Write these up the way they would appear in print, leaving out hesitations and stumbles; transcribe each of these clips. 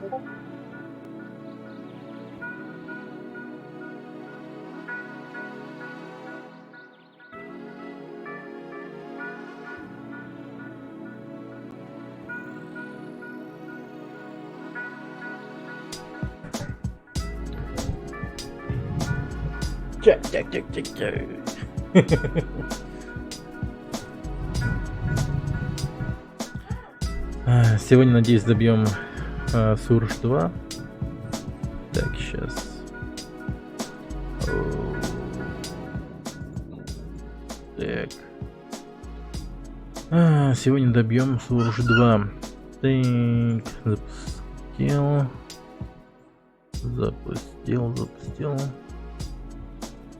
Чак. Сегодня, надеюсь, добьем Сурж 2. Так, сейчас. Так. Сегодня добьем Сурж 2. Так, запустил.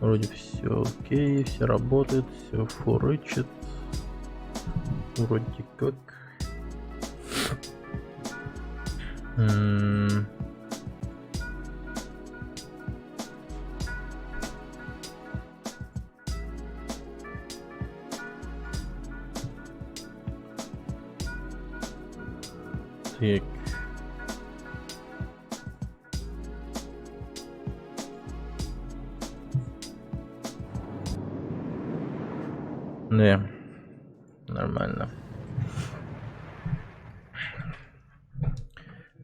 Вроде все окей, все работает, все фурычит. Вроде как. Так. Да, нормально.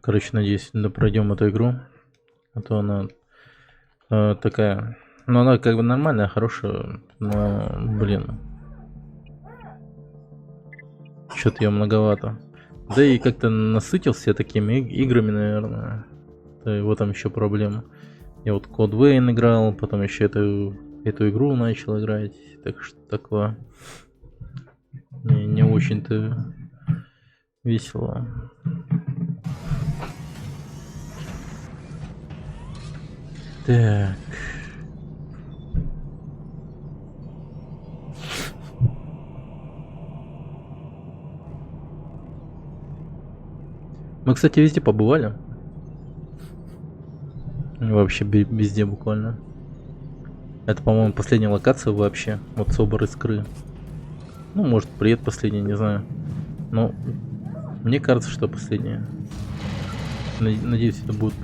Короче, надеюсь, пройдем эту игру. А то она такая... Ну, она как бы нормальная, хорошая, но, блин. Что-то ее многовато. Да и как-то насытился такими играми, наверное. Да, вот там еще проблема. Я вот Code Vein играл, потом еще эту игру начал играть. Так что такое... Не очень-то весело. Так. Мы, кстати, везде побывали. Вообще везде буквально. Это, по-моему, последняя локация вообще. Вот Собор Искры. Ну, может, предпоследняя, не знаю. Но мне кажется, что последняя. Надеюсь, это будет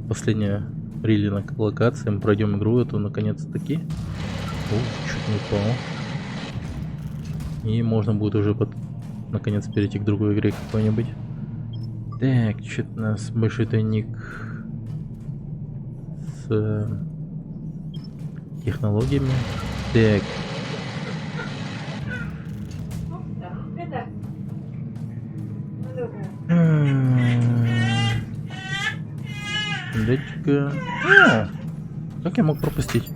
последняя релизная локация. Мы пройдем игру эту наконец-таки. О, чуть не упал. И можно будет уже наконец перейти к другой игре какой-нибудь. Так, что-то у нас большой тайник с технологиями. Так. Датчика. Как я мог пропустить?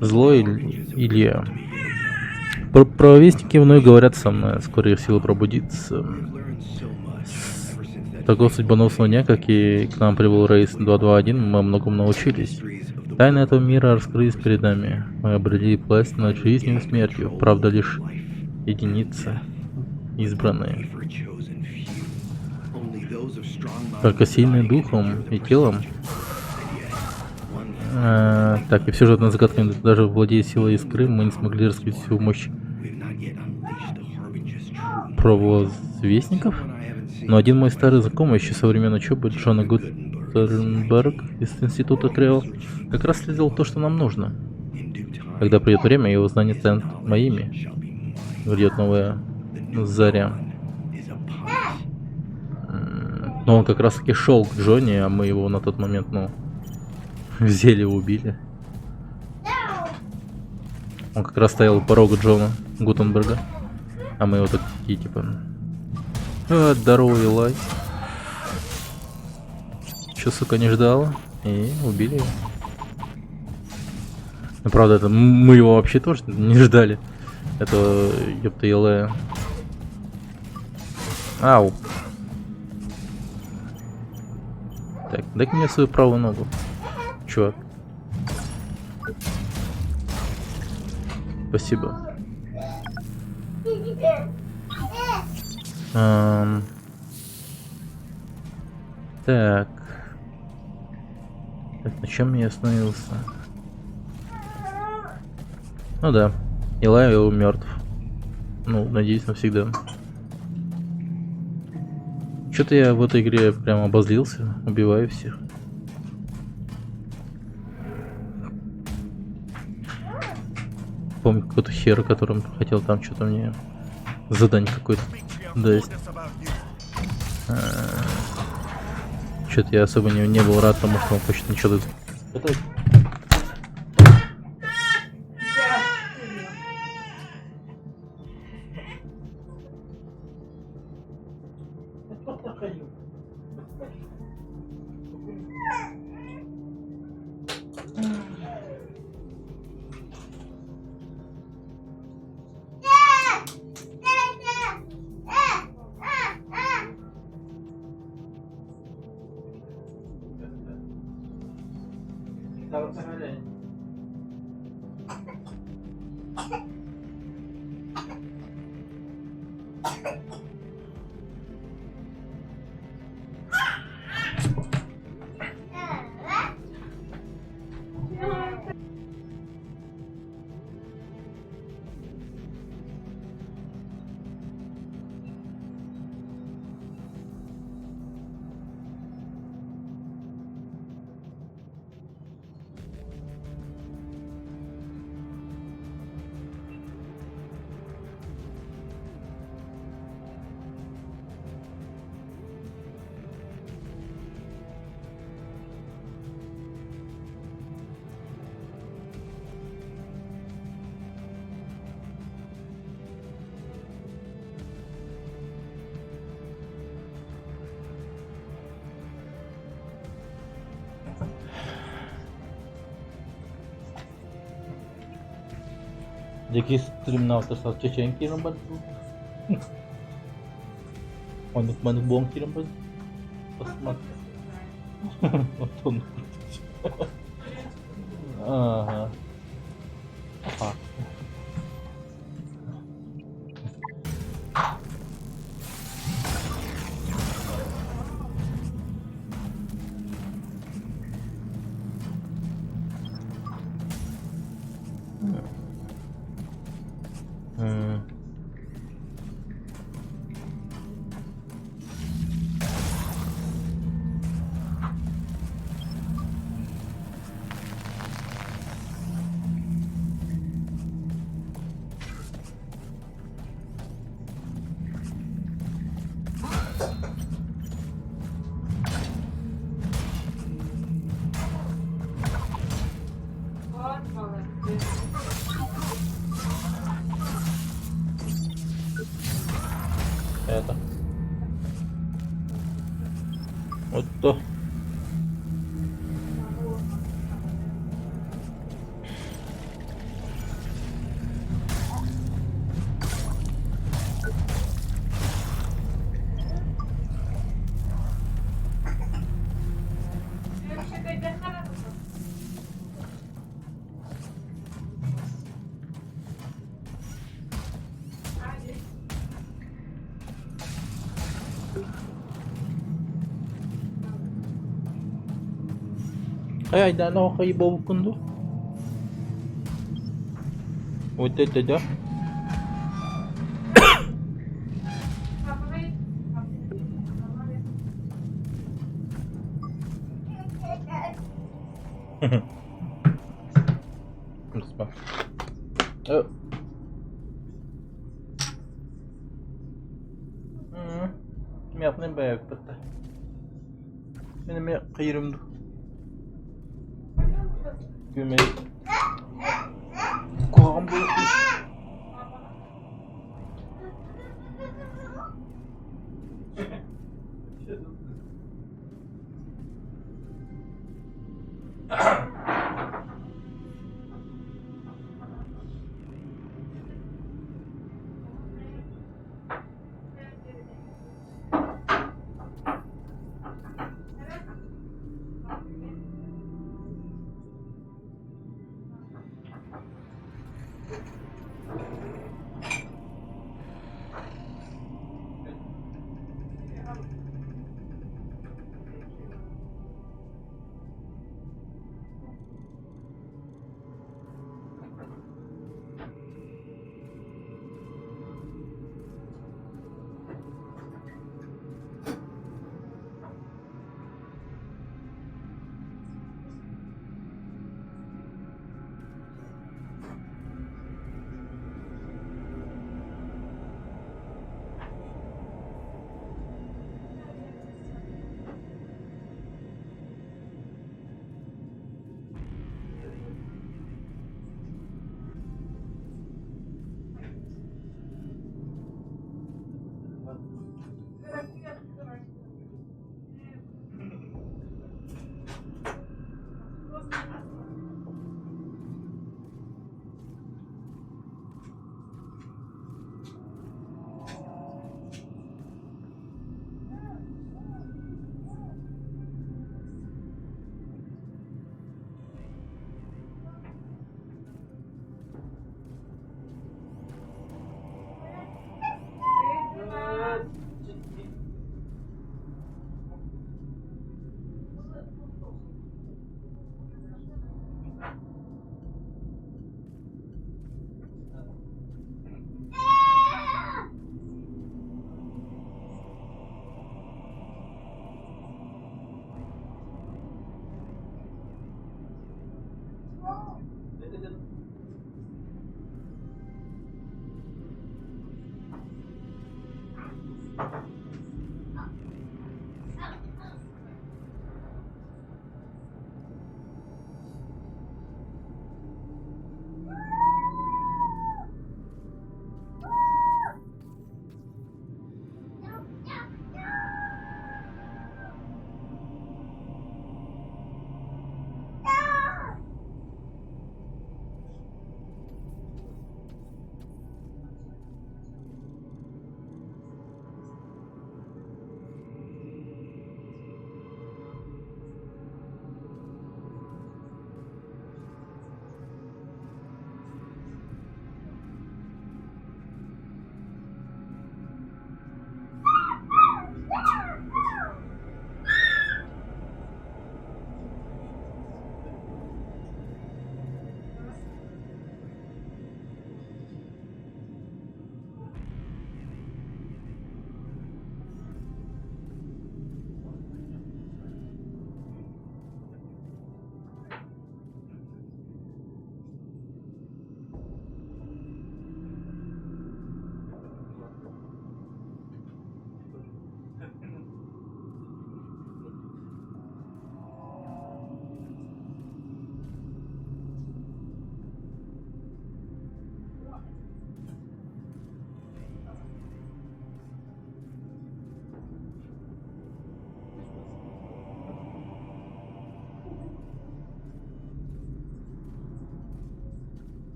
Злой Илья. Провестники вновь говорят со мной. Скоро их сила пробудится. С такого судьбоносного дня, как и к нам прибыл рейс 221, мы многому научились. Тайны этого мира раскрылись перед нами. Мы обрели власть над жизнью и смертью. Правда, лишь единицы избранные. Только сильный духом и телом. Так, и все же одна загадка, даже владея силой искры, мы не смогли раскрыть всю мощь провозвестников. Но один мой старый знакомый еще со времен учебы, Джона Гутенберг из института Крео, как раз следовал то, что нам нужно. Когда придет время, его знания станут моими. Грядет новая заря. Но он как раз таки шел к Джонни, а мы его на тот момент, взяли и убили. Он как раз стоял у порога Джона Гутенберга, а мы его такие типа... здорово, Илай. Чё, сука, не ждала? И убили его. Ну, правда, это мы его вообще тоже не ждали. Это, ёпта, Илая. Ау. Так, дай-ка мне свою правую ногу, чувак. Спасибо. Так. На чем я остановился? Ну да, Илай мертв. Ну, надеюсь, навсегда. Что-то я в этой игре прям обозлился, убиваю всех. Помню какой-то хер, которым хотел там что-то мне задание какое-то дать. Что-то я особо не был рад тому, что он хочет ничего. Это... Deki stream now terus ceceng kirim ban. Manuk buang kirim ban. Pas mat. Oton. Aha. Apa? Это. Вот то. Ay, daan ako kay Bobo Pundo. Wait, da. Oh. Мятный бэк, пата. Benim kıyırımdı. Gömeği. Kulağım bozulmuş.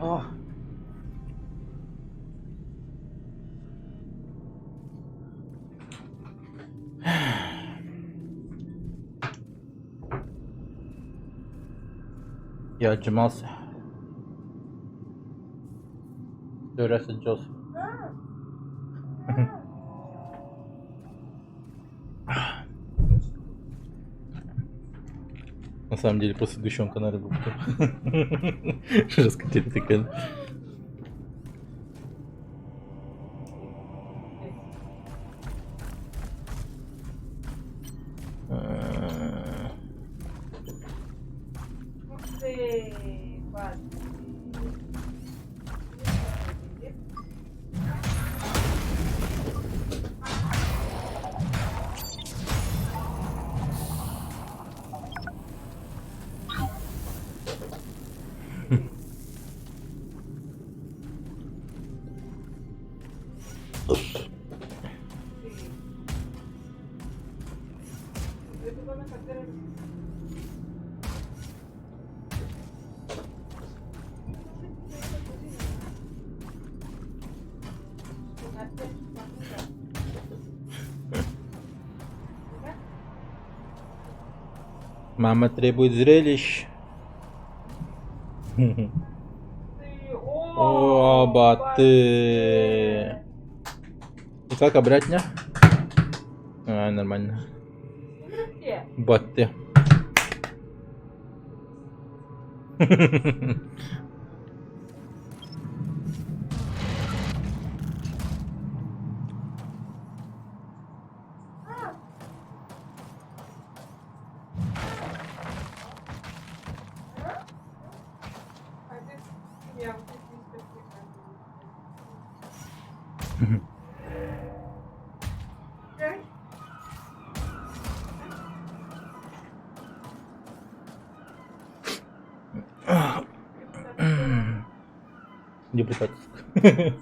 О. Я отжимался. Все раз отжался. На самом деле, после предыдущем канале был раскатили такая. Мама требует зрелищ. Оба ты. И как обратно? А, нормально. Батты. Депутатская.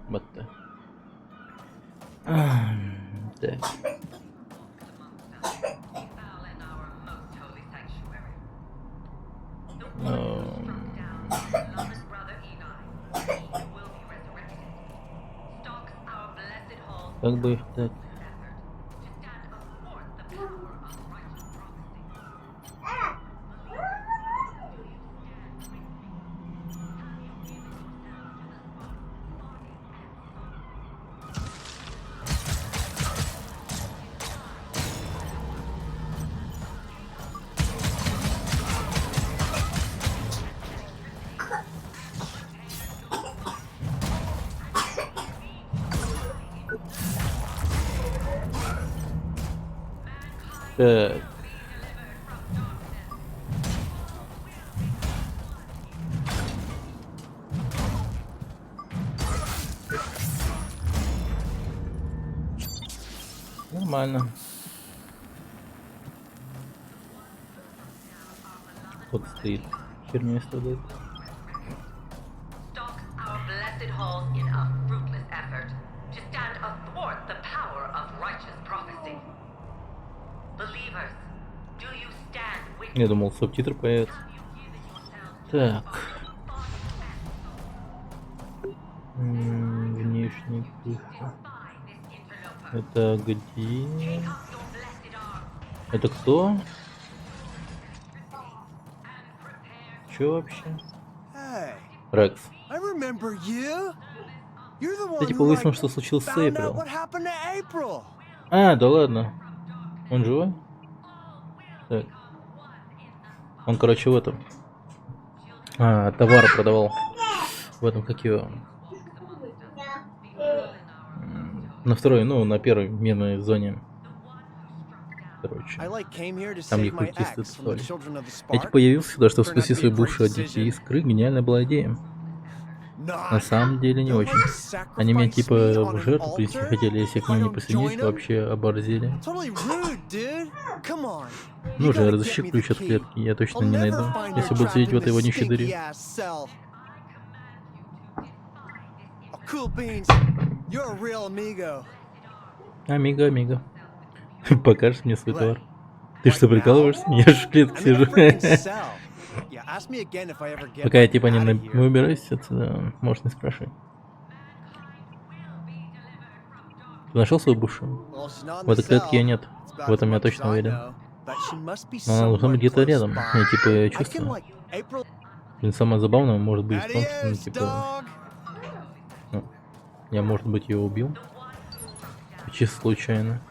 Вот так. Так. Как бы их так. Так. Нормально. Тут стоит. Херня страдает. Я думал, субтитры появятся. Так. Внешний крыша. Это где? Это кто? Чё вообще? Рекс. Это типа выяснил, что случилось с Эйприл. А, да ладно. Он живой? Так. Он, короче, в этом. Товары продавал. В этом, как его. На второй, ну, на первой минной зоне. Короче. Там их культисты тусовали. Я типа появился сюда, чтобы спасти своих бывших детей из Искры. Гениальная была идея. На самом деле не очень. Они меня типа в жертву принести хотели, если к ним не присоединились, вообще оборзели. Ну же, разыщи ключ от клетки, я точно не найду, если буду сидеть в этой вонючей дыре. You're a real amigo. Амиго, амиго. Покажешь мне свой What? товар? Ты что, Right now? прикалываешься? Я же в клетке I'm in a сижу. freaking cell. Yeah, ask me again if I ever get Пока я like, типа не out of here. выбираюсь отсюда, можешь не спрашивать. Ты нашел свою бывшую? Well, she's not in В the этой клетке ее cell. нет. It's В about as этом я much as точно I уверен. know. But she must be Но она должна somewhere быть где-то close рядом. by. Я типа ее I can чувствую. like April. Блин, самое забавное может быть в том, что, ну, Adios, типа, dog. ну, я, может быть, ее убил. Чисто случайно.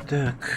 Так.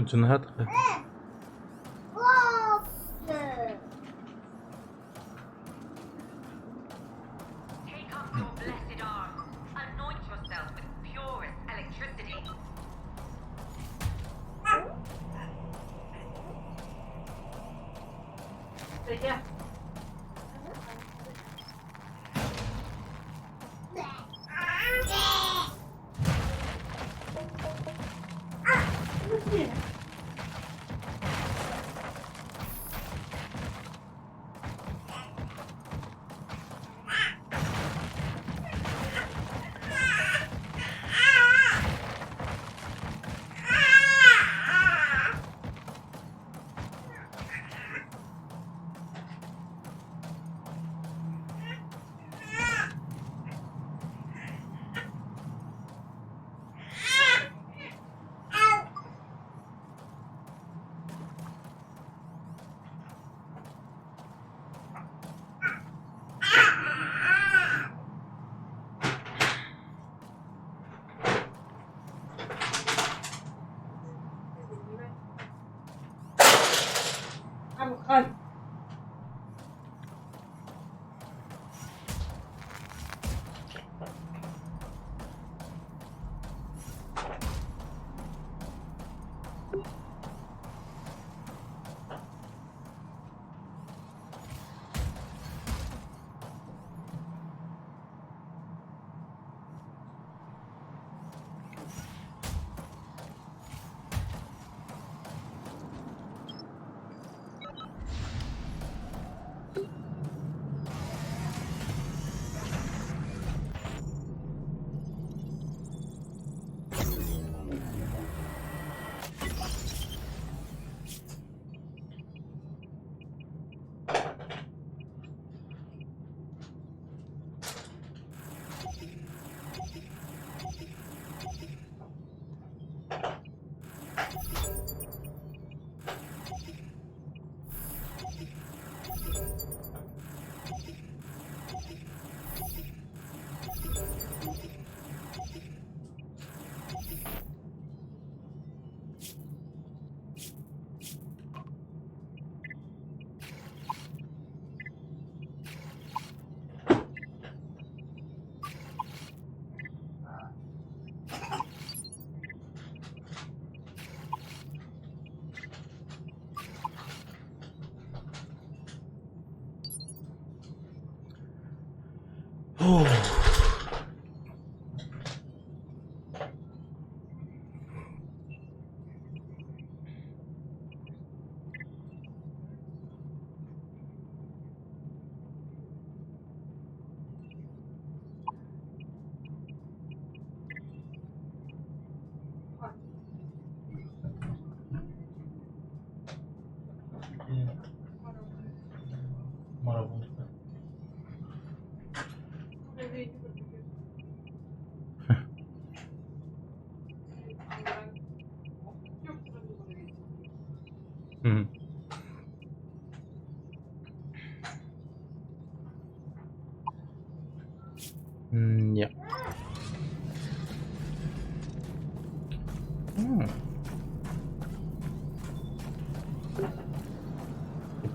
Джингатха. Take up your blessed arms. Anoint yourself with purest electricity. Yeah.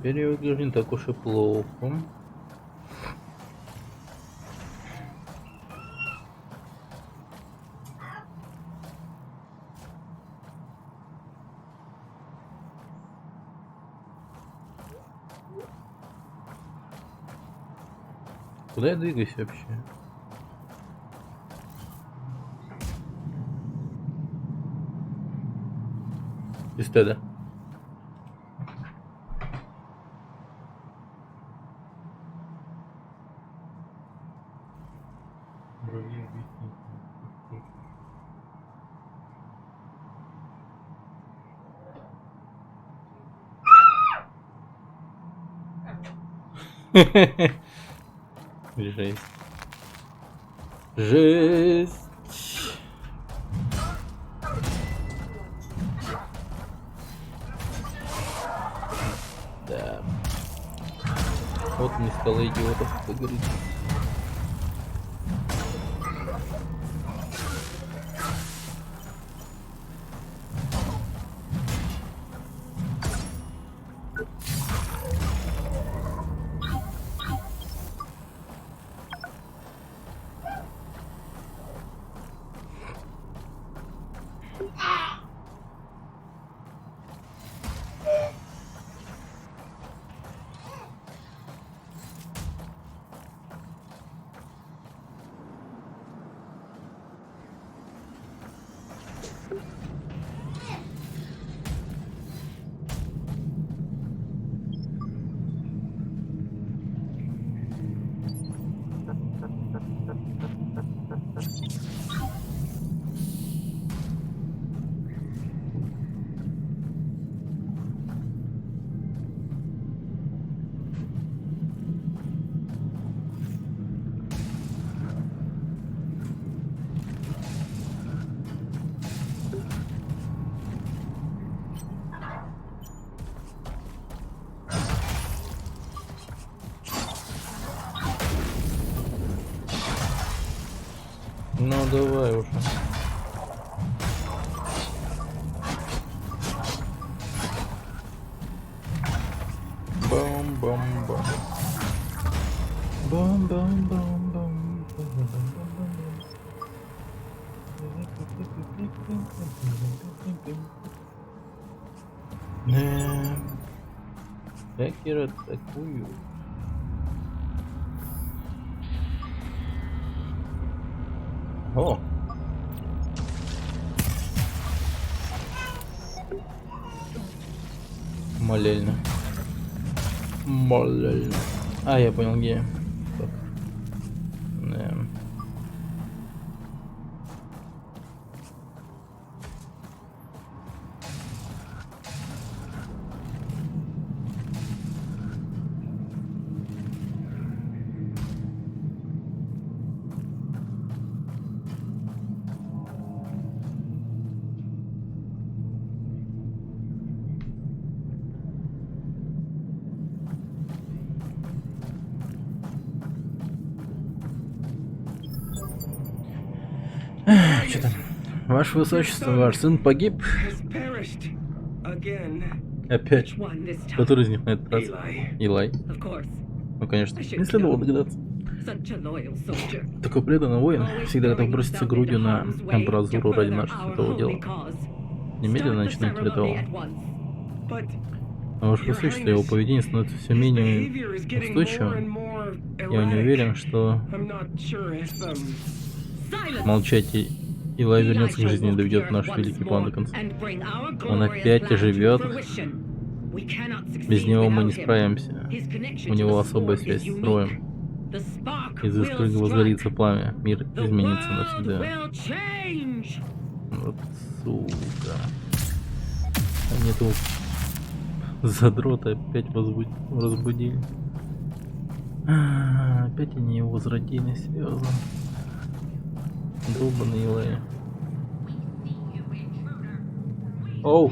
Теперь я выгляжу не так уж и плохо. Куда я двигаюсь вообще? Из стада. Жесть. Жесть. Да. Вот не стало идиотов, как говорится. Ну давай уже. Бам-бам-бам. Бам-бам-бам-бам. Хакеры атакуют. О! Молельно. Молельно. А, я понял, где я. Так. Да. Что там? Ваше Высочество, ваш сын погиб? has perished again. Опять. One this time. Который из них на этот раз? Eli. Илай. Of course, Ну, конечно. Не следовало догадаться. such a loyal soldier. Такой преданный воин Always всегда готов throwing броситься himself грудью into на harm's way амбразуру to ради further нашего our святого holy дела. cause. Немедленно Start the начинайте ceremony ритуал. at once. But А ваше Your Высочество, его Highness, поведение становится все his менее behavior is getting more and устойчивым. more Я не erratic. уверен, что I'm not sure if Silence! молчать и Илай вернется к жизни и доведет наш великий план до конца. Он опять оживет. Без него мы не справимся. У него особая связь с Роем. Из искры возгорится пламя. Мир изменится навсегда. Вот сука. Они этого задрота опять разбудили. Опять они его с родиной связаны. Долбаный Илай. Оу!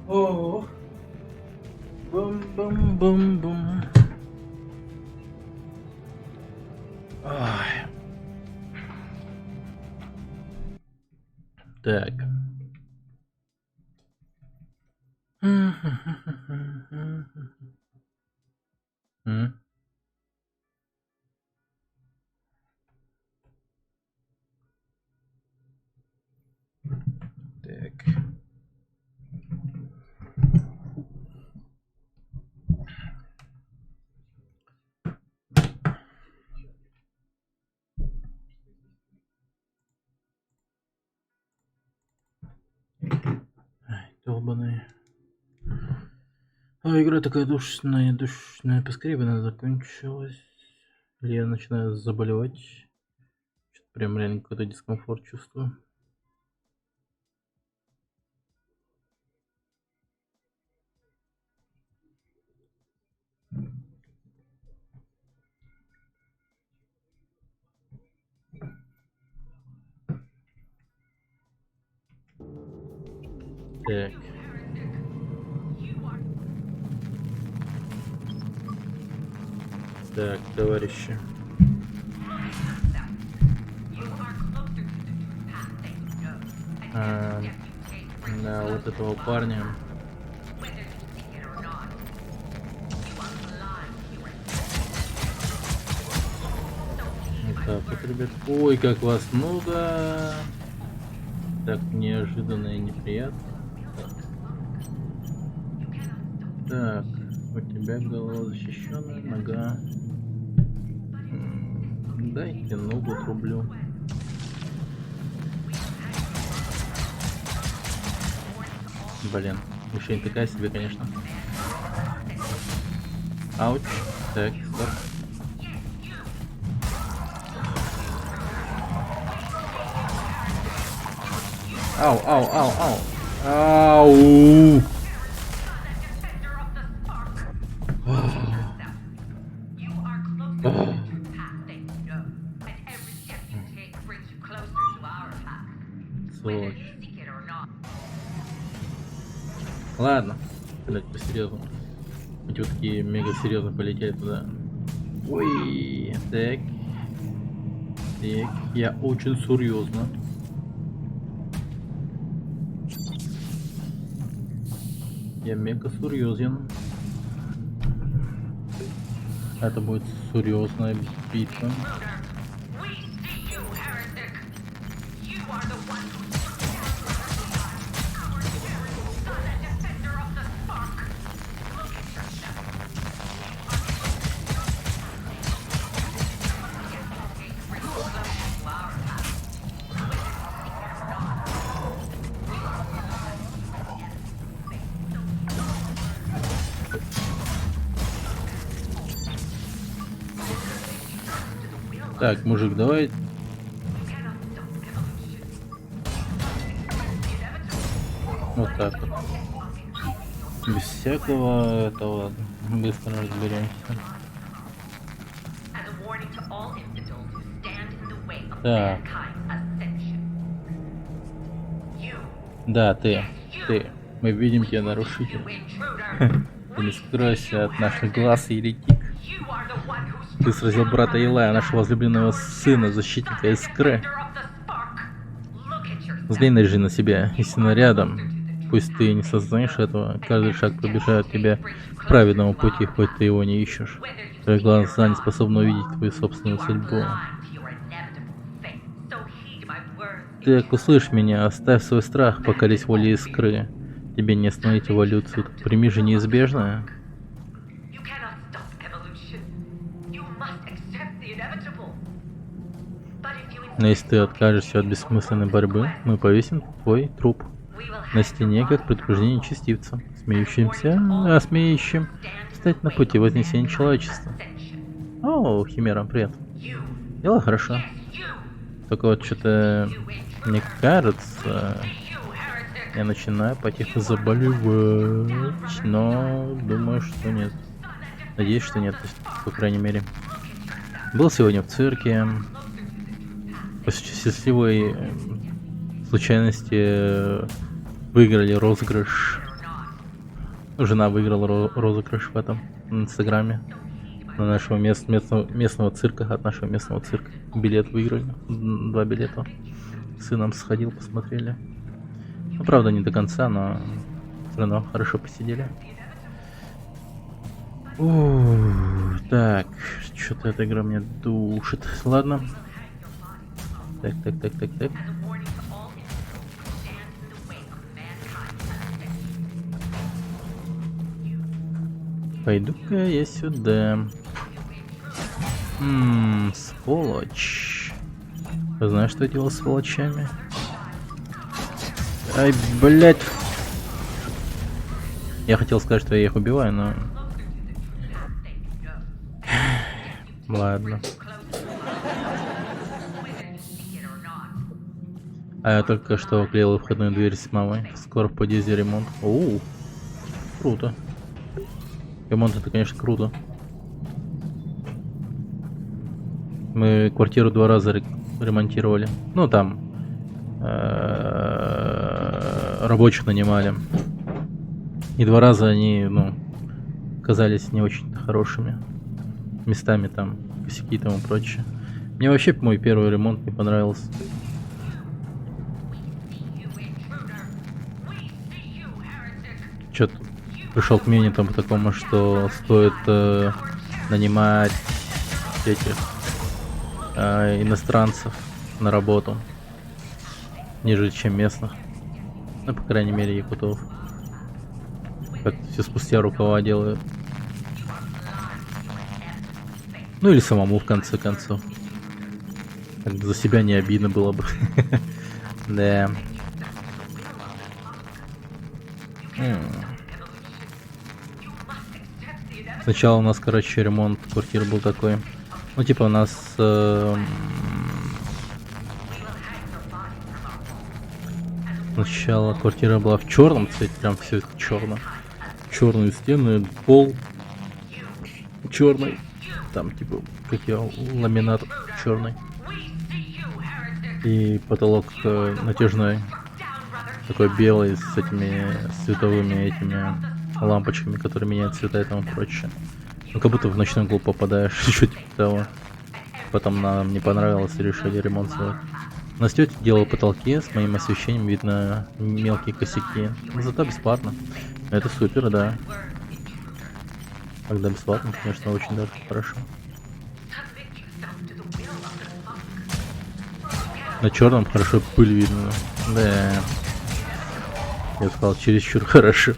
О, бум-бум-бум-бум. Ай. Так. М? Так. Ай, долбаные. А, игра такая душная. Поскорее бы она закончилась. Или я начинаю заболевать. Что-то прям реально какой-то дискомфорт чувствую. Так. Так, товарищи. Да, вот этого парня. Так, вот, ребят. Ой, как вас много. Так неожиданно и неприятно. Так, у тебя голова защищенная, нога. Дайте ногу отрублю. Блин, мишень такая себе, конечно. Ауч. Так, стоп. Ау, ау, ау, ау. Ау. Сволочь. Ладно, блять, по-серьезному. Эти вот такие мега серьезно полетели туда. Ой, так. Так, я очень серьезно. Я мега серьезен. Это будет серьезная битва. We see you, heretic. You are the one who our son and defender of the spark. Look at yourself. Так, мужик, давай. Вот так вот. Без всякого этого быстро разберемся. As a warning to all infidels who stand in the way of Так. mankind's ascension. You, Да, ты. Мы видим тебя, нарушитель. you intruder. Ты не скройся от наших глаз, еретик. You are the one who Ты сразил брата Илая, нашего возлюбленного сына, защитника Искры. Взгляни же на себя, истинно рядом. Пусть ты не сознаешь этого, каждый шаг приближает тебя к праведному пути, хоть ты его не ищешь. Твои глаза не способны увидеть твою собственную судьбу. Так, услышь меня, оставь свой страх, покорись воле Искры. Тебе не остановить эволюцию, так прими же неизбежное. Но если ты откажешься от бессмысленной борьбы, мы повесим твой труп на стене, как предупреждение нечестивцам, смеющим стать на пути вознесения человечества. О, Химера, привет. Дело хорошо. Только вот что-то, мне кажется, я начинаю потихоньку заболевать, но думаю, что нет. Надеюсь, что нет, по крайней мере. Был сегодня в цирке. По счастливой случайности выиграли розыгрыш. Жена выиграла розыгрыш в этом на Инстаграме. На нашего местного цирка, от нашего местного цирка. Билет выиграли. 2 билета. С сыном сходил, посмотрели. Ну, правда, не до конца, но все равно хорошо посидели. Так, что-то эта игра меня душит. Ладно. Так. Пойду-ка я сюда. Сволочь. Знаешь, что я делал с сволочами? Ай, блять. Я хотел сказать, что я их убиваю, но... Ладно. А я только что клеил входную дверь с мамой. Скоро в подъезде ремонт. Оу, круто. Ремонт это, конечно, круто. Мы квартиру 2 раза ремонтировали. Ну, там рабочих нанимали. И 2 раза они, казались не очень хорошими. Местами там косяки и тому прочее. Мне вообще мой первый ремонт не понравился. Чё-то пришел к мнению там по такому, что стоит нанимать этих иностранцев на работу, нежели чем местных. Ну, по крайней мере, якутов. Как все спустя рукава делают. Ну или самому в конце концов. Как бы за себя не обидно было бы. Да. Сначала у нас, короче, ремонт квартиры был такой. Ну, типа у нас... Сначала квартира была в черном цвете, прям все черно. Черные стены, пол черный. Там, типа, как я, ламинат черный. И потолок натяжной. Такой белый с этими световыми этими лампочками, которые меняют цвета и тому прочее. Ну, как будто в ночной клуб попадаешь, что типа того. Потом нам не понравилось и решили ремонт сделать. На тетя делала потолки, с моим освещением видно мелкие косяки. Но зато бесплатно. Это супер, да. Когда бесплатно, конечно, очень даже хорошо. На черном хорошо пыль видно. Да. Я сказал, чересчур хорошо.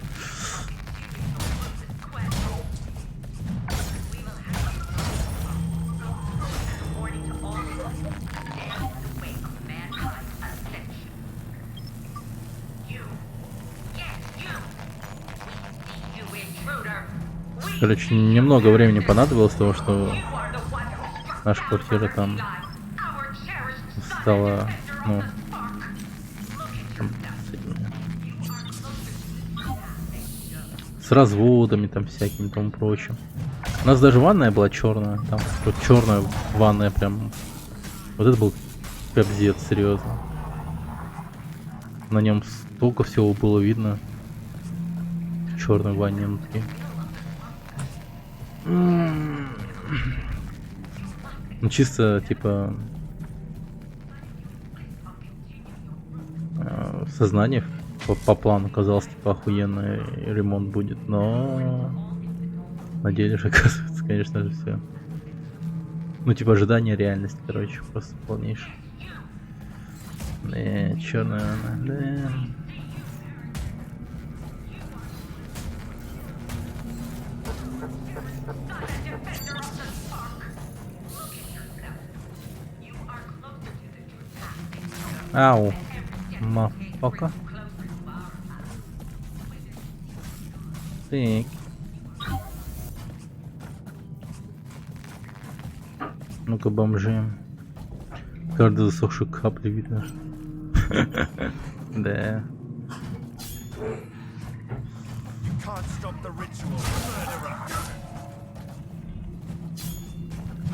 Короче, немного времени понадобилось, того, что наша квартира там стала, ну, там, с разводами там всякими тому прочим. У нас даже ванная была черная, там вот черная ванная прям. Вот это был капзец, серьезно. На нем столько всего было видно. В черной ванне внутри. Ну чисто типа сознание по плану казалось типа охуенный ремонт будет, но на деле же оказывается, конечно же, все. Ну типа ожидание реальности, короче, просто полнейшее. Черная она, да. Ау, мафака. Так. Ну-ка, бомжи. Каждую засохшую каплю видно. Да.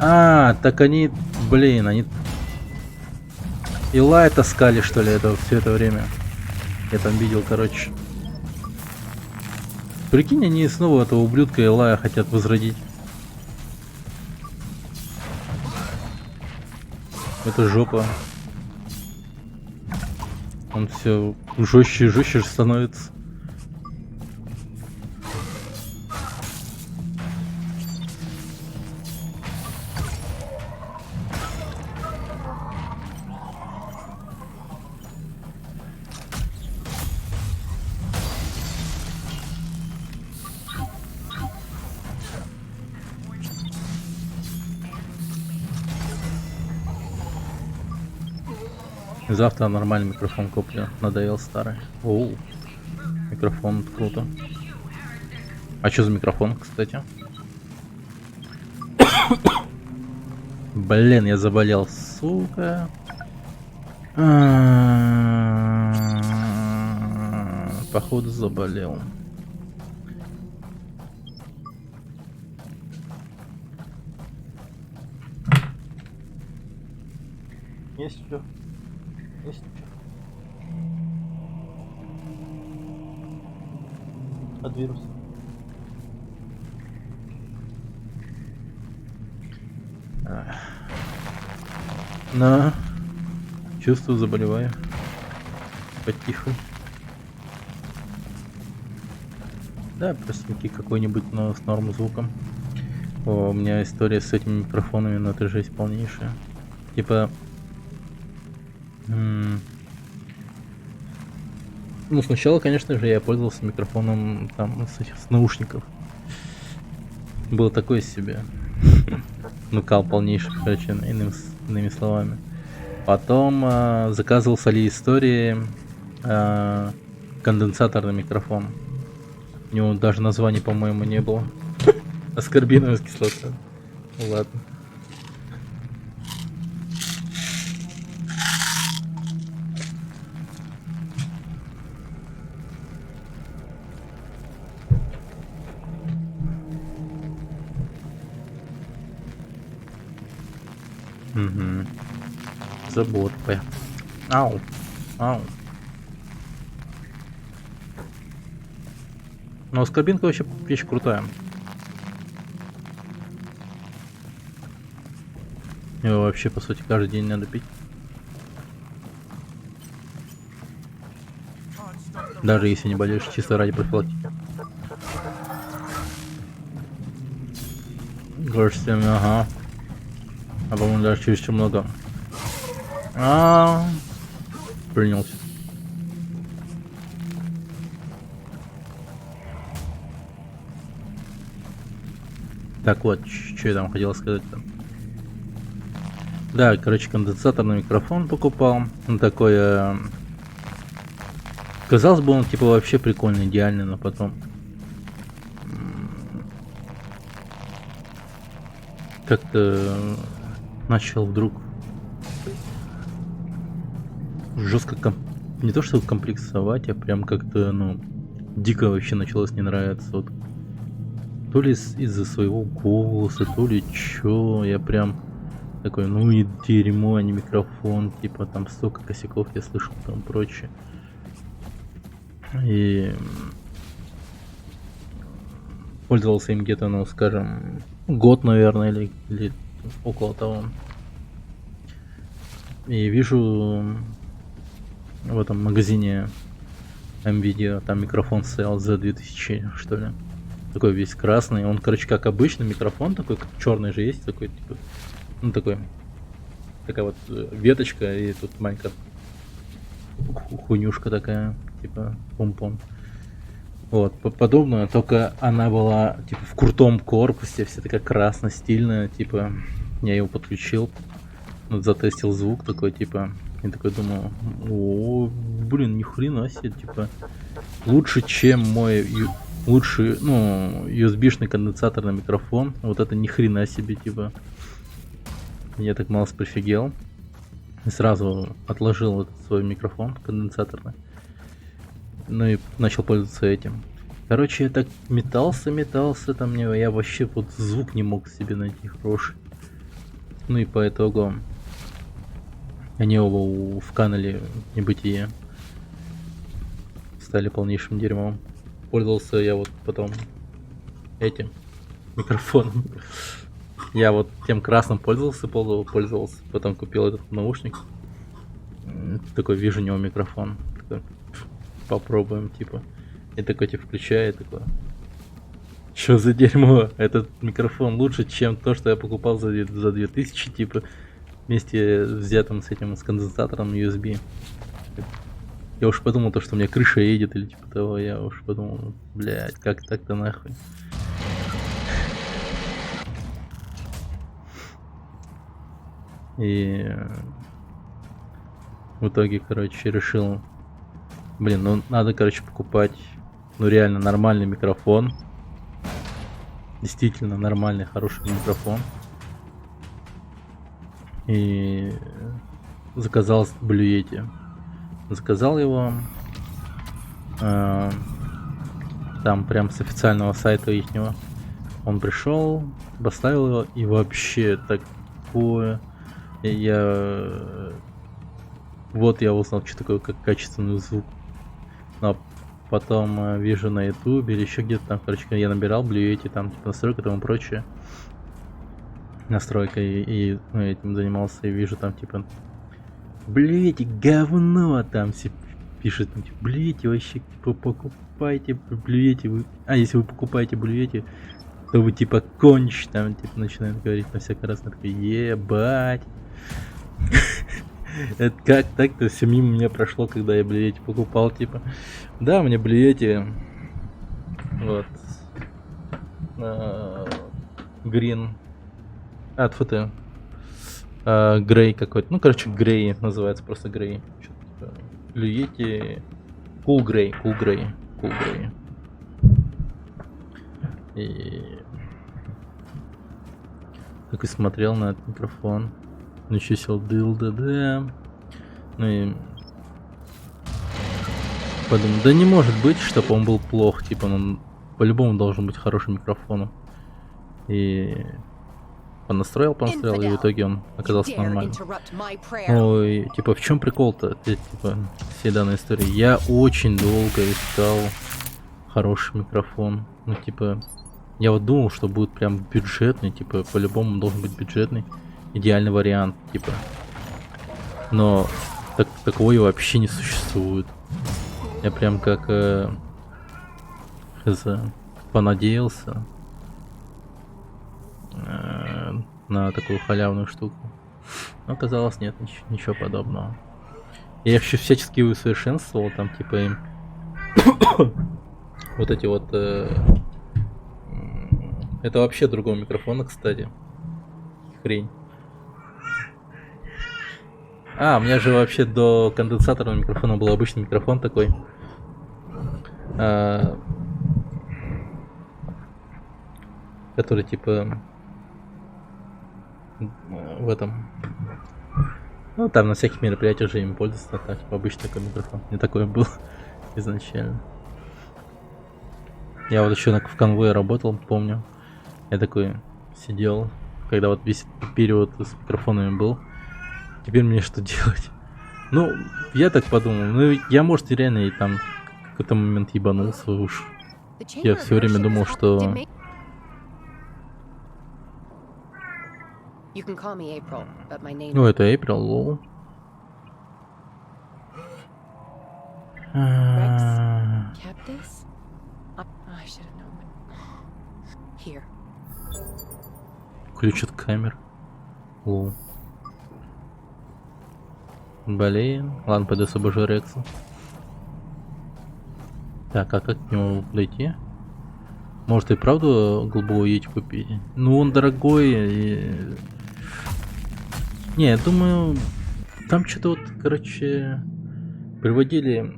А, так они, блин, они Илая таскали, что ли, это все это время. Я там видел, короче. Прикинь, они снова этого ублюдка Илая хотят возродить. Это жопа. Он все жестче и жестче становится. Завтра нормальный микрофон куплю. Надоел старый. Оу. Микрофон, круто. А что за микрофон, кстати? Блин, я заболел, сука. Походу заболел. Есть что? Есть что? От вируса. На. Чувствую, заболеваю. Потихо. Да, просто какой-нибудь, но с норм звуком. О, у меня история с этими микрофонами, но это жесть полнейшая. Типа... Ну, сначала, конечно же, я пользовался микрофоном там с этих с наушников. Было такое себе. Нукал полнейший, короче, иными словами. Потом заказывал с Алиистории конденсаторный микрофон. У него даже названия, по-моему, не было. Аскорбиновая кислота. Ладно. Угу. Забота. Ау. Ау. Но аскорбинка вообще вещь крутая. Его вообще, по сути, каждый день надо пить. Даже если не болеешь, чисто ради профилактики. Нифига, ага. А по-моему даже чересчур много. Принялся. Так вот, что я там хотел сказать-то. Да, короче, конденсаторный микрофон покупал. Он такой... казалось бы, он типа вообще прикольный, идеальный, но потом... как-то начал вдруг жестко не то что комплексовать, а прям как-то, ну, дико вообще началось не нравиться. Вот. То ли из-за своего голоса, то ли чё, я прям такой, ну и дерьмо, а не микрофон, типа там столько косяков я слышал, там прочее. И пользовался им где-то, ну, скажем, год, наверное, или около того. И вижу в этом магазине M-Video, там микрофон стоял за 2000, что ли. Такой весь красный. Он, короче, как обычный микрофон, такой, как черный же есть, такой, типа, ну, такой, такая вот веточка, и тут маленькая хуйнюшка такая, типа, помпон. Вот, подобное, только она была, типа, в крутом корпусе, вся такая красно-стильная, типа, я его подключил, вот, затестил звук такой, типа, и такой думаю, о, блин, ни хрена себе, типа, лучше, чем мой, лучший, ну, USB-шный конденсаторный микрофон, вот это ни хрена себе, типа, я так мало прифигел, и сразу отложил этот свой микрофон конденсаторный. Ну и начал пользоваться этим. Короче, я так метался там, я вообще вот звук не мог себе найти хороший. Ну и по итогу они оба в канале небытие стали полнейшим дерьмом. Пользовался я вот потом этим микрофоном. Я вот тем красным пользовался, потом купил этот наушник. Такой, вижу у него микрофон. Такой, попробуем, типа. И такой, типа, включаю, такой. Что за дерьмо? Этот микрофон лучше, чем то, что я покупал за 2000, типа, вместе взятым с этим, с конденсатором USB. Я уж подумал, то, что у меня крыша едет, или типа того, я уж подумал, блядь, как так-то нахуй. И в итоге, короче, решил, блин, ну надо, короче, покупать, ну реально нормальный микрофон. Действительно нормальный, хороший микрофон. И заказал Blue Yeti. Заказал его там прям с официального сайта ихнего. Он пришел, поставил его, и вообще такое. Вот я узнал, что такое как качественный звук. Но потом вижу на ютубе или еще где-то там, короче, я набирал Blue Yeti, там типа настройка и тому прочее. Настройка и ну, этим занимался, и вижу там типа Blue Yeti говно, там все пишет, там, типа, Blue Yeti вообще, типа, покупайте Blue Yeti, если вы покупаете Blue Yeti, то вы типа конч, там типа начинают говорить на всякое разное, такое, ебать. Это как так-то все мимо меня прошло, когда я Blue Yeti покупал, типа. Да, мне Blue Yeti вот Green тьфу ты Грей какой-то, ну короче Грей называется, просто Грей. Типа, Blue Yeti Cool Grey. И так и смотрел на этот микрофон. Начисел дылда. Ну и подумал, да не может быть, чтобы он был плох. Типа, он по-любому должен быть хорошим микрофоном. И понастроил, и в итоге он оказался нормальным. Ой, типа, в чем прикол-то? Типа, всей данной истории. Я очень долго искал хороший микрофон. Ну, типа, я вот думал, что будет прям бюджетный, типа, по-любому должен быть бюджетный. Идеальный вариант, типа. Но такого вообще не существует. Я прям как понадеялся. на такую халявную штуку. Но оказалось, нет, ничего подобного. Я еще всячески усовершенствовал, там типа им вот эти вот... это вообще другого микрофона, кстати. Хрень. У меня же вообще до конденсаторного микрофона был обычный микрофон такой. Который типа в этом. Ну там на всяких мероприятиях же им пользоваться, так, типа обычный такой микрофон. Не такой был изначально. Я вот еще в конвое работал, помню. Я такой сидел, когда вот весь период с микрофонами был. Теперь мне что делать? Ну, я так подумал, ну я, может, и реально и там в какой-то момент ебанулся уж. Я все время думал, что... Ну, это April, лол. Ключ от камер. Лол. Блин. Ладно, пойду освобожу Рекса. Так, а как к нему дойти? Может и правда голубого Йети купить? Ну он дорогой и... Не, я думаю, там что-то вот, короче, приводили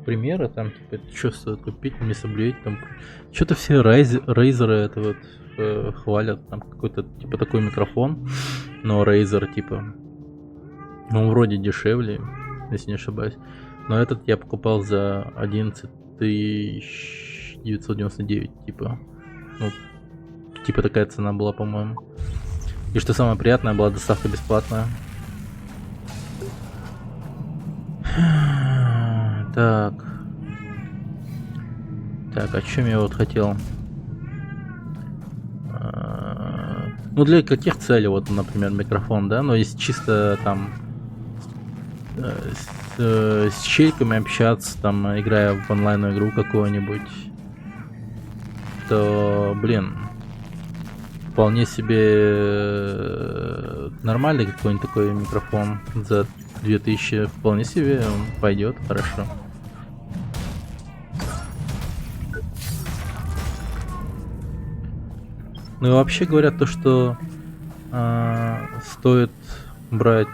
примеры, там, типа, что стоит купить, не соблюдить, там, что-то все рейзеры это вот хвалят, там, какой-то, типа, такой микрофон, но Razer, типа, ну, вроде дешевле, если не ошибаюсь, но этот я покупал за 11 999, типа, ну, типа, такая цена была, по-моему. И что самое приятное, была доставка бесплатная. Так. Так, о чем я вот хотел? Ну, для каких целей, вот, например, микрофон, да? Но если чисто там с челиками общаться, там, играя в онлайновую игру какую-нибудь, то, блин, вполне себе нормальный какой-нибудь такой микрофон за 2000, вполне себе он пойдет хорошо. Ну и вообще говорят то, что стоит брать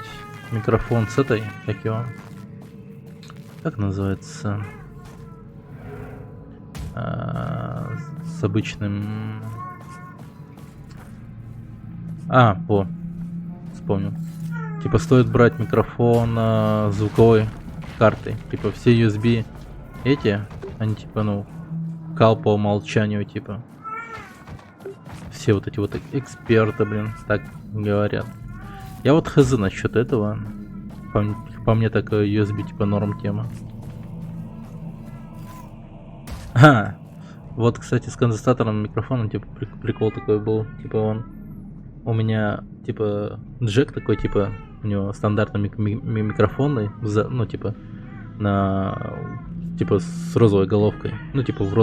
микрофон с этой, как его, как называется, с обычным... вспомнил. Типа стоит брать микрофон звуковой картой. Типа все USB эти, они типа, ну, кал по умолчанию, типа. Все вот эти вот эксперты, блин, так говорят. Я вот хз насчет этого. По мне так USB типа норм тема. Вот, кстати, с конденсаторным микрофоном, типа, прикол такой был. Типа он... У меня, типа, джек такой, типа, у него стандартный микрофонный, ну, типа, типа, с розовой головкой. Ну, типа, в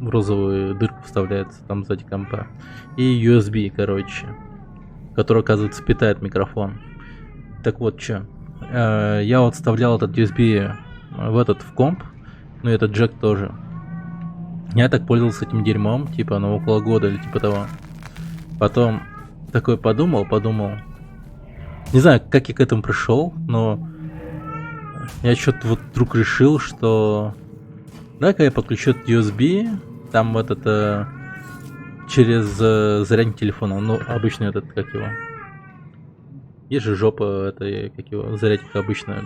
розовую дырку вставляется, там, сзади компа. И USB, короче, который, оказывается, питает микрофон. Так вот, чё. Я вот вставлял этот USB в комп, ну, и этот джек тоже. Я так пользовался этим дерьмом, типа, на около года или типа того. Потом... Такой подумал. Не знаю, как я к этому пришел, но я что-то вот вдруг решил, что дай-ка я подключу USB, там вот это через зарядник телефона, ну обычный этот, как его. Есть же жопа, это как его, зарядка обычная.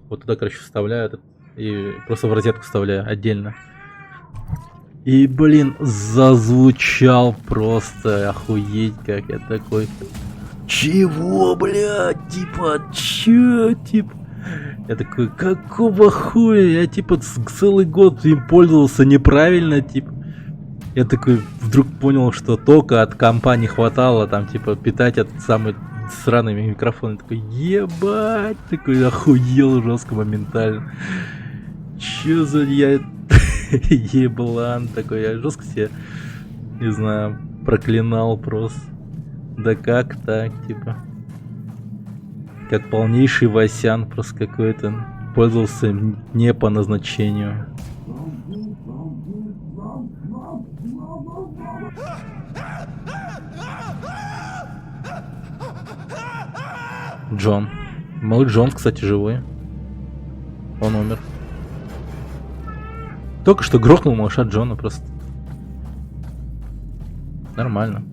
Вот туда, короче, вставляю этот, и просто в розетку вставляю отдельно. И, блин, зазвучал просто охуеть, как я такой. Чего, блядь? Типа, чё? Типа. Я такой, какого хуя? Я, типа, целый год им пользовался неправильно, типа. Я такой вдруг понял, что тока от компа не хватало, там, типа, питать этот самый сраный микрофон. Я такой, ебать, такой охуел жестко моментально. Чё за я... Еблан такой, я жестко себе, не знаю, проклинал просто. Да как так, типа. Как полнейший Васян просто какой-то. Пользовался не по назначению. Джон. Малыш Джон, кстати, живой. Он умер. Только что грохнул малыша Джона просто. Нормально.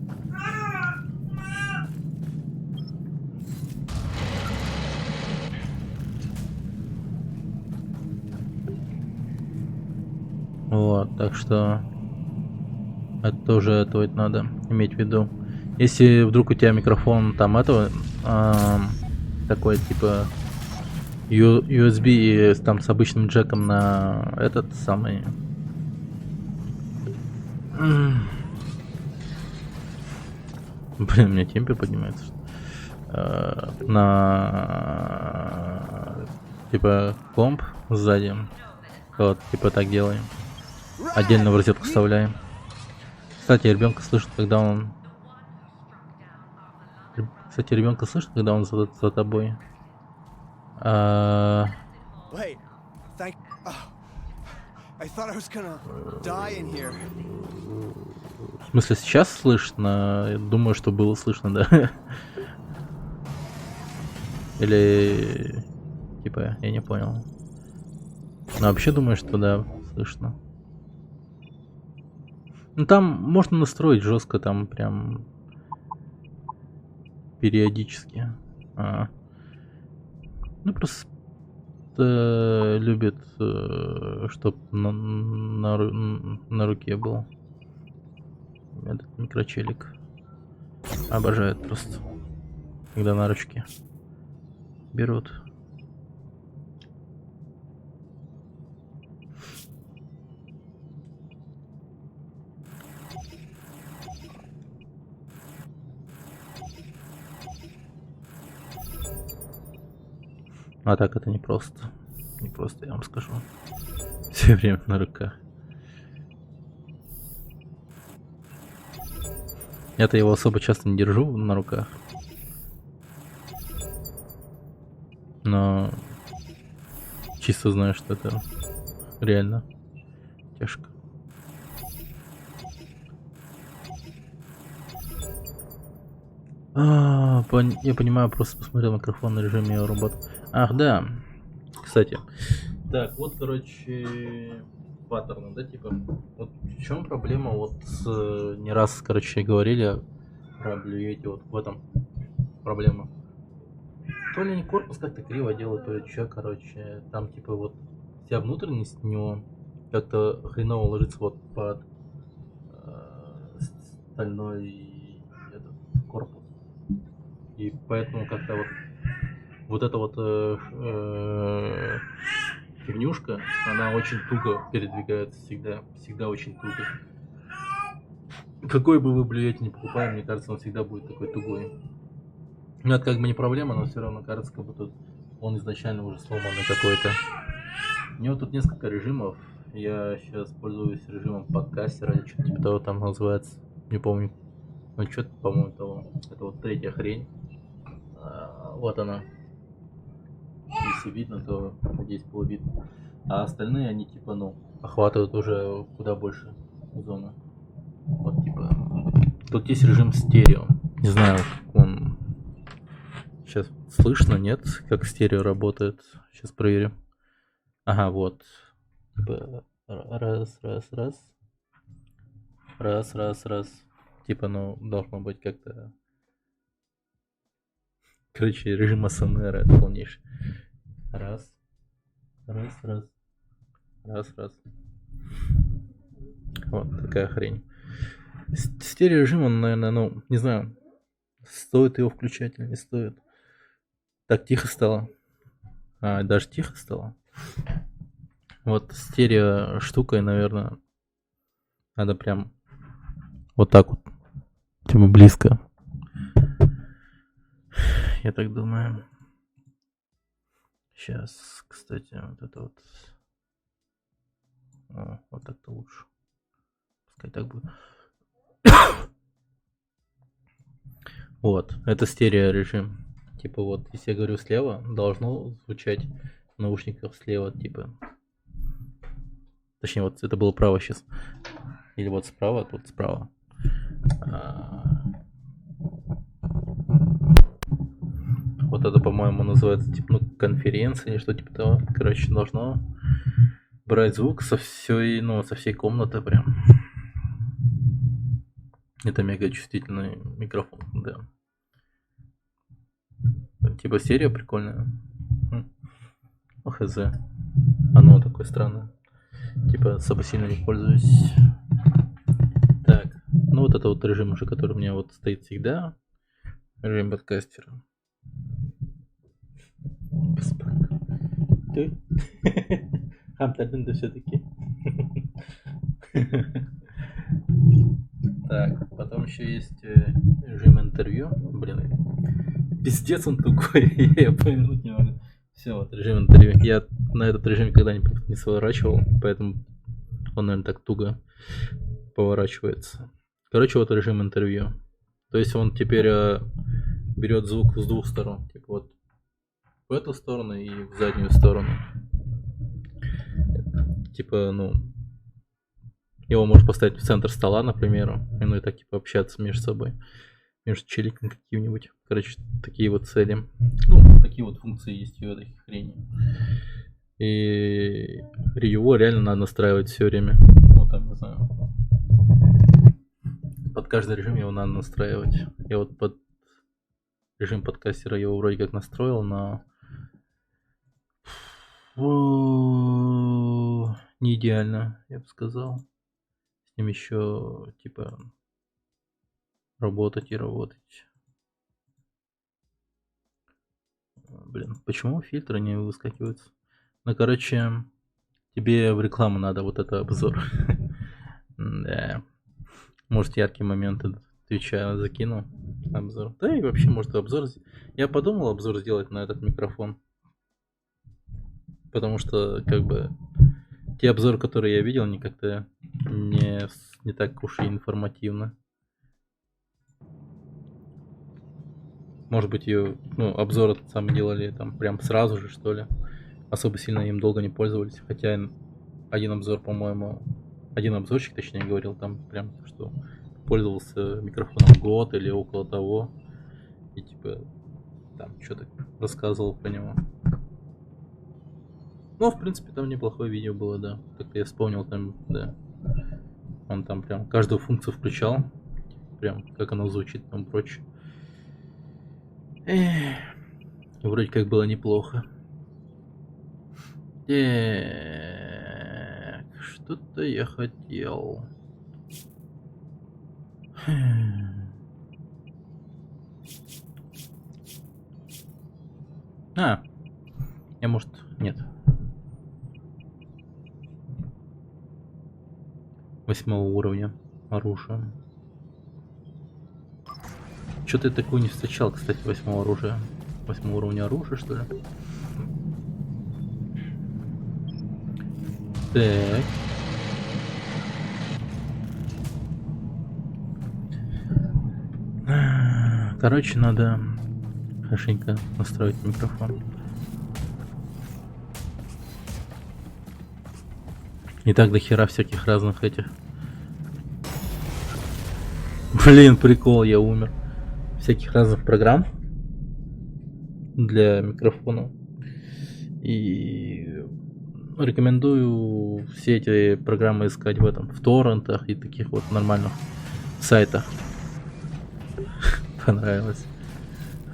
Вот, так что это тоже этого надо иметь в виду. Если вдруг у тебя микрофон там этого такой типа USB и там с обычным джеком на этот самый блин, у меня темпер поднимается. На типа комп сзади. Вот, типа так делаем. Отдельно в розетку вставляем. Кстати, ребенка слышит, когда он... Кстати, ребенка слышит, когда он за тобой. Wait, thank. Oh, I thought I was gonna die in here. В смысле, сейчас слышно? Я думаю, что было слышно, да? Или... Типа, я не понял. Но вообще думаю, что да, слышно. Ну там можно настроить жестко, там прям периодически. Ну просто любит, чтоб на руке был этот микрочелик. Обожает просто, когда на ручке берут. А так это не просто. Не просто, я вам скажу. Все время на руках. Я-то его особо часто не держу на руках. Но чисто знаю, что это реально тяжко. Я понимаю, просто посмотрел микрофон на режиме работы. Ах, да. Кстати. Так, вот, короче, паттерны, да, типа. Вот в чем проблема, вот не раз, короче, говорили про блюете, вот в этом проблема. То ли не корпус как-то криво делает, то ли что, короче, там типа вот вся внутренность у него как-то хреново ложится вот под стальной этот корпус. И поэтому как-то вот эта вот фигнюшка, она очень туго передвигается всегда очень туго. Какой бы вы блюете не покупали, мне кажется, он всегда будет такой тугой. Ну, это как бы не проблема, но все равно кажется, как будто он изначально уже сломанный какой-то. У него тут несколько режимов. Я сейчас пользуюсь режимом подкастера или что-то типа того там называется. Не помню. Ну, что-то, по-моему, того. Это вот третья хрень. Вот она. Если видно, то надеюсь, было видно. А остальные, они типа, ну, охватывают уже куда больше зоны. Вот типа. Тут есть режим стерео. Не знаю, как он. Сейчас слышно, нет? Как стерео работает? Сейчас проверим. Ага, вот. Типа раз. Раз. Типа, ну, должно быть как-то. Короче, режим АСМР это полнейший. Раз. Вот такая хрень. Стереорежим, он, наверное, ну, не знаю, стоит его включать или не стоит. Так тихо стало. Даже тихо стало. Вот стерео штукой, наверное, надо прям вот так вот. Типа близко. Я так думаю. Сейчас, кстати, вот это вот. Вот так-то лучше. Пускай так будет. Вот, это стерео режим. Типа вот, если я говорю слева, должно звучать в наушниках слева, типа. Точнее, вот это было право сейчас. Или вот справа, тут справа. Вот это, по-моему, называется типа, ну, конференция или что типа того. Короче, должно брать звук со всей, ну, со всей комнаты прям. Это мега чувствительный микрофон, да. Типа стерео прикольная. Хз. Оно такое странное. Типа особо сильно не пользуюсь. Так. Ну вот это вот режим уже, который у меня вот стоит всегда. Режим подкастера. Господи. Ты? Хамтардың все-таки. Так, потом еще есть режим интервью. Блин, пиздец он тупой, я повернуть не могу. Все, вот режим интервью. Я на этот режим когда-нибудь не сворачивал, поэтому он, наверное, так туго поворачивается. Короче, вот режим интервью. То есть он теперь берет звук с двух сторон. Типа вот в эту сторону и в заднюю сторону. Типа, ну, его можно поставить в центр стола, например, и, ну и так типа общаться между собой, между челиком каким-нибудь. Короче, такие вот цели. Ну, такие вот функции есть в этой хрени. И его реально надо настраивать все время. Ну, там, не знаю. Под каждый режим его надо настраивать. Я вот под режим подкастера его вроде как настроил, но не идеально, я бы сказал. С ним еще типа работать и работать. Блин, почему фильтры не выскакиваются? Ну, короче, тебе в рекламу надо вот это обзор. Да. Может, яркие моменты Твича закину. Обзор. Да и вообще, может, обзор... Я подумал обзор сделать на этот микрофон. Потому что, как бы, те обзоры, которые я видел, они как-то не так уж и информативно. Может быть, ее, ну, обзор этот сам делали там прям сразу же, что ли. Особо сильно им долго не пользовались. Хотя один обзор, по-моему, один обзорщик, точнее, говорил там прям, что пользовался микрофоном год или около того. И типа там что-то рассказывал про него. Ну, в принципе, там неплохое видео было, да. Как я вспомнил, там, да. Он там прям каждую функцию включал. Прям как оно звучит, там прочее. И вроде как было неплохо. Так, что-то я хотел. Я может... Нет. 8 уровня оружия. Что-то я такое не встречал, кстати, 8 оружия. 8 уровня оружия, что ли? Так. Короче, надо хорошенько настроить микрофон. И так до хера всяких разных этих. Блин, прикол, я умер. Всяких разных программ для микрофона. И рекомендую все эти программы искать в торрентах и таких вот нормальных сайтах. Понравилось.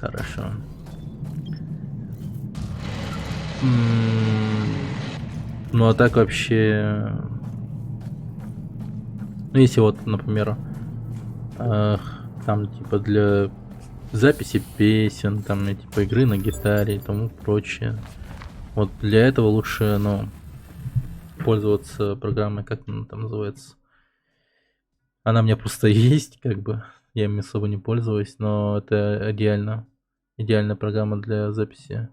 Хорошо. Ну а так вообще... Ну если вот, например, там типа для записи песен, там типа игры на гитаре и тому прочее. Вот для этого лучше, ну, пользоваться программой, как она там называется. Она у меня просто есть, как бы. Я им особо не пользуюсь, но это идеальная программа для записи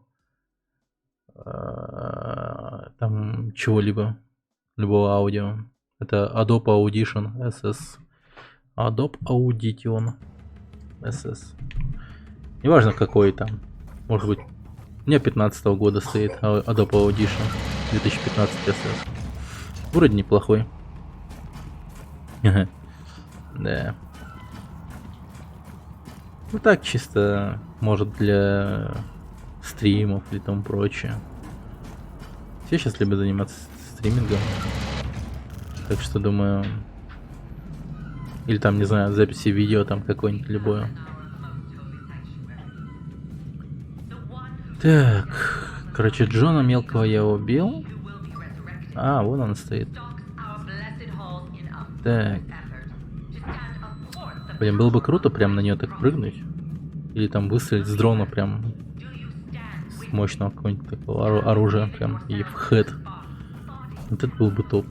там чего-либо, любого аудио. Это Adobe Audition SS. Adobe Audition. СС. Неважно какой там. Может быть, у меня 15-го года стоит Adobe Audition 2015 СС. Вроде неплохой. Да. Ну так, чисто, может, для стримов и тому прочее. Все сейчас любят заниматься стримингом. Так что думаю... Или там, не знаю, записи видео там какое-нибудь любое. Так, короче, Джона Мелкого я убил. А, вон он стоит. Так. Блин, было бы круто прям на нее так прыгнуть. Или там выстрелить с дрона прям с мощного какого-нибудь такого оружия прям и в хэт. Вот это был бы топ.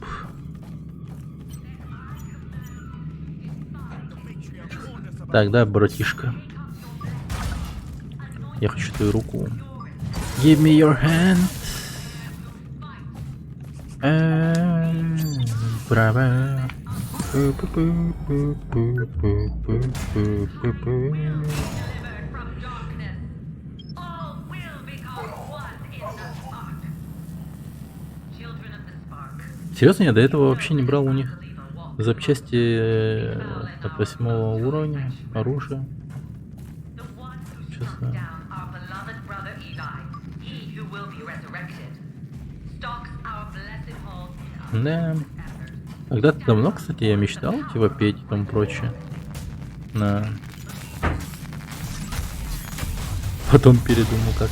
Так, да, братишка. Я хочу твою руку. Give me your hand. Браво. Серьезно, я до этого вообще не брал у них запчасти от 8 уровня, оружие. Сейчас. Да. Когда-то давно, кстати, я мечтал типа петь и тому прочее. На. Потом передумал как.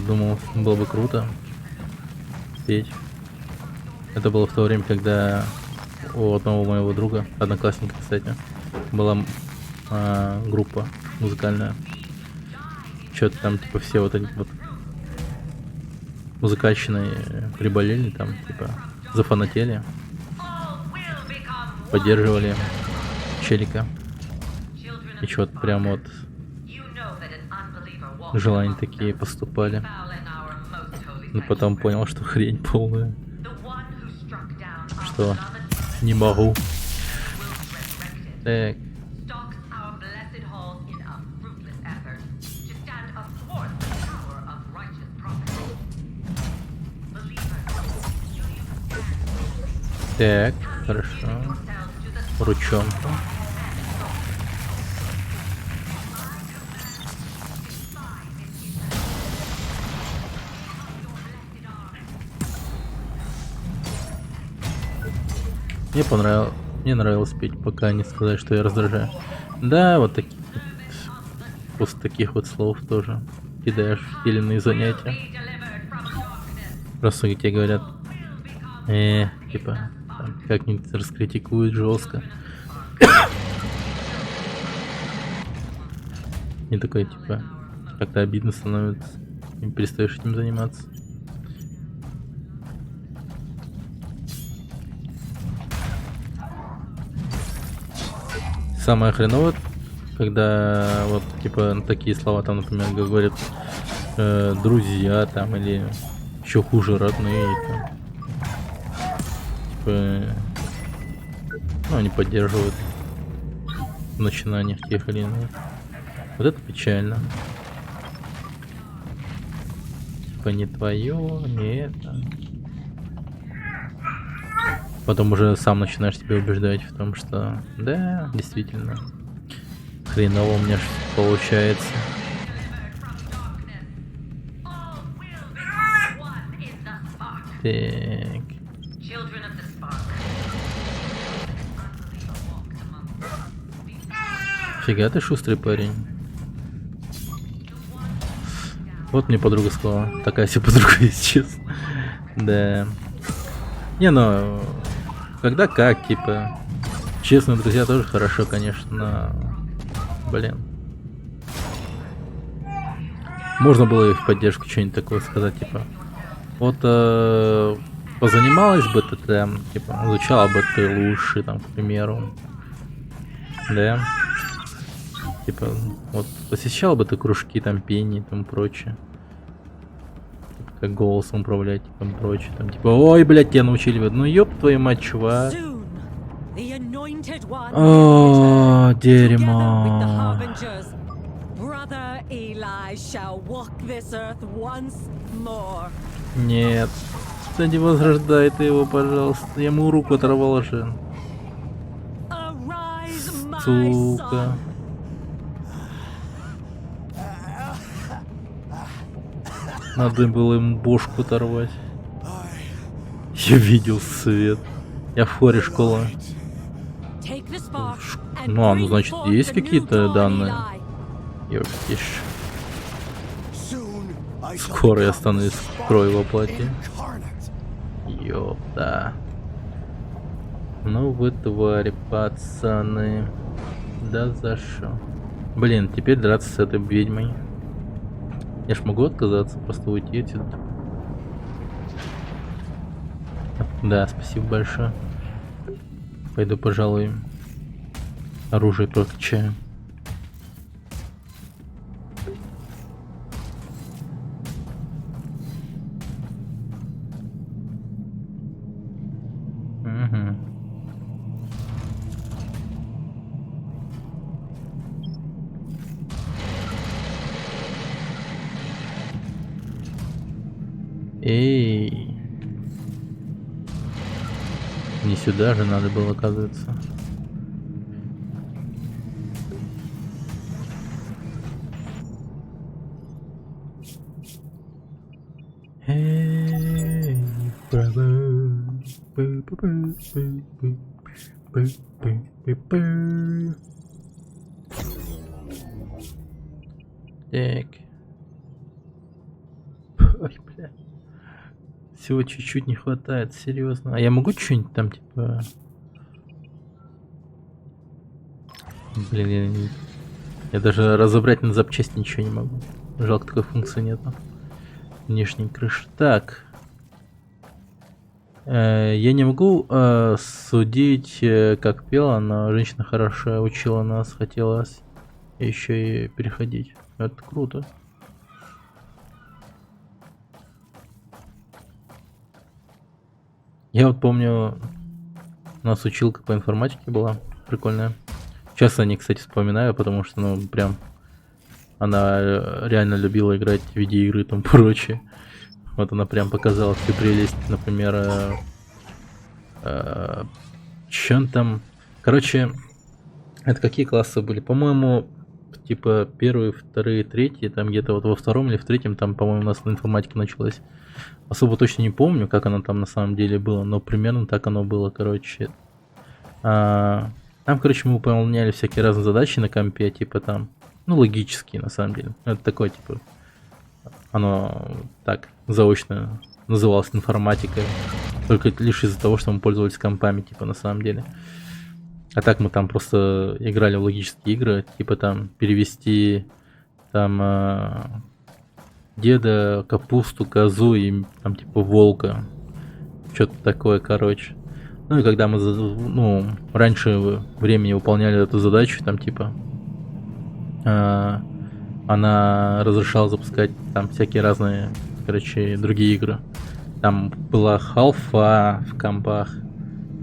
Думал, было бы круто петь. Это было в то время, когда у одного моего друга, одноклассника, кстати, была группа музыкальная. Что-то там, типа, все вот эти вот музыкальщины приболели, там, типа, зафанатели, поддерживали челика. И что-то прям вот желания такие поступали. Но потом понял, что хрень полная. Что не могу. Так. Так, хорошо. Ручонка. Мне нравилось петь, пока не сказать, что я раздражаю. Да, вот такие после таких вот слов тоже кидаешь филинные занятия. Просто тебе говорят, типа, как-нибудь раскритикуют жестко. И такой, типа, как-то обидно становится, и перестаешь этим заниматься. Самое хреновое, когда вот типа такие слова там, например, говорят друзья там или еще хуже родные там. Типа, ну, они поддерживают в начинаниях тех или иных. Вот это печально. Типа не твое, не это. Потом уже сам начинаешь себя убеждать в том, что да, действительно, хреново у меня получается. Так. Фига ты шустрый парень. Вот мне подруга сказала. Такая себе подруга, если честно. Да. Не, ну, когда как, типа. Честные друзья тоже хорошо, конечно, но... Блин. Можно было и в поддержку что-нибудь такое сказать, типа. Вот позанималась бы ты там, типа, изучала бы ты лучше, там, к примеру. Да. Типа, вот посещала бы ты кружки, там, пение и тому прочее. как голосом управлять, там прочее, там типа, ой, блядь, тебя научили, ну ёб твою мать, чувак. Soon, the anointed one О, will return, together with the дерьмо. harbingers. Brother Eli shall walk this earth once more. Нет. Да не возрождай ты его, пожалуйста. Я ему руку оторвал уже. Arise, my Сука. son. Надо было ему бошку оторвать. I Я видел свет. Я в хоре школа. Take the spark and Ну, ну, bring значит, forth есть the new какие-то dawn, данные? Eli. Ёптиш. soon I shall Скоро я become стану the искрой во spark плоти. incarnate. Ёпта. Ну вы твари, пацаны. Да за что? Блин, теперь драться с этой ведьмой. Я ж могу отказаться, просто уйти отсюда. Да, спасибо большое. Пойду, пожалуй, оружие прокачаю. Угу. Эй. Не сюда же надо было, оказывается. Эй, brother. Так. Ой, бля. Всего чуть-чуть не хватает, серьезно. А я могу что-нибудь там, типа... Блин, я даже разобрать на запчасти ничего не могу. Жалко, такой функции нету. Внешней крыши. Так. Я не могу судить, как пела, но женщина хорошо учила нас, хотелось еще и переходить. Это круто. Я вот помню, у нас училка по информатике была прикольная. Сейчас о ней, кстати, вспоминаю, потому что, ну, прям она реально любила играть в видеоигры и тому прочее. Вот она прям показала всю прелесть, например, чё он там... Короче, это какие классы были? По-моему, типа первые, вторые, третьи, там где-то вот во втором или в третьем, там, по-моему, у нас на информатике началось. Особо точно не помню, как оно там на самом деле было, но примерно так оно было, короче. Там, короче, мы выполняли всякие разные задачи на компе, типа там, ну, логические, на самом деле. Это такое, типа, оно так, заочно называлось информатикой, только лишь из-за того, что мы пользовались компами, типа, на самом деле. А так мы там просто играли в логические игры, типа там перевести там деда, капусту, козу и там типа волка. Что-то такое, короче. Ну и когда мы, ну, раньше времени выполняли эту задачу, там типа она разрешала запускать там всякие разные, короче, другие игры. Там была Half-Life в компах,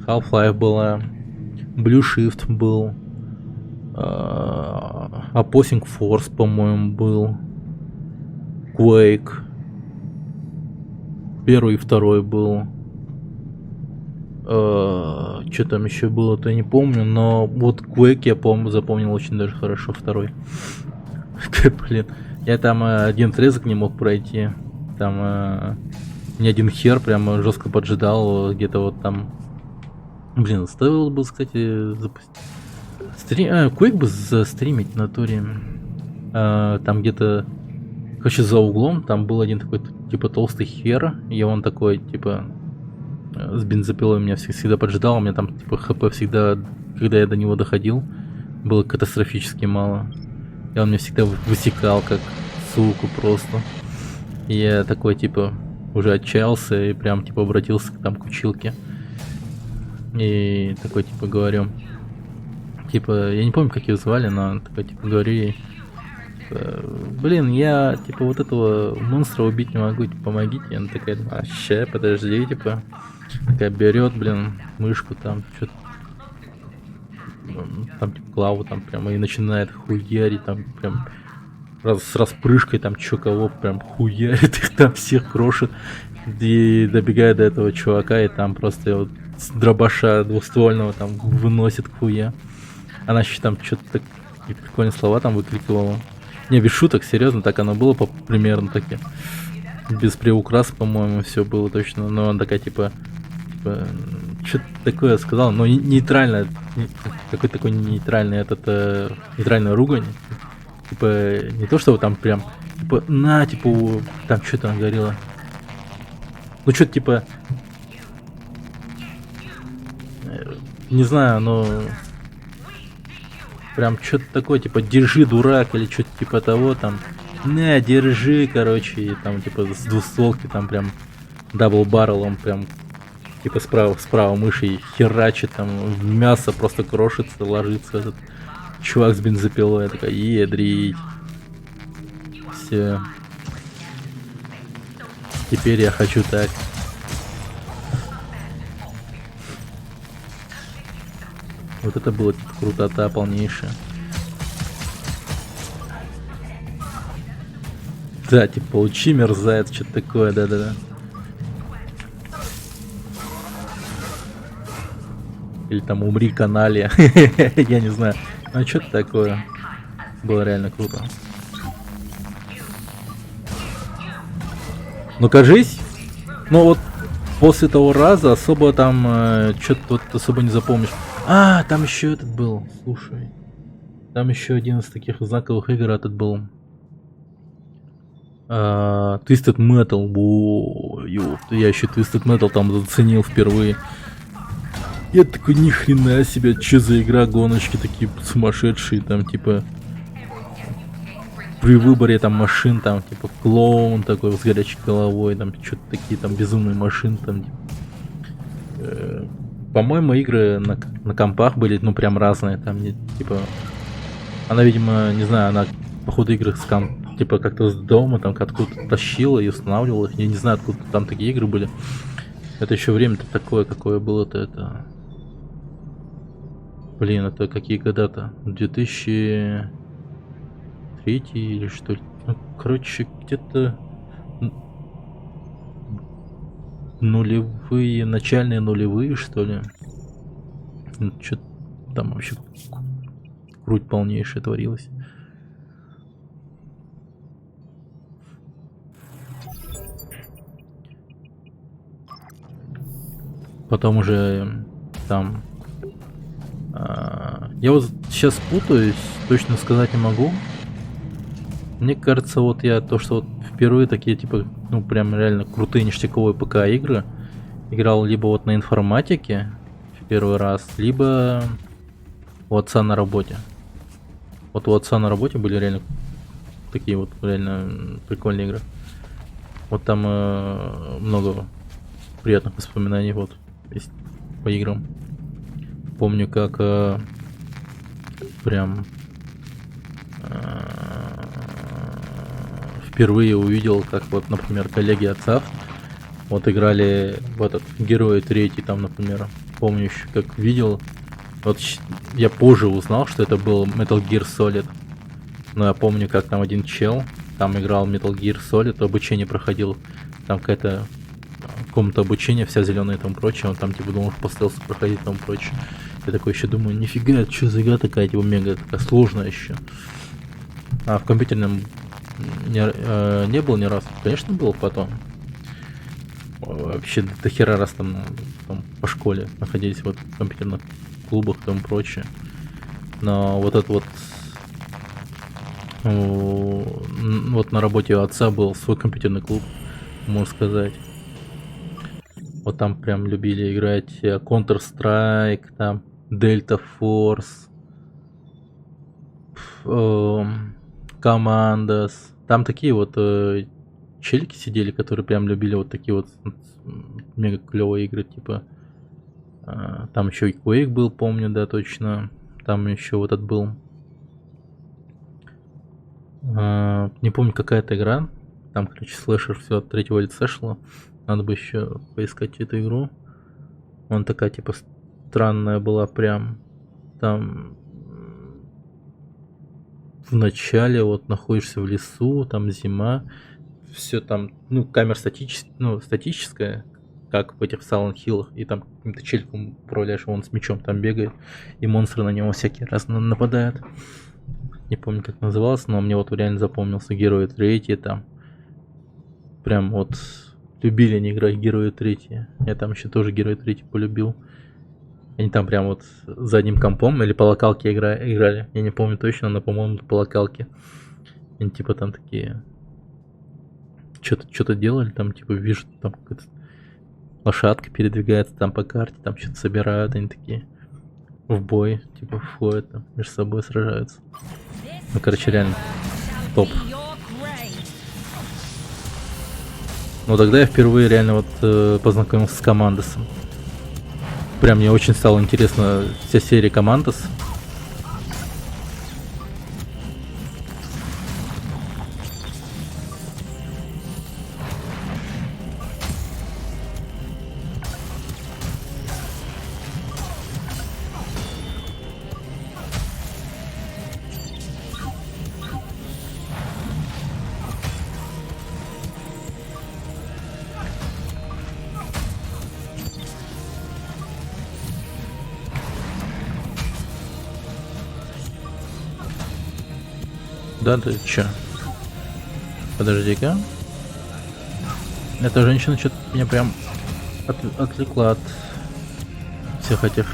Half-Life была, Blue Shift был, Opposing Force, по-моему, был, Quake, первый и второй был. Что там еще было-то, я не помню, но вот Quake я, по-моему, запомнил очень даже хорошо, второй. Блин, я там один отрезок не мог пройти, там ни один хер прям жестко поджидал, где-то вот там. Блин, стоило бы, кстати, запустить. Quake бы застримить в натуре. Там где-то, короче, за углом там был один такой, типа, толстый хер, и он такой, типа, с бензопилой меня всегда поджидал, у меня там, типа, хп всегда, когда я до него доходил, было катастрофически мало. И он меня всегда высекал, как суку просто. И я такой, типа, уже отчаялся и прям, типа, обратился там к училке. И такой, типа, говорю, типа, я не помню, как ее звали, но такой, типа, говорю ей, типа, блин, я, типа, вот этого монстра убить не могу, типа, помогите. И она такая, а, ща, подожди, типа. Такая берет, блин, мышку там, что-то, там, типа, клаву там прям, и начинает хуярить, там, прям, с распрыжкой, там, чё кого, прям, хуярит их там, всех крошит. И добегает до этого чувака, и там просто вот с дробаша двухствольного там выносит к хуя. Она еще там что-то так прикольные слова там выкрикивала. Не, без шуток, серьезно, так оно было примерно таки. Без приукрас, по-моему, все было точно. Но она такая, типа что-то такое сказала, но нейтрально, какой такой нейтральный нейтральная ругань. Типа, не то, что там прям, типа, на, типа, там что-то она говорила. Ну, что-то типа, не знаю, но прям что-то такое, типа, держи, дурак, или что-то типа того, там, на, держи, короче, и там, типа, с двустволки, там, прям, дабл-баррелом, прям, типа, справа мышей херачит, там, в мясо просто крошится, ложится этот чувак с бензопилой, я такая, ядрить. Все. Теперь я хочу так. Вот это было, типа, крутота полнейшая. Да, типа, получи, мерзавец, что-то такое, да-да-да. Или там умри, канале. Я не знаю. А что-то такое. Было реально круто. Ну, кажись, ну вот после того раза особо там что-то вот особо не запомнишь. А, там еще этот был, слушай. Там еще один из таких знаковых игр этот был. Twisted Metal. О, ёпта, я еще Twisted Metal там заценил впервые. Я такой, ни хрена себе, что за игра, гоночки такие сумасшедшие, там типа при выборе там машин, там типа клоун такой с горячей головой, там что-то такие там безумные машины, там по-моему, игры на компах были, ну, прям разные, там, типа, она, видимо, не знаю, она, походу, игры с типа, как-то с дома, там, откуда-то тащила и устанавливала их, я не знаю, откуда там такие игры были. Это еще время-то такое, какое было-то, это... Блин, это какие года-то? 2003 или что ли? Ну, короче, где-то... Нулевые, начальные нулевые, что ли? Что-то там вообще круть полнейшая творилась. Потом уже там... я вот сейчас путаюсь, точно сказать не могу. Мне кажется, вот я то, что вот впервые такие, типа, ну, прям реально крутые ништяковые ПК игры играл либо вот на информатике в первый раз, либо у отца на работе. Вот у отца на работе были реально такие вот реально прикольные игры. Вот там много приятных воспоминаний вот есть по играм. Помню, как прям впервые увидел, как вот, например, коллеги отца вот играли в этот Герои 3, там, например. Помню еще, как видел. Вот я позже узнал, что это был Metal Gear Solid. Но я помню, как там один чел там играл Metal Gear Solid, обучение проходил. Там какая-то комната обучения, вся зеленая и тому прочее. Он там типа думал по стелсу проходить и тому прочее. Я такой еще думаю, нифига, что за игра такая, типа мега такая сложная еще. А в компьютерном не было ни разу. Конечно, было потом. Вообще до хера раз там по школе находились вот в компьютерных клубах и тому прочее. Но вот это вот на работе у отца был свой компьютерный клуб, можно сказать. Вот там прям любили играть Counter-Strike, там Delta Force, Commandos. Там такие вот челики сидели, которые прям любили вот такие вот мега клевые игры, типа. Там еще и Quake был, помню, да, точно. Там еще вот этот был. Не помню, какая это игра. Там, короче, слэшер все от третьего лица шло. Надо бы еще поискать эту игру. Он такая, типа, странная была прям. Там в начале вот находишься в лесу, там зима. Все там, ну, камера статическая, как в этих Silent Hill'ах. И там каким-то челиком управляешь, он с мечом там бегает. И монстры на него всякие раз нападают. Не помню, как назывался, но мне вот реально запомнился Герои 3 там. Прям вот любили они играть в Герои 3. Я там еще тоже Герои 3 полюбил. Они там прям вот за одним компом или по локалке играли. Я не помню точно, но, по-моему, по локалке. Они типа там такие... Что-то делали, там типа вижу, там какая-то лошадка передвигается там по карте, там что-то собирают, они такие в бой, типа входят, там, между собой сражаются. Ну, короче, реально топ. Ну, тогда я впервые реально вот познакомился с Командосом. Прям мне очень стало интересно вся серия Командос. Да ты чё? Подожди-ка. Эта женщина что-то меня прям отвлекла от всех этих.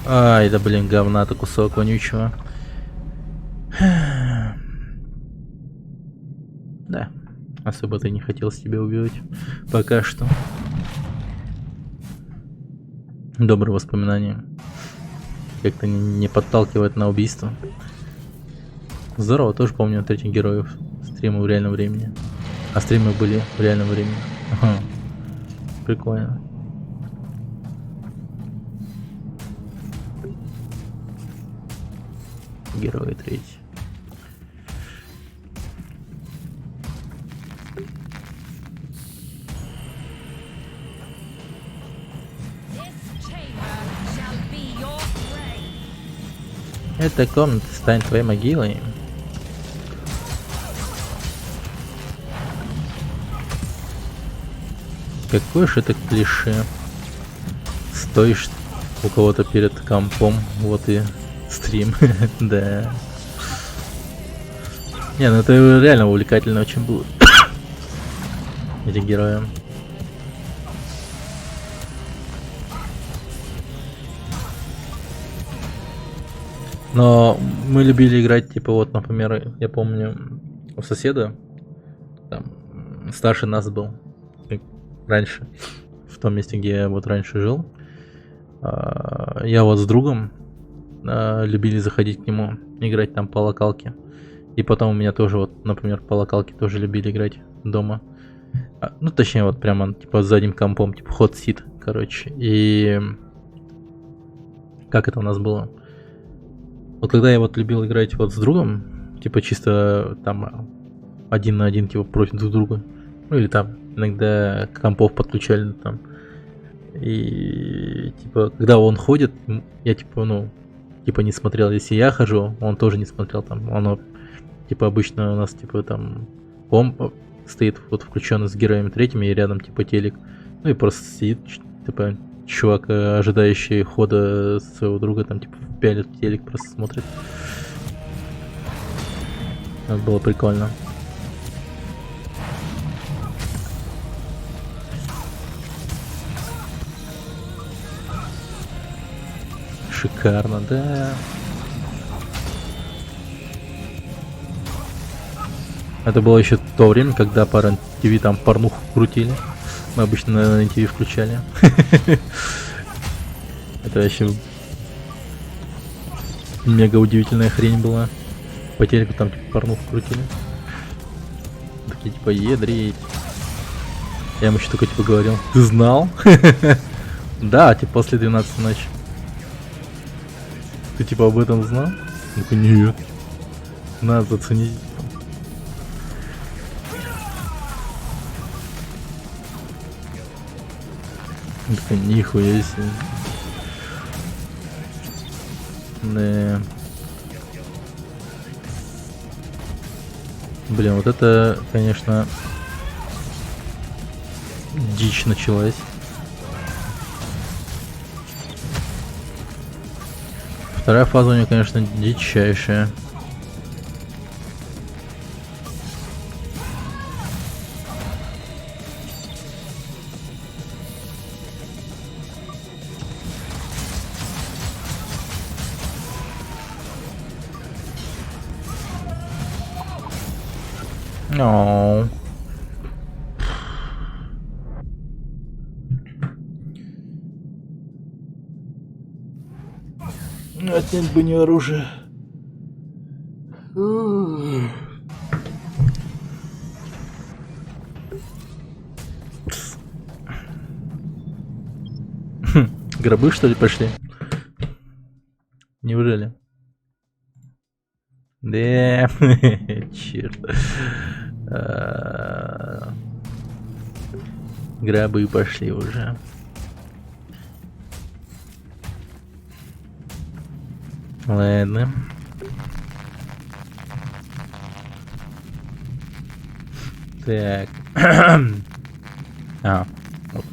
Ай, да блин, говна-то кусок вонючего. Да, особо-то не хотелось тебя убивать. Пока что. Добрые воспоминания. Как-то не подталкивает на убийство. Здорово, тоже помню от этих героев стримы в реальном времени. А стримы были в реальном времени. Ага. Прикольно. Герои 3. Эта комната станет твоей могилой. Какое же это клише. Стоишь у кого-то перед компом, вот и стрим. Да. Не, ну это реально увлекательно очень было. Эти герои. Но мы любили играть, типа, вот, например, я помню, у соседа, там, старше нас был, раньше, в том месте, где я вот раньше жил. Я вот с другом любили заходить к нему, играть там по локалке. И потом у меня тоже, вот, например, по локалке тоже любили играть дома. Ну, точнее, вот прямо, типа, с задним компом, типа, hot seat, короче. И как это у нас было? Вот когда я вот любил играть вот с другом, типа чисто там 1 на 1, типа против друг друга, ну или там иногда компов подключали там, и типа когда он ходит, я типа, ну, типа не смотрел, если я хожу, он тоже не смотрел там, оно типа обычно у нас типа там комп стоит вот включенный с героями 3 и рядом типа телек, ну и просто сидит типа чувак, ожидающий хода своего друга, там типа пялит телек, просто смотрит. Это было прикольно. Шикарно, да. Это было еще то время, когда по РЕН-ТВ там порнуху крутили. Мы обычно на РЕН-ТВ включали. Это вообще мега удивительная хрень была. По телеку там типа порнуху крутили. Такие типа ядрить. Я ему еще только типа говорил, ты знал? Да, типа после 12 ночи. Ты типа об этом знал? Ну-ка, нет. Надо заценить. Ну-ка, нихуя себе. Да. Блин, вот это, конечно, дичь началась. Вторая фаза у нее, конечно, дичайшая. Оу. Отнять бы не оружие. Гробы, что ли, пошли? Неужели? Да, черт. Гробы пошли уже. Ладно. Так. А, вот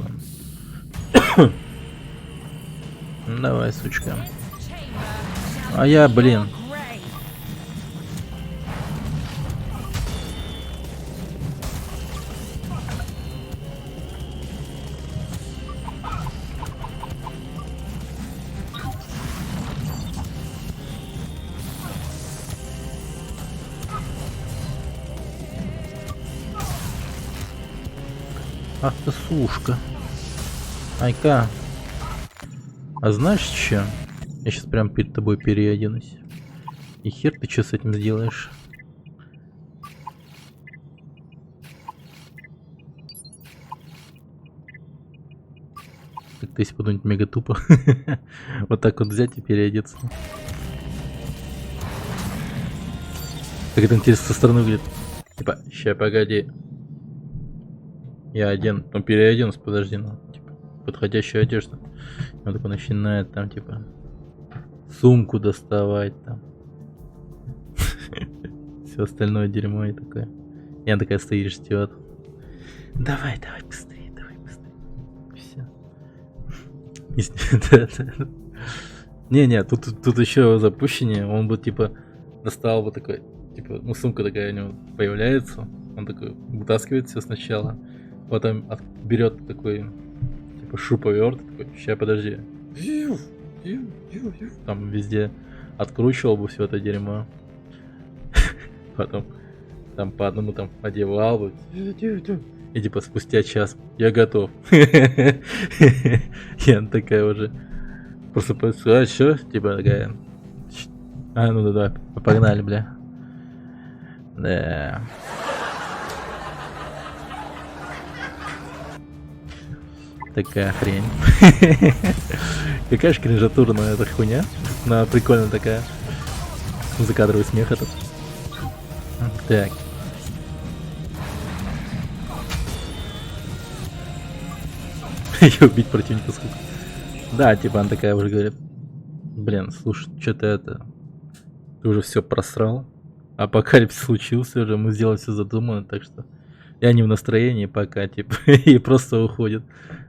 он. Давай, сучка. А я, блин. Ах ты сушка. Айка. А знаешь что? Я сейчас прям перед тобой переоденусь. И хер ты что с этим сделаешь? Так-то если подумать, мега тупо. Вот так вот взять и переодеться. Как это интересно со стороны выглядит. Типа, ща погоди. Я один, ну переоденусь, подожди, ну, типа, подходящую одежду. Он такой начинает там, типа, сумку доставать там. Все остальное дерьмо и такое. И она такая стоит, ждет. Давай, давай, быстрее, давай, быстрее. Все. Не-не, тут еще запущение. Он бы, типа, достал вот такой, типа, ну, сумка такая у него появляется. Он такой вытаскивает все сначала. Потом берет такой, типа, шуруповерт, такой, ща, подожди. Там везде откручивал бы все это дерьмо. Потом там по одному там одевал бы. И типа спустя час я готов. И она такая уже просто а что? Типа такая. А, ну да, погнали, бля. Да. Такая хрень. Какая же кринжатурная эта хуйня. Но прикольная такая. Закадровый смех этот. Так. Ее убить противника сколько. Да, типа она такая уже говорит. Блин, слушай, что-то это. Ты уже все просрал. Апокалипсис случился уже, мы сделали все задумано, так что я не в настроении пока, типа, и просто уходит.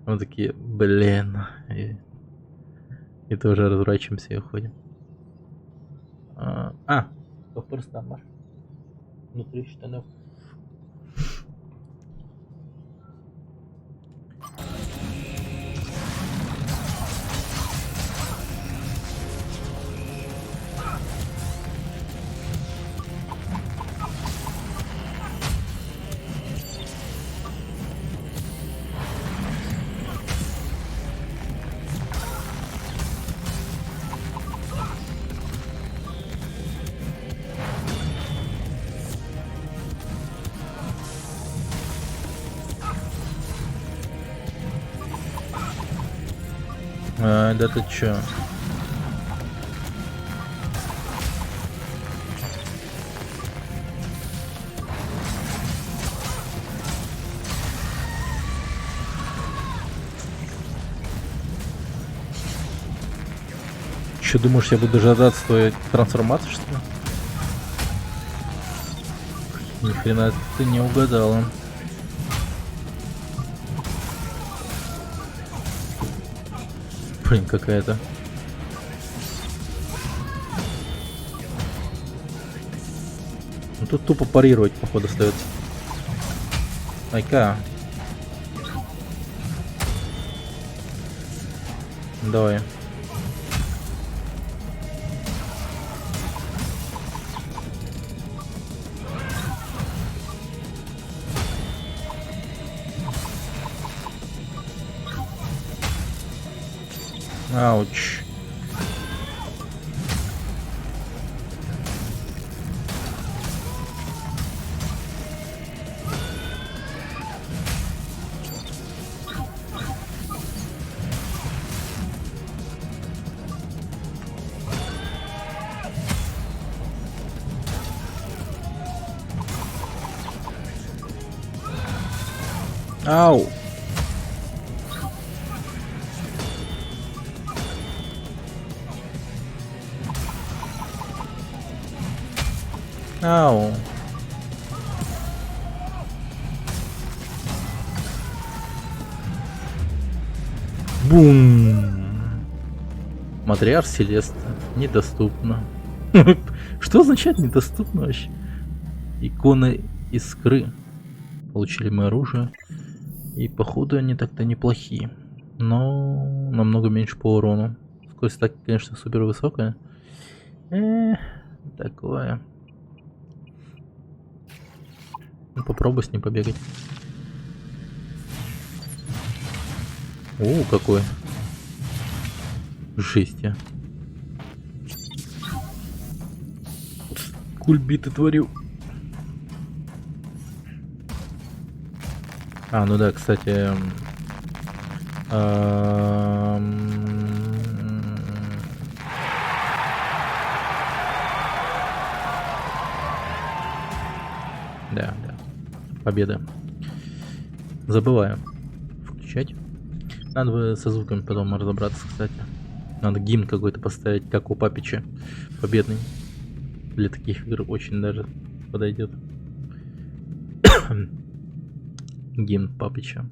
Мы такие, блин. И тоже разворачиваемся и уходим. Вопрос там, Маш. Внутри штанов. Да ты чё? Чё, думаешь, я буду дожидаться твоей трансформации, что ли? Ни хрена ты не угадала. Блин, какая-то. Ну тут тупо парировать, походу, остается. Айка. Давай. Ауч. Ау. Ау. Бум. Матриарх Селеста. Недоступно. Что означает недоступно вообще? Иконы искры. Получили мы оружие. И походу они так-то неплохие. Но намного меньше по урону. Скорость так, конечно, супер высокая. Такое. Ну, попробуй с ним побегать. О, какой. Жесть я. Кульбиты творю. А, ну да, кстати. Да. Победа. Забываю включать. Надо бы со звуками потом разобраться, кстати. Надо гимн какой-то поставить, как у Папича. Победный. Для таких игр очень даже подойдет. Гимн Папича.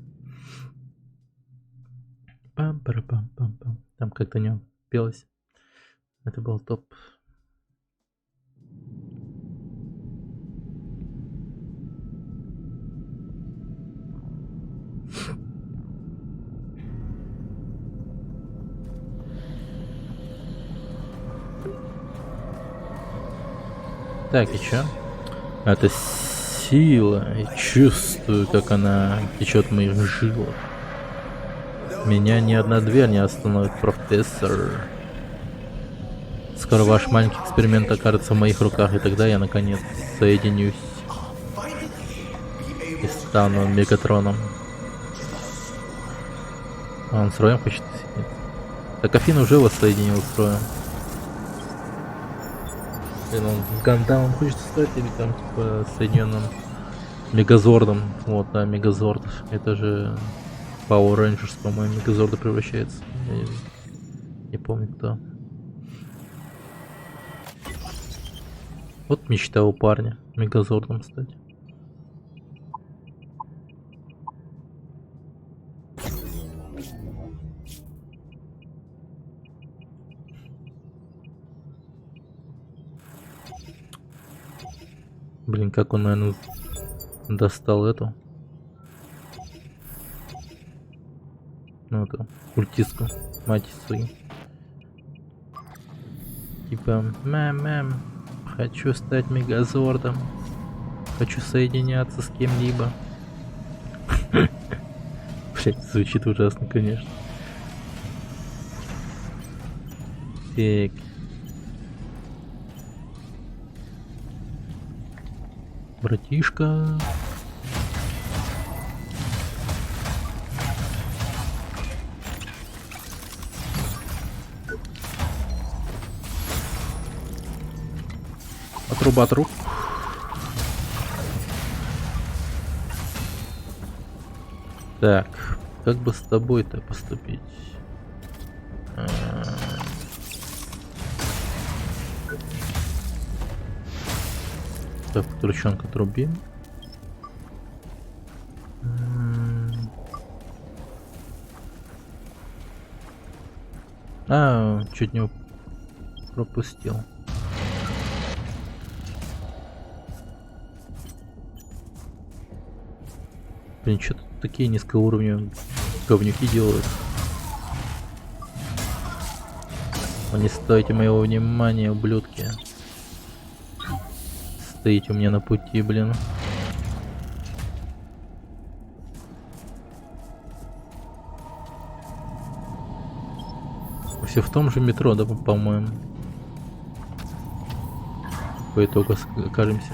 Пам-пара-пам-пам-пам. Там как-то не пелось. Это был топ. Так, и чё? Это сила. Я чувствую, как она течет в моих жилах. Меня ни одна дверь не остановит, профессор. Скоро ваш маленький эксперимент окажется в моих руках, и тогда я наконец соединюсь и стану Мегатроном. А он с Роем хочет соединиться. Так Афина уже воссоединил с Роем. Блин, он с Гандамом хочет стать или там типа соединенным Мегазордом. Вот, да, Мегазорд. Это же Power Rangers, по-моему, Мегазорда превращается. Я не помню кто. Вот мечта у парня Мегазордом стать. Блин, как он, наверное, достал эту. Ну, это культистку, мать свою. Типа, мэм, хочу стать Мегазордом. Хочу соединяться с кем-либо. Блять, звучит ужасно, конечно. Так. Братишка. Труба труп. Так, как бы с тобой-то поступить? Так, тручонка трубим. Чуть не пропустил. Блин, что тут такие низкоуровневые говнюки делают? Вы не стоите моего внимания, ублюдки. Стоите у меня на пути, блин. Все в том же метро, да, по-моему. По итогу окажемся.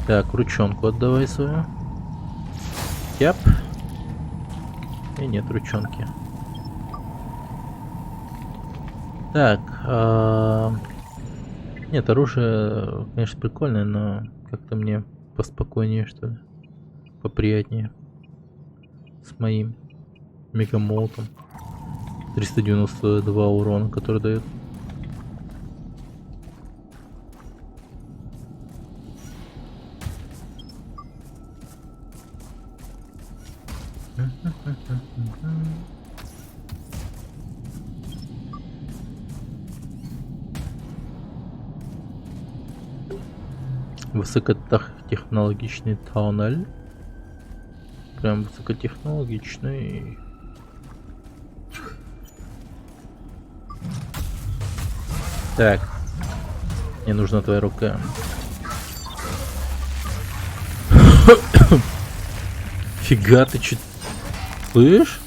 Так, ручонку отдавай свою. Тяп. И нет ручонки. Так, нет, оружие, конечно, прикольное, но как-то мне поспокойнее, что ли. Поприятнее. С моим мегамолотом. 392 урона, который дает. Высокотехнологичный туннель. Прям высокотехнологичный. Так. Мне нужна твоя рука. Фига ты чё? Слышь?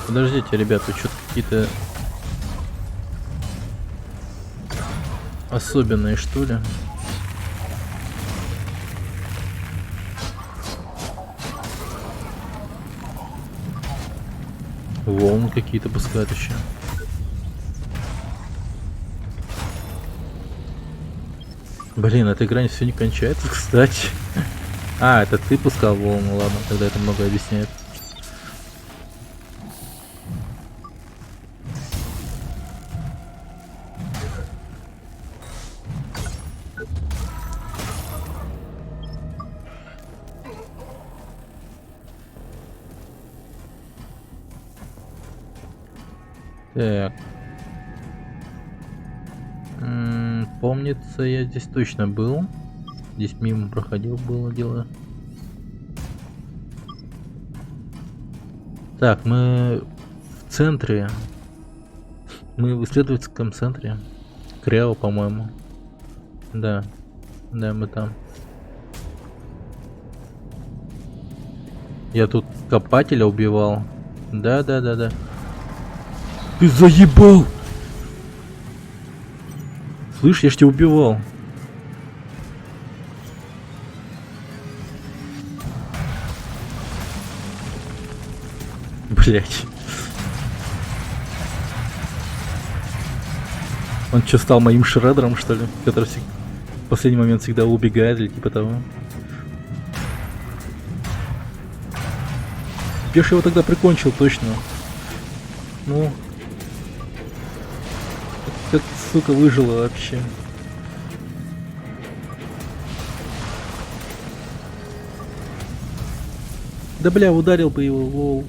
Подождите, ребята, что-то какие-то особенные, что ли? Волны какие-то пускают еще. Блин, эта игра все не кончается, кстати. А, это ты пускал волну, ладно, тогда это много объясняет. Так. Помнится, я здесь точно был. Здесь мимо проходил, было дело. Так, мы в центре. Мы в исследовательском центре. Крео, по-моему. Да. Да, мы там. Я тут копателя убивал. Да. Ты заебал! Слышь, я ж тебя убивал. Блять. Он что, стал моим шредером, что ли? Который в последний момент всегда убегает или типа того. Я ж его тогда прикончил, точно. Ну. Как, сука, выжила вообще. Да бля, ударил бы его, лол.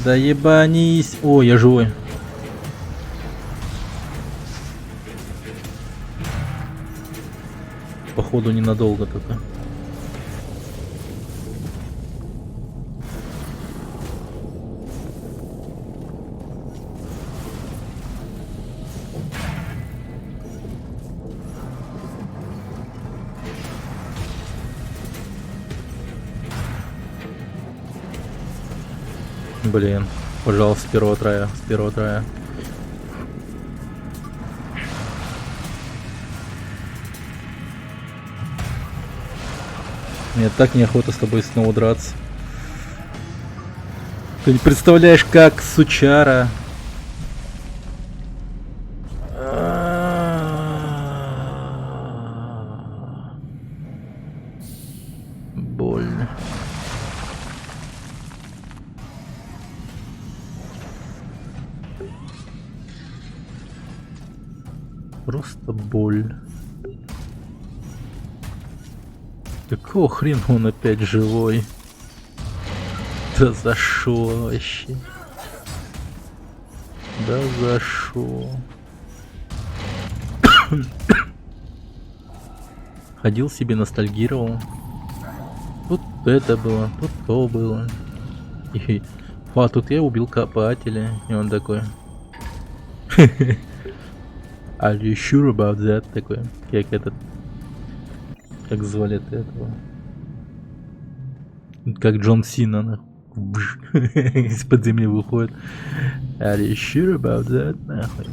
Да ебанись. О, я живой. Походу ненадолго только. Блин. Пожалуйста, с первого трая, с первого трая. Мне так неохота с тобой снова драться. Ты не представляешь, как, сучара. Больно. Просто боль. Какого хрена он опять живой? Да за шо вообще? Да за шо? Ходил себе, ностальгировал. Тут это было, тут то было. И, а тут я убил копателя. И он такой. Are you sure about that? Такой, как этот. Как звали этого? Как Джон Сина, нахуй. Из-под земли выходит. Are you sure about that? Нахуй.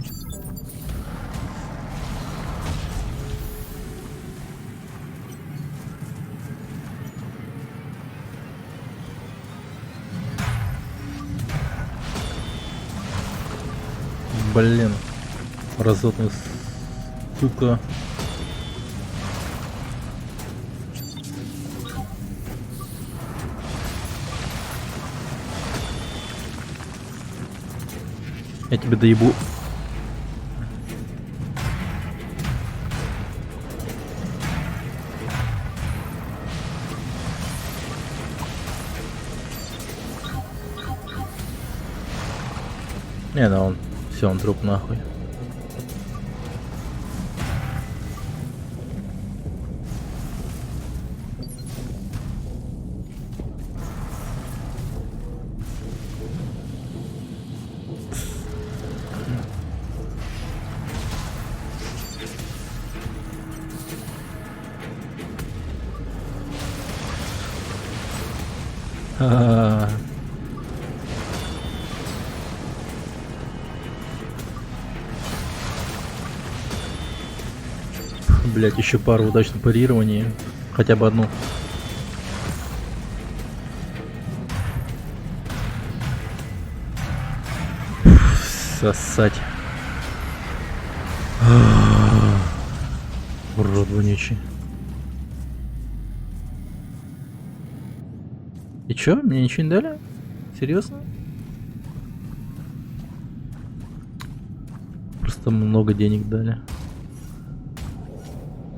Блин. Разотный, сука. Я тебе доебу. Не, да он. Все, он труп нахуй. Блять, еще пару удачных парирований. Хотя бы одну. Сосать. Урод вонючий. И чё? Мне ничего не дали? Серьезно? Просто много денег дали.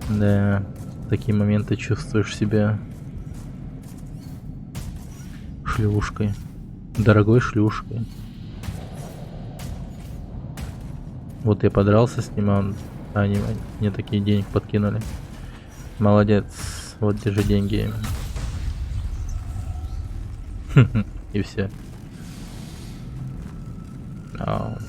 Да, в такие моменты чувствуешь себя шлюшкой. Дорогой шлюшкой. Вот я подрался с ним, а они мне такие денег подкинули. Молодец. Вот держи деньги. И все. Так.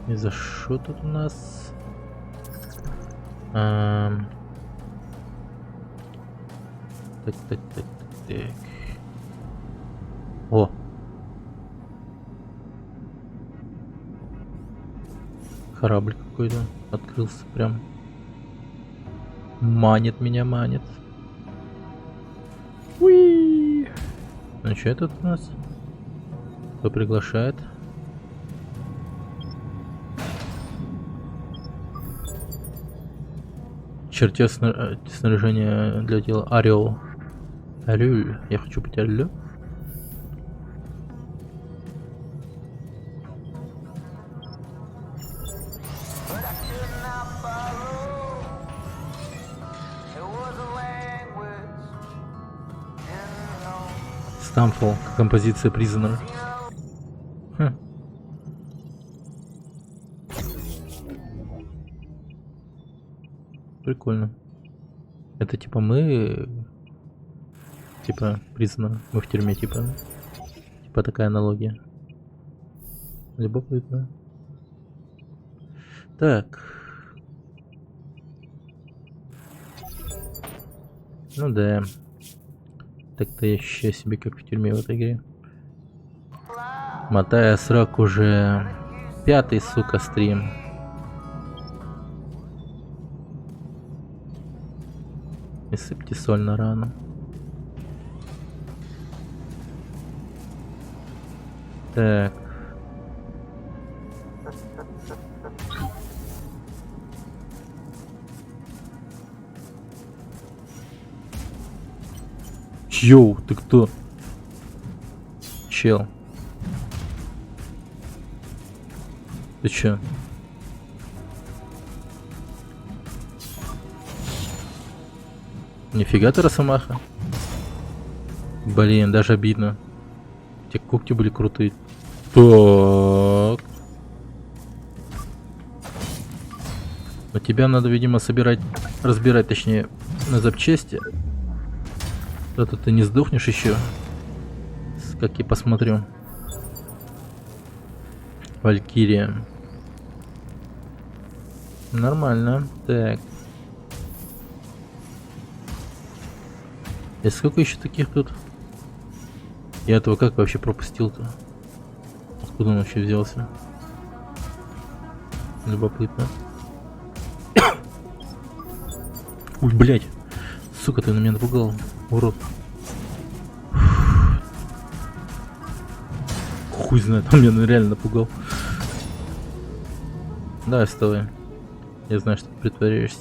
И за что тут у нас? Так. О! Корабль какой-то открылся прям. Манит меня, манит. Уи! Ну что это у нас? Кто приглашает? Чертеж снаряжения для тела. Орел. Орел. Я хочу быть орлем. Stamfall, композиция Prisoner. Прикольно. Это типа мы... Типа Prisoner. Мы в тюрьме, типа Типа такая аналогия. Любопытно. Так. Ну да. Так-то я ощущаю себя как в тюрьме в этой игре. Мотая срок уже 5-й, сука, стрим. И сыпьте соль на рану. Так. Йоу, ты кто? Чел. Ты чё? Нифига ты, Росомаха. Блин, даже обидно. Те когти были крутые. Так. Но тебя надо, видимо, разбирать, точнее, на запчасти. А-то ты не сдохнешь еще. Как я посмотрю. Валькирия. Нормально. Так. И сколько еще таких тут? Я этого как вообще пропустил-то? Откуда он вообще взялся? Любопытно. Ой, блядь. Сука, ты на меня напугал. Урод. Хуй знает, он меня реально напугал. Давай, вставай. Я знаю, что ты притворяешься.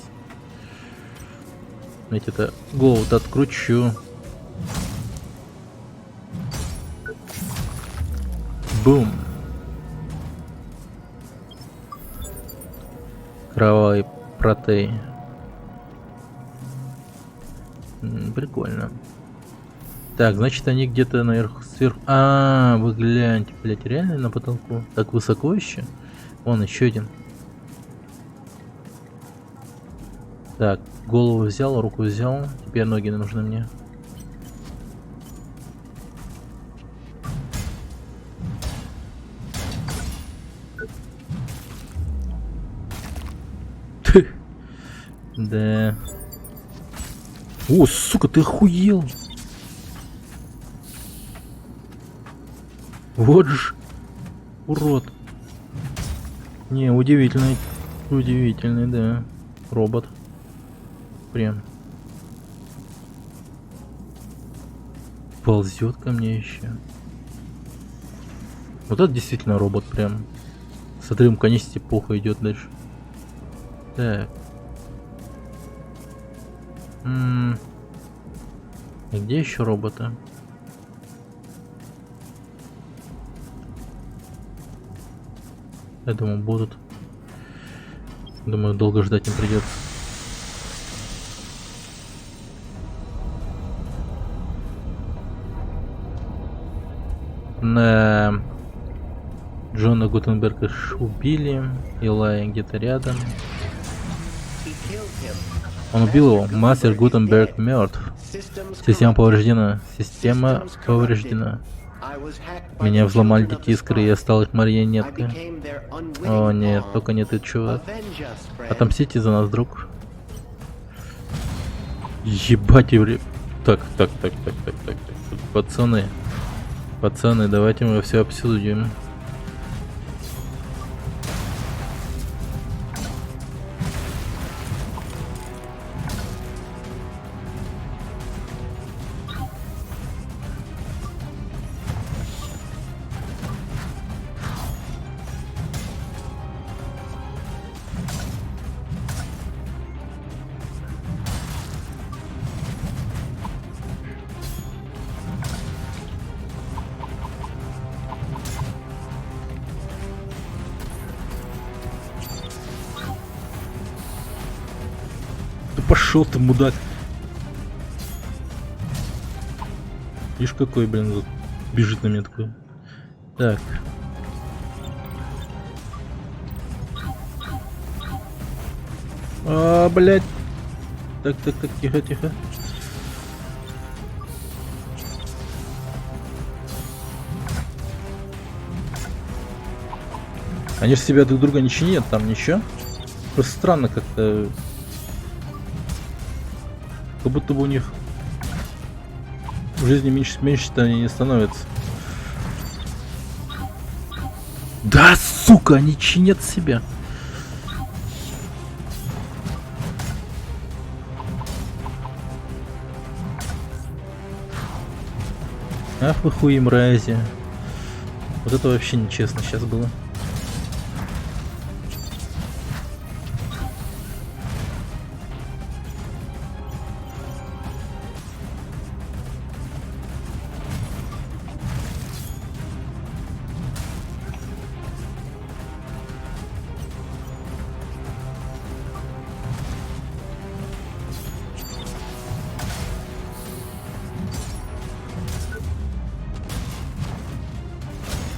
Я тебе голову-то откручу. Бум. Кровавый протей. Прикольно. Так, значит, они где-то наверху, сверху. А, вы гляньте, блять, реально на потолку? Так высоко еще? Вон еще один. Так, голову взял, руку взял. Теперь ноги нужны мне. Да. О, сука, ты охуел. Вот ж урод. Не, удивительный. Удивительный, да. Робот. Прям. Ползет ко мне еще. Вот это действительно робот прям. С отрывом конечности плохо идет дальше. Так. А где еще роботы? Я думаю, будут. Думаю, долго ждать не придется. На Джона Гутенберга убили. Илая где-то рядом. Он убил его. Мастер Гутенберг мертв. Система повреждена. Система повреждена. Меня взломали эти искры, и я стал их марионеткой. О нет, только не ты, чувак. Отомстите за нас, друг. Ебать, еврей. Так. Пацаны, давайте мы все обсудим. Пошел ты, мудак. Видишь, какой, блин, вот бежит на меня такой. Так. А, блядь. Так, тихо. Они же себя друг друга не чинят, там ничего. Просто странно как-то. Как будто бы у них в жизни меньше-то они не становятся. Да, сука, они чинят себя. Ах вы хуи мрази. Вот это вообще нечестно сейчас было.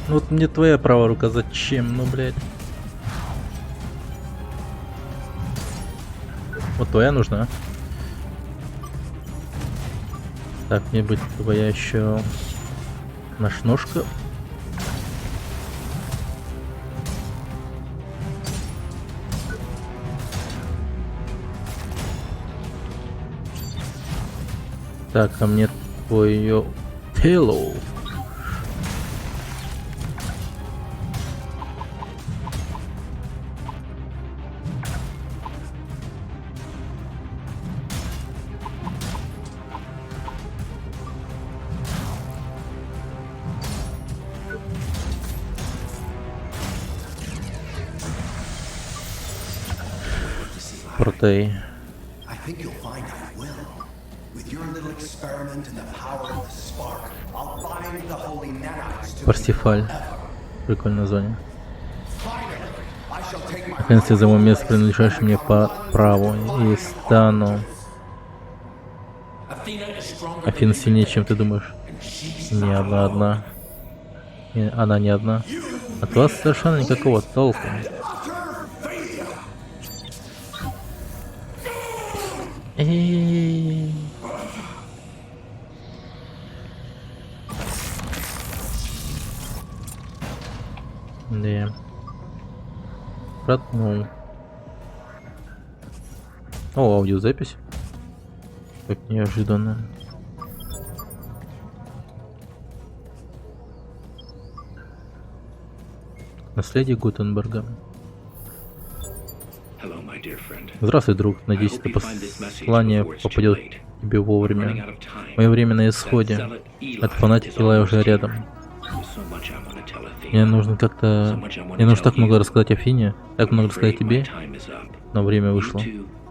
Ну вот мне твоя правая рука зачем, ну блядь. Вот твоя нужна. Так, мне будет твоя еще ножка. Так, а мне твое тело. Протей. I think you'll find I will. With your little experiment and the power of the spark, I'll bind the holy nanites to Парсифаль. Прикольное название. I shall take my Наконец-то я займу место, принадлежащее мне по праву, и стану. Афина сильнее, чем ты думаешь. Не она одна. Она не одна. От вас совершенно никакого толку. Эй. Да. Проткнул. О, аудиозапись. Как неожиданно. Наследие Гутенберга. Здравствуй, друг. Надеюсь, это послание попадет тебе вовремя. Мое время на исходе. От фанатики Илая уже рядом. Мне нужно так много рассказать Афине, так много рассказать тебе, но время вышло.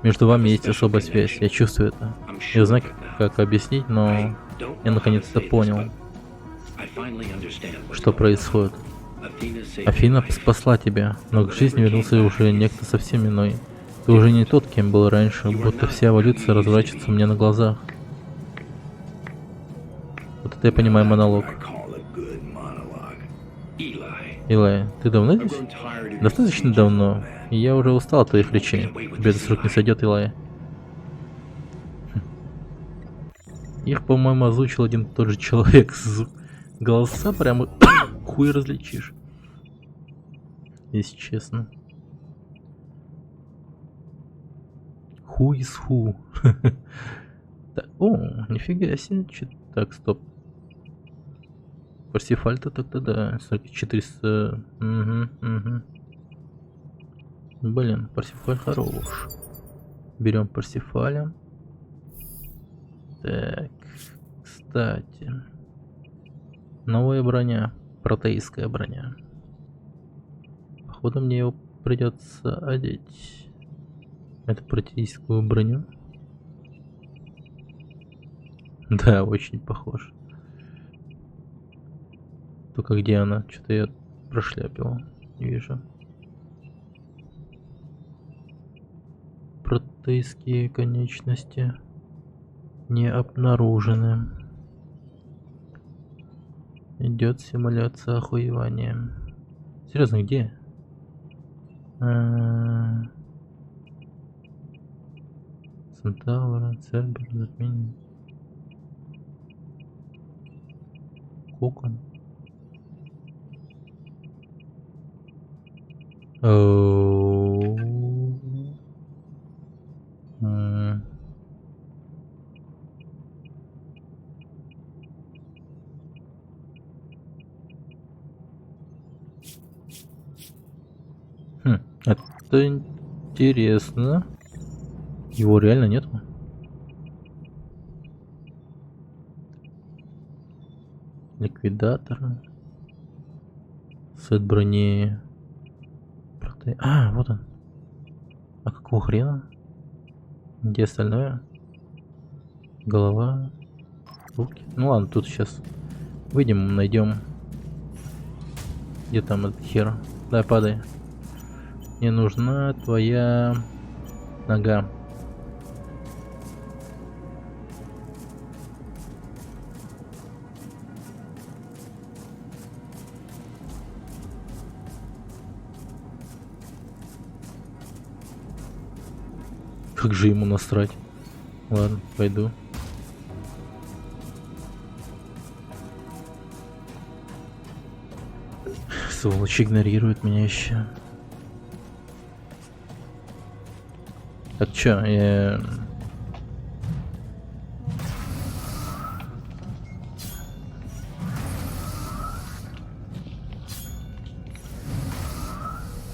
Между вами есть особая связь, я чувствую это. Я знаю, как объяснить, но я наконец-то понял, что происходит. Афина спасла тебя, но к жизни вернулся уже некто совсем иной. Ты уже не тот, кем был раньше, будто вся эволюция разворачивается мне на глазах. Вот это я понимаю монолог. Илай, ты давно здесь? Достаточно давно, и я уже устал от твоих речей. Тебе это с рук не сойдет, Илай. Их, по-моему, озвучил один и тот же человек. Голоса прямо хуй различишь. Если честно. Who is who? Так, о, нифига себе. Так, стоп. Парсифаль-то так-то да. 400. Угу. Блин, Парсифаль хорош. Берем Парсифаля. Так, кстати. Новая броня. Протеистская броня. Походу мне его придется одеть. Это протеистскую броню. Да, очень похож. Только где она? Что-то я прошляпил. Не вижу. Протеистские конечности не обнаружены. Идет симуляция охуевания. Серьезно, где? Центавр, Цербер, затмение. Кокон. Оу. М. Это интересно. Его реально нету? Ликвидатор. Сет брони. А, вот он. А какого хрена? Где остальное? Голова. Руки. Ну ладно, тут сейчас выйдем, найдем. Где там этот хер? Дай, падай. Мне нужна твоя нога. Как же ему насрать? Ладно, пойду. Сволочь игнорирует меня еще. Так чё,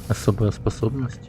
особая способность.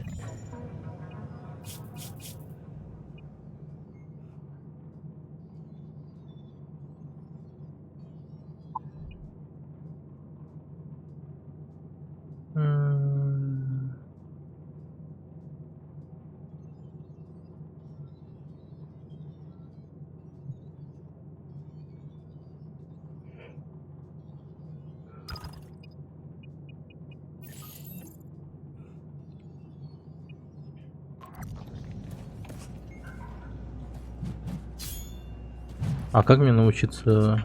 А как мне научиться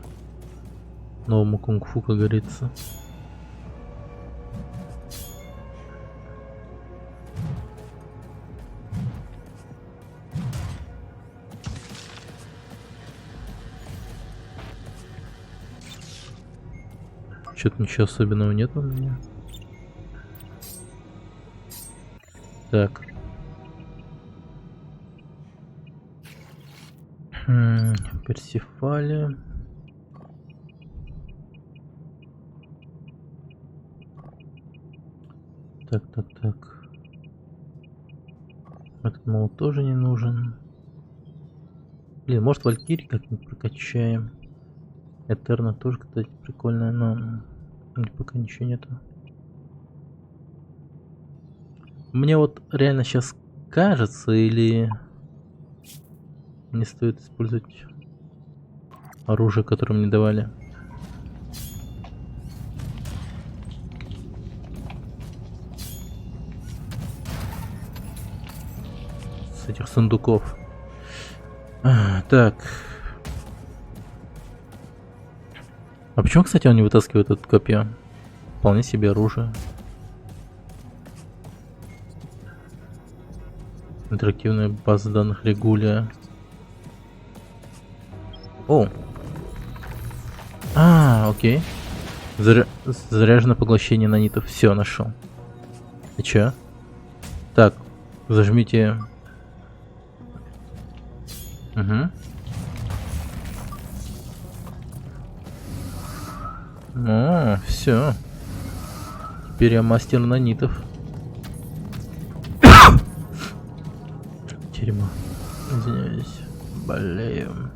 новому кунг-фу, как говорится? Что-то ничего особенного нет у меня. Так. Персифали. Так. Этот молот тоже не нужен. Блин, может Валькирий как-нибудь прокачаем. Этерна тоже, кстати, прикольная, но пока ничего нету. Мне вот реально сейчас кажется, или не стоит использовать оружие, которое мне давали. С этих сундуков. Так. А почему, кстати, он не вытаскивает это копье? Вполне себе оружие. Интерактивная база данных Регулия. О! Окей. Заряженное поглощение нанитов. Все, нашел. И чё? Так, зажмите. Угу. О, все. Теперь я мастер нанитов. Дерьмо. Извиняюсь. Болею.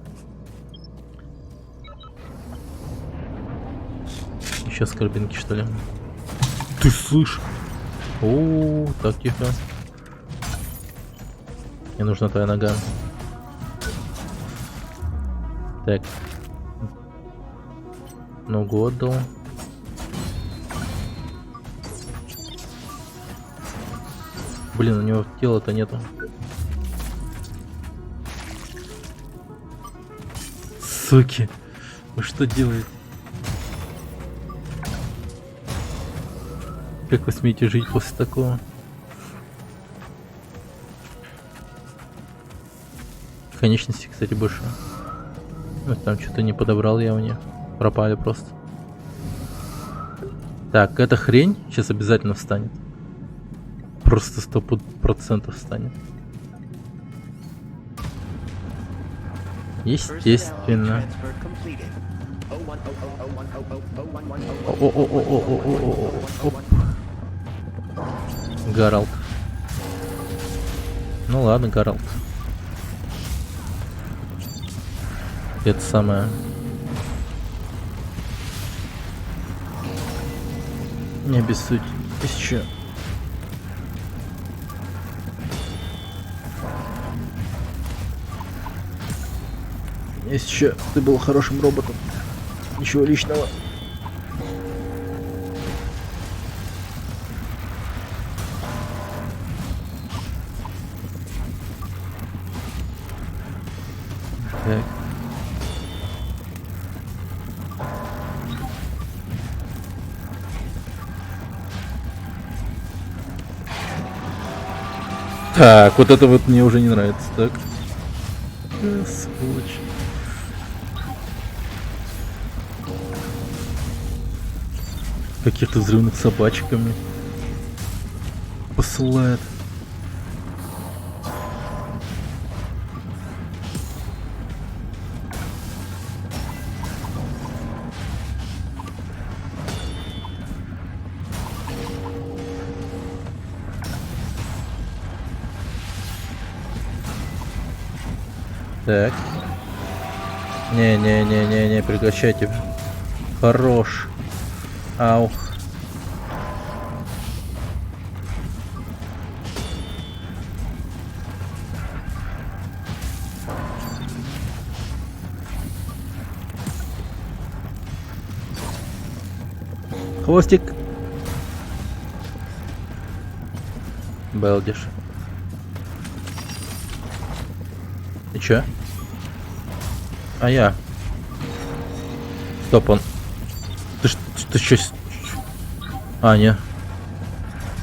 Еще скорбинки, что ли? Ты слышишь? О, так, тихо. Мне нужна твоя нога. Так. Ногу отдал. Блин, у него тела-то нету. Суки. Вы что делаете? Как вы смеете жить после такого? Конечности, кстати, больше. Ну, там что-то не подобрал я у них. Пропали просто. Так, эта хрень сейчас обязательно встанет. Просто 100% станет. Естественно. Оп. Гаралд. Ну ладно, Гаралд. Это самое. Не обессудь. Есть еще. Есть еще. Ты был хорошим роботом. Ничего личного. Так. Так, вот это вот мне уже не нравится, так? Сволочь. Каких-то взрывных собачками посылает. Так. Не, прекращайте. Хорош. Ау. Хвостик. Балдиш. И чё? А я. Стоп, он. Ты чё? А, не.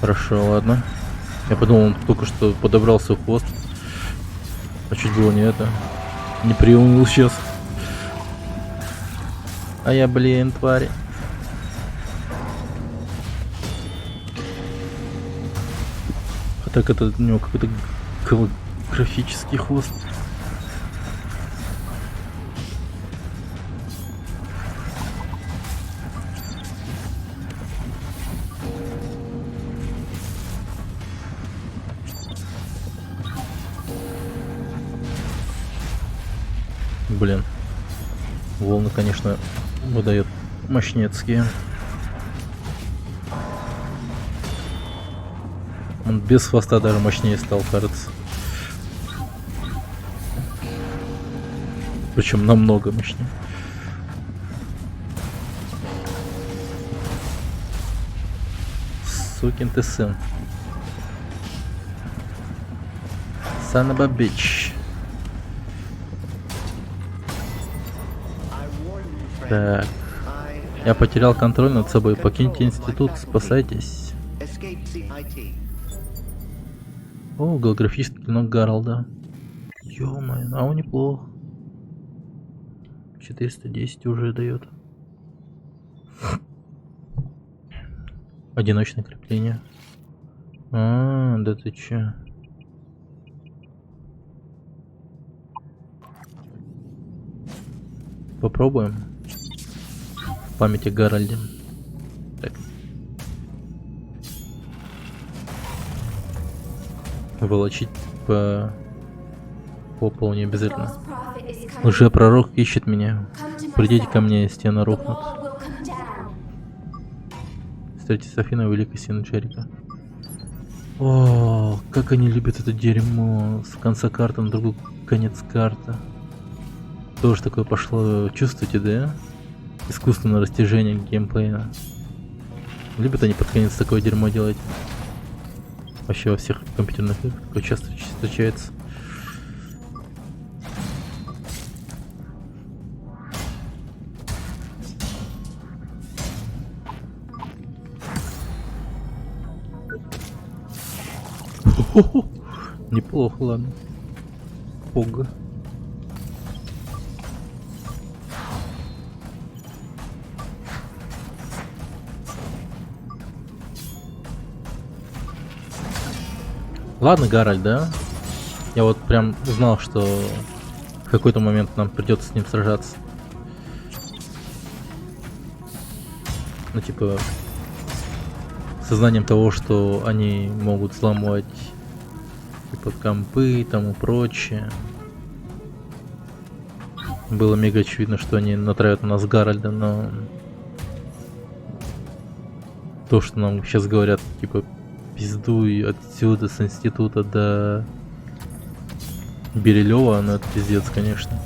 Хорошо, ладно. Я подумал, он только что подобрался в хвост. А чуть было не это. Не приуныл сейчас. А я, блин, твари. А так это у него какой-то голографический хвост. Блин. Волны, конечно, выдает мощнецкие. Он без хвоста даже мощнее стал, кажется. Причем намного мощнее. Сукин ты сын. Son of a bitch. Так. Я потерял контроль над собой. Покиньте институт, спасайтесь. О, голографический клинок Гаралда. Ё-моё, а он неплохо. 410 уже дает. Одиночное крепление. А, да ты чё? Попробуем. В памяти Гарольде. Так. Волочить по полу не обязательно. Лже-пророк ищет меня. Придите ко мне, стены рухнут. Встретите с Афиной, великой сыну Джерика. О, как они любят это дерьмо. С конца карты на другой конец карты. Тоже такое пошло, чувствуете, да? Искусственное растяжение геймплея. Любят они под конец такое дерьмо делать. Вообще во всех компьютерных играх такое часто встречается. Неплохо, ладно. Пога. Ладно, Гарольд, да? Я вот прям узнал, что в какой-то момент нам придется с ним сражаться. Ну, типа, сознанием того, что они могут взламывать, типа, компы там и прочее. Было мега очевидно, что они натравят на нас Гарольда, но то, что нам сейчас говорят, типа, пиздуй отсюда с института до Берилева, ну это пиздец, конечно.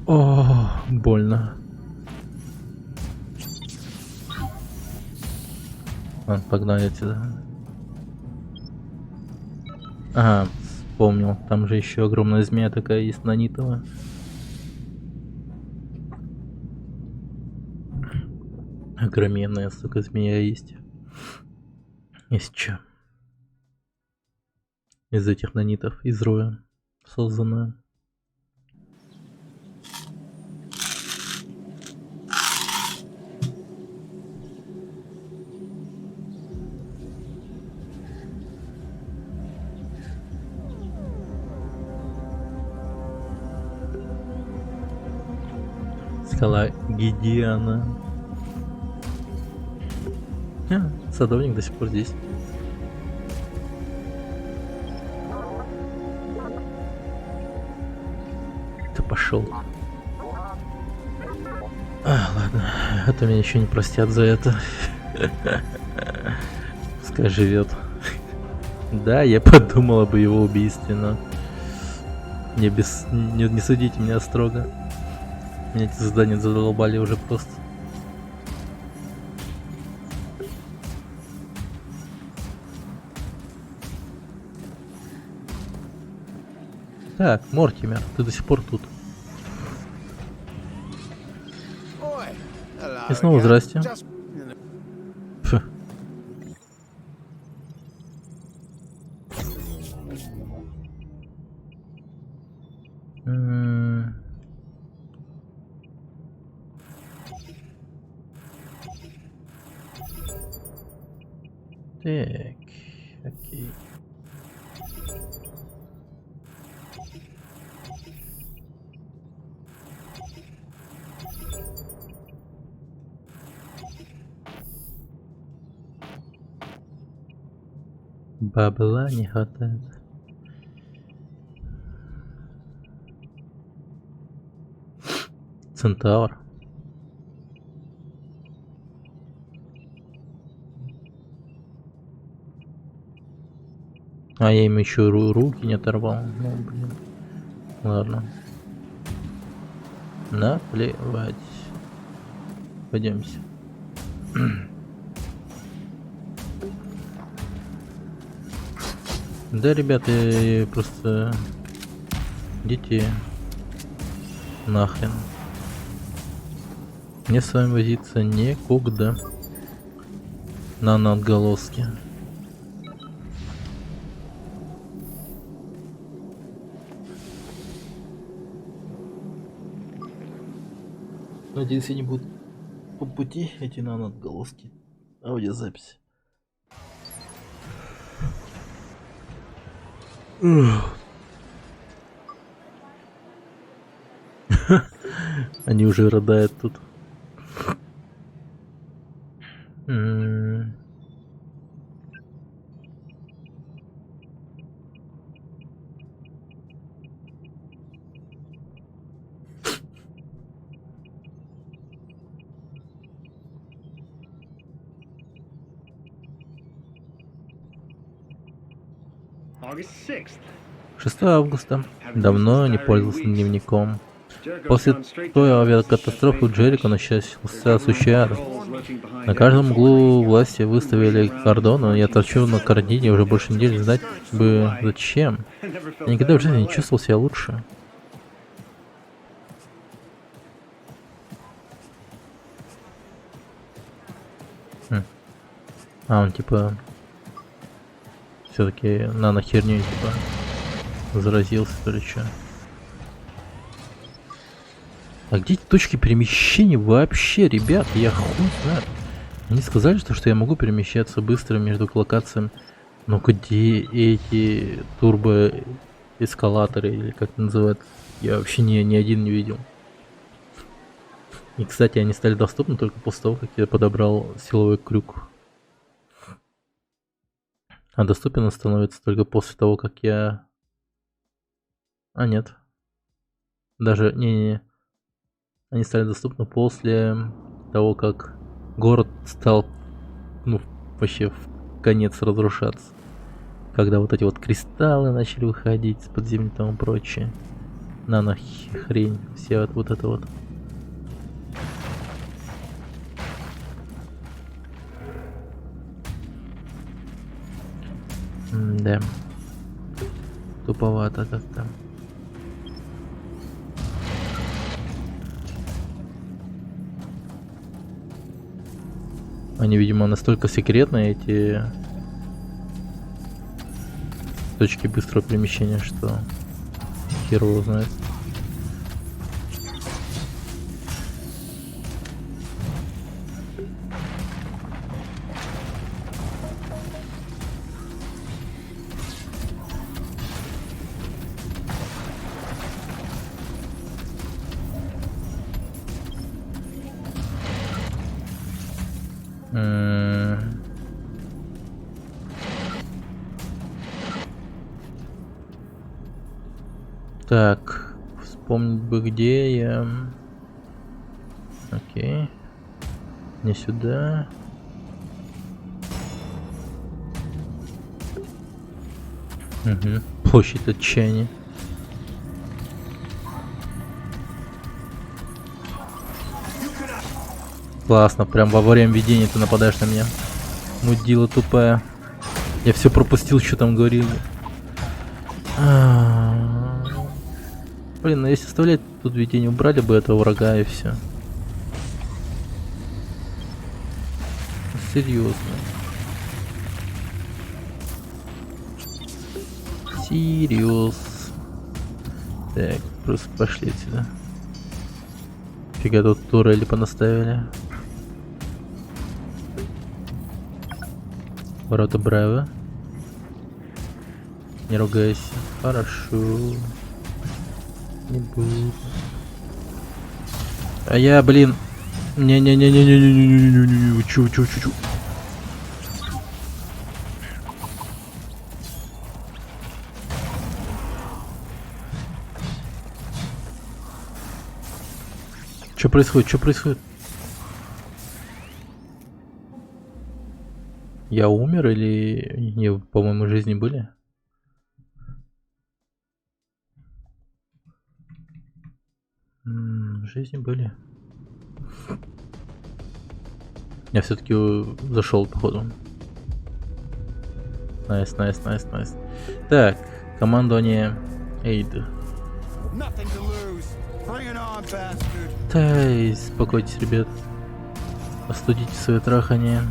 О, больно. Ладно, погнали отсюда. Ага, вспомнил. Там же еще огромная змея такая есть, нанитовая. Огроменная, сука, змея есть. Есть чё. Из этих нанитов, из роя созданная. Скала Гидеона. Садовник до сих пор здесь. Ты пошел. Ладно, это меня еще не простят за это. Пускай живет. Да, я подумал об его убийстве, но не судите меня строго. Меня эти задания задолбали уже просто. Так, Мортимер, ты до сих пор тут. И снова здрасте. Фу. Так, окей. Бабла не хватает. Центавр. А я им еще руки не оторвал. Ну, блин. Ладно. Наплевать. Пойдемте. Да, ребята, просто идите нахрен. Мне с вами возиться некогда. На отголоски. Надеюсь, они будут по пути эти отголоски. Аудиозапись. Они уже рыдают тут. August 6th. 6 августа. Давно не пользовался дневником. После той авиакатастрофы Джерико начался с ущерб. approaching behind На каждом углу власти выставили кордоны. Я торчу на кордоне уже больше недели. Знать бы зачем. I never felt Я никогда в better in жизни my не life. чувствовал себя лучше. Он типа все-таки нанохерню типа заразился, то ли что. А где эти точки перемещения вообще, ребят? Я хуй знаю. Они сказали, что я могу перемещаться быстро между локациями. Но где эти турбоэскалаторы, или как это называется? Я вообще ни один не видел. И, кстати, они стали доступны только после того, как я подобрал силовой крюк. А доступен он становится только после того, как я... А, нет. Даже... Не-не-не. Они стали доступны после того, как город стал, ну, вообще в конец разрушаться. Когда вот эти вот кристаллы начали выходить с подземной и тому прочее. Нанохрень. Все вот это вот. Да. Туповато как-то. Они, видимо, настолько секретные, эти точки быстрого перемещения, что хер его знает. Так, вспомнить бы, где я. Окей. Не сюда. Угу. Площадь отчаяния. Классно, прям во время видения ты нападаешь на меня. Мудила тупая. Я все пропустил, что там говорили. Блин, ну если вставлять тут видение, убрали бы этого врага и все. Серьезно. Серьез. Так, просто пошли отсюда. Фига тут турели понаставили. Ворота Браво. Не ругайся. Хорошо. Не буду. А я, блин. Не-не-не-не-не-не-не-не-не-не. Чу. Что происходит? Я умер или... Не, по-моему, в жизни были? В жизни были. Я все-таки зашел, походу. Найс. Так, командование Эйд. Тай, успокойтесь, ребят. Остудите свои трахания.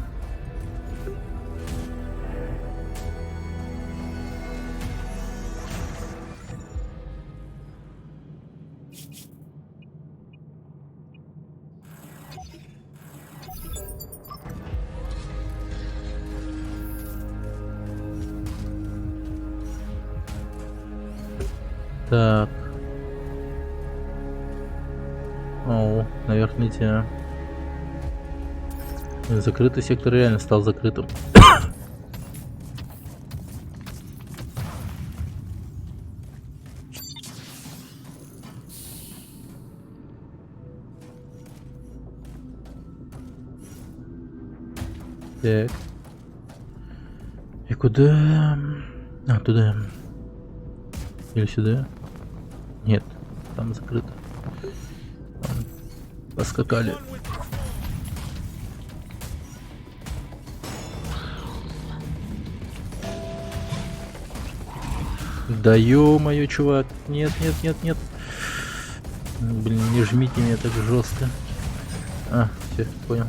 Так. Оу, наверх нельзя. Закрытый сектор реально стал закрытым. Так. И куда? А, туда. Или сюда? Нет, там закрыто. Там поскакали. Да ё-моё, чувак. Нет, нет, нет, нет. Блин, не жмите меня так жестко. А, все, понял.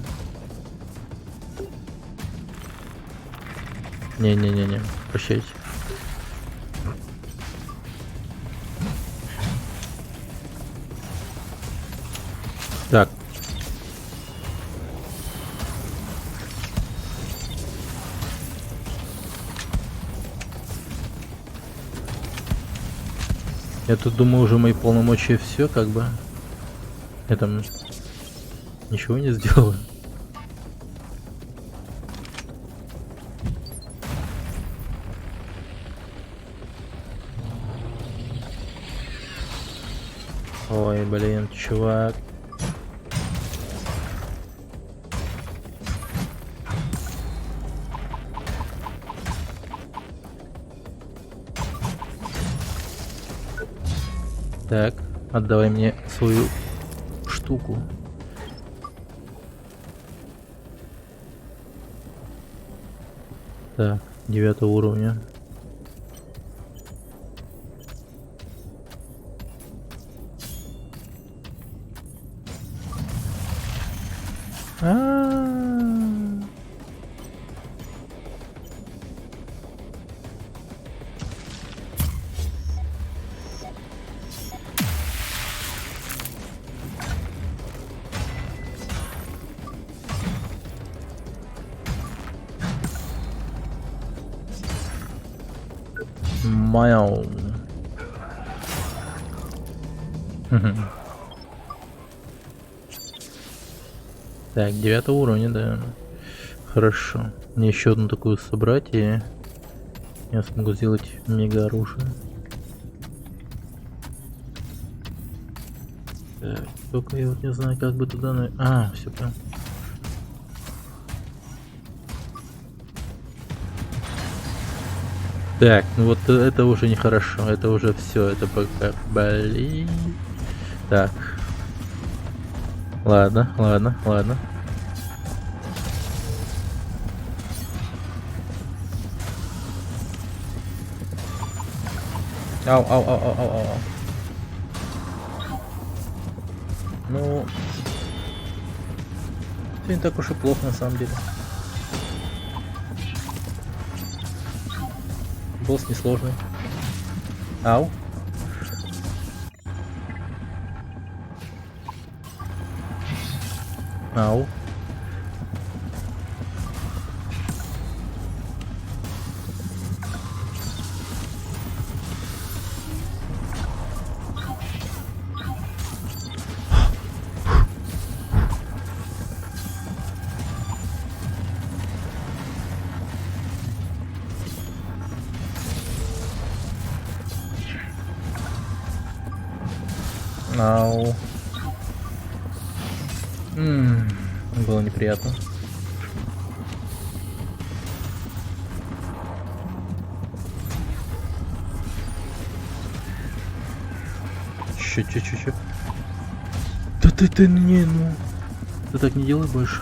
Не-не-не-не, прощайте. Так. Я тут думаю, уже мои полномочия все, как бы. Я там ничего не сделал. Ой, блин, чувак. Так, отдавай мне свою штуку. Так, 9 уровня. А-а-а. Мяу. Так, 9 уровня, да. Хорошо. Мне еще одну такую собрать, и я смогу сделать мега оружие. Так, только я вот не знаю, как бы туда... А, все прям. Так, ну вот это уже нехорошо, это уже все, это пока, блин. Так. Ладно, ладно, ладно. Ау, ау, ау, ау, ау, ау. Ну, это не так уж и плохо на самом деле. Босс несложный. Ау. Ау. Ау. Было неприятно. Чё. Да ты не, ну. Ты так не делай больше.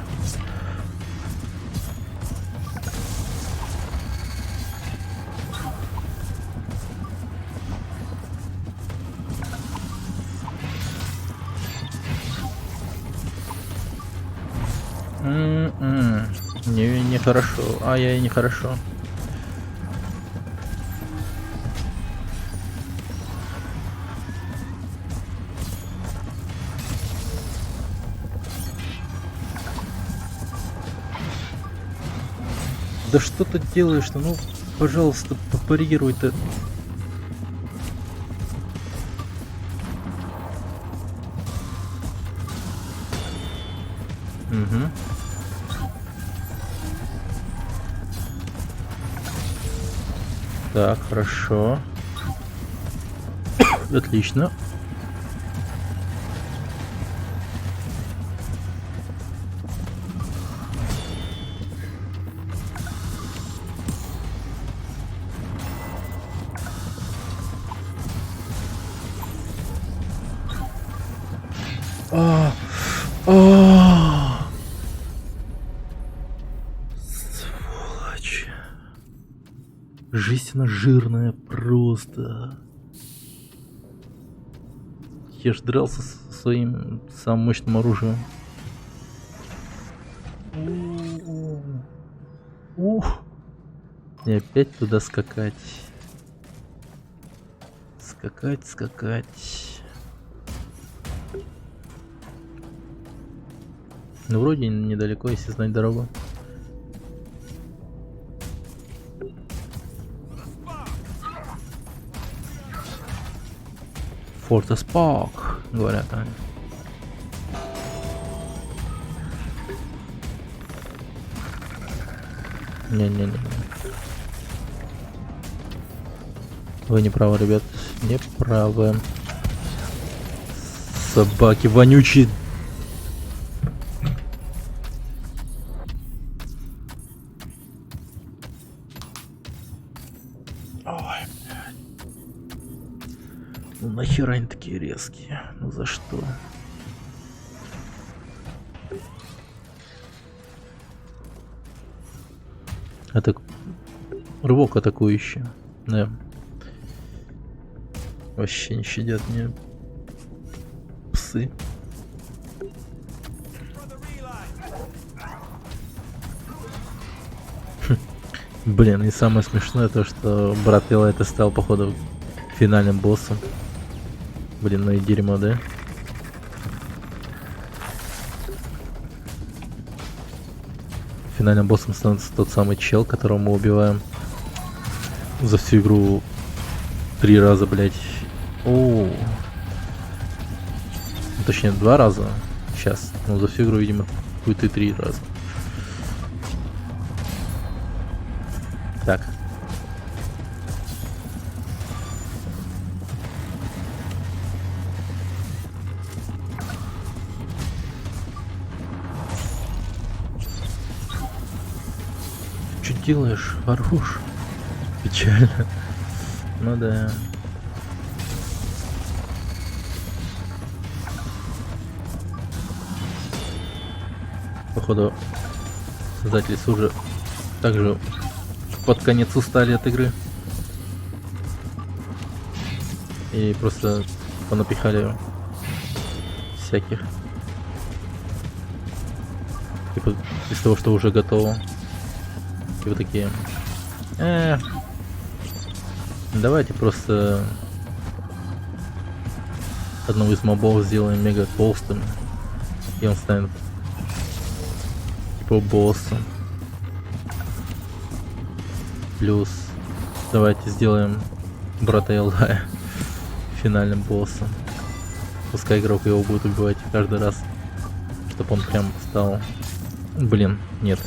Не хорошо. Ай-яй, нехорошо. Да что ты делаешь-то? Ну, пожалуйста, попарируй-то. Угу. Так, хорошо. Отлично. Сволочь. Жесть, она жирная просто. Я ж дрался со своим самым мощным оружием. Ух. И опять туда скакать. Скакать. Ну, вроде недалеко, если знать дорогу. Форта Спок, говорят они. Не-не-не. Вы не правы, ребят. Не правы. Собаки вонючие. Ой, блядь. Ну нахера они такие резкие? Ну за что? Это рывок атакующий. Да. Вообще не щадят мне псы. Блин, и самое смешное то, что брат Элайта стал походу финальным боссом. Блин, ну и дерьмо, да? Финальным боссом становится тот самый чел, которого мы убиваем за всю игру 3 раза, блять. О, точнее 2 раза сейчас, но за всю игру, видимо, будет и 3 раза. Так. Что делаешь, хорош? Печально. Ну да. Походу, создатели уже также под конец устали от игры. И просто понапихали всяких. Типа из того, что уже готово. И вот такие. Давайте просто одного из мобов сделаем мега толстым. И он станет типа боссом. Плюс давайте сделаем брата Элая финальным боссом. Пускай игрок его будет убивать каждый раз, чтобы он прям стал... Блин, нет.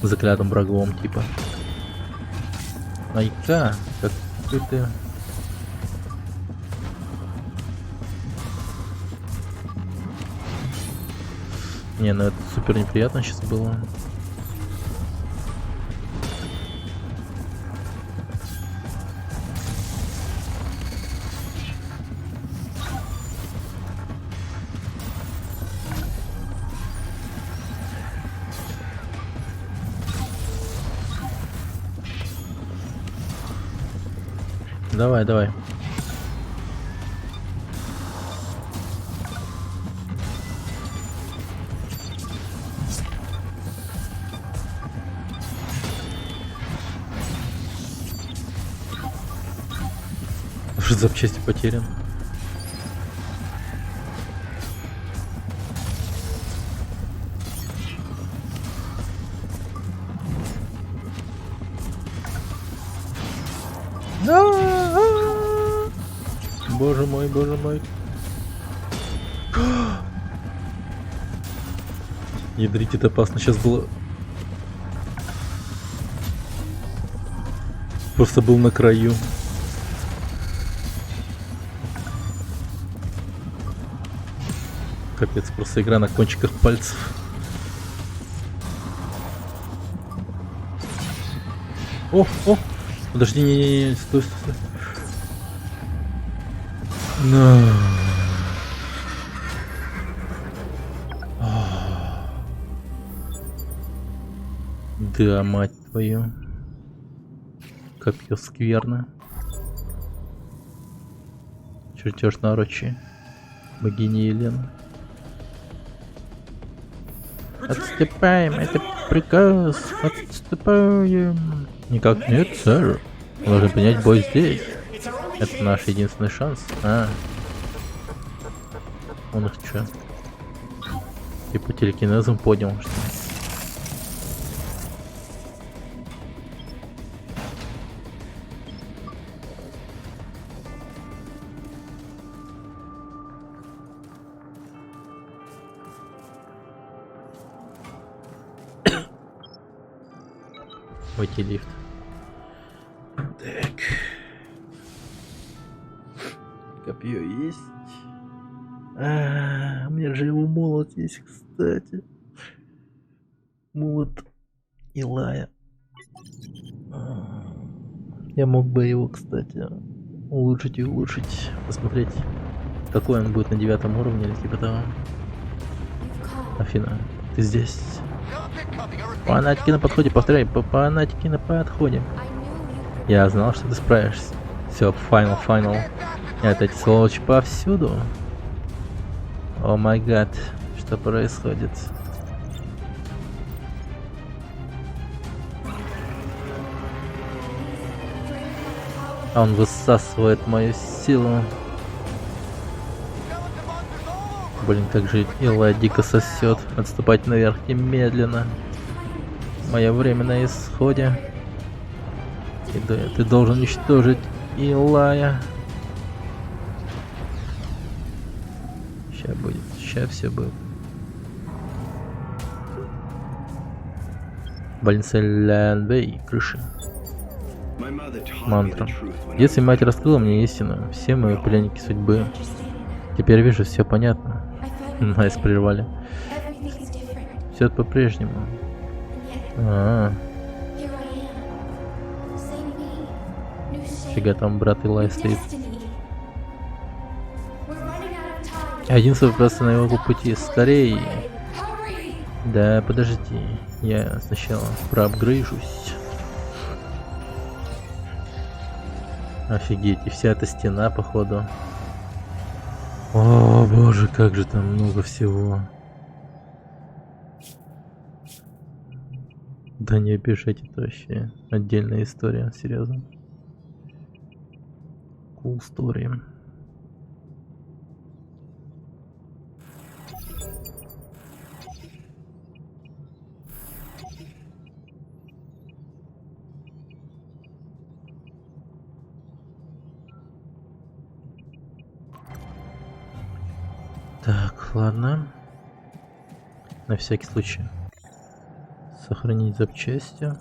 Заклятым врагом, типа. Айка, какой ты... Не, ну это супер неприятно сейчас было. Давай, давай. Уже запчасти потерян. Боже мой, боже мой. Ядрить, это опасно сейчас было. Просто был на краю. Капец, просто игра на кончиках пальцев. О, о! Подожди, не, стой, стой, стой. No. Да, мать твою. копье скверно. Чертеж наручи. Богини Елена. Отступаем, это приказ. Отступаем. Никак нет, сэр. Мы должны принять бой здесь. Это наш единственный шанс. Он их чё? Типа телекинезом поднял, что ли? Войти лифт. Так. Копье есть. У меня же его молот есть, кстати. Молот Илая. Я мог бы его, кстати, улучшить и улучшить. Посмотреть, какой он будет на 9 уровне или типа того. Афина, ты здесь? Фанатики на подходе, повторяй, фанатики на подходе. Я знал, что ты справишься. Все, final. Это эти сволочи повсюду. О май гад, что происходит? Он высасывает мою силу. Блин, как же Илай дико сосет. Отступать наверх немедленно. Мое время на исходе. Ты должен уничтожить Илая. Сейчас будет. Сейчас все будет. Больница Лянбэй. Крыши. Мантра. Если мать раскрыла мне истину, все мои пленники судьбы. Теперь вижу, все понятно. Нас прервали. Все по-прежнему. Фига там брат Илай стоит. Единственный вопрос на его пути. Скорее. Да, подожди. Я сначала проапгрейжусь. Офигеть, и вся эта стена, походу. О боже, как же там много всего. Да не обижайте, это вообще отдельная история, серьезно. Cool story. Так, ладно. На всякий случай. Сохранить запчасти.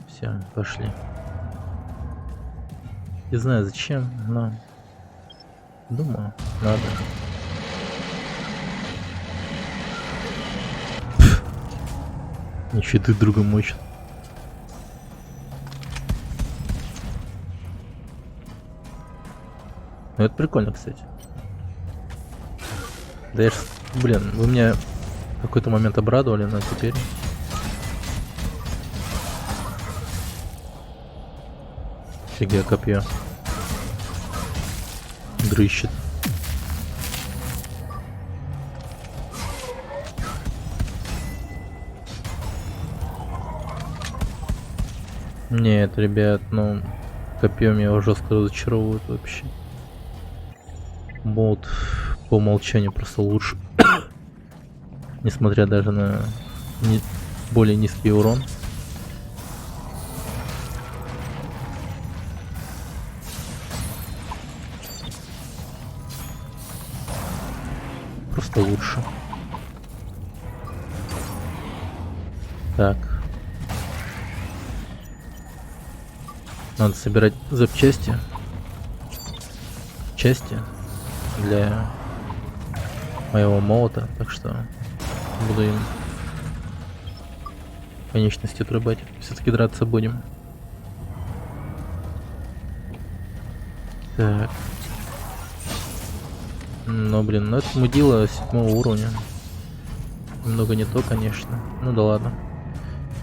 Все, пошли. Не знаю зачем, но думаю, надо. Еще ты друга мочит. Ну это прикольно, кстати. Да я ж, блин, вы меня в какой-то момент обрадовали, но теперь... Фига, копье. Дрыщет. Нет, ребят, ну... Копье меня жестко разочаровывает вообще. Молот по умолчанию просто лучше. Несмотря даже на более низкий урон. Просто лучше. Так. Надо собирать запчасти. Части для моего молота, так что буду им конечности отрубать. Все-таки драться будем. Так. Ну блин, ну это мудила 7 уровня. Немного не то, конечно. Ну да ладно.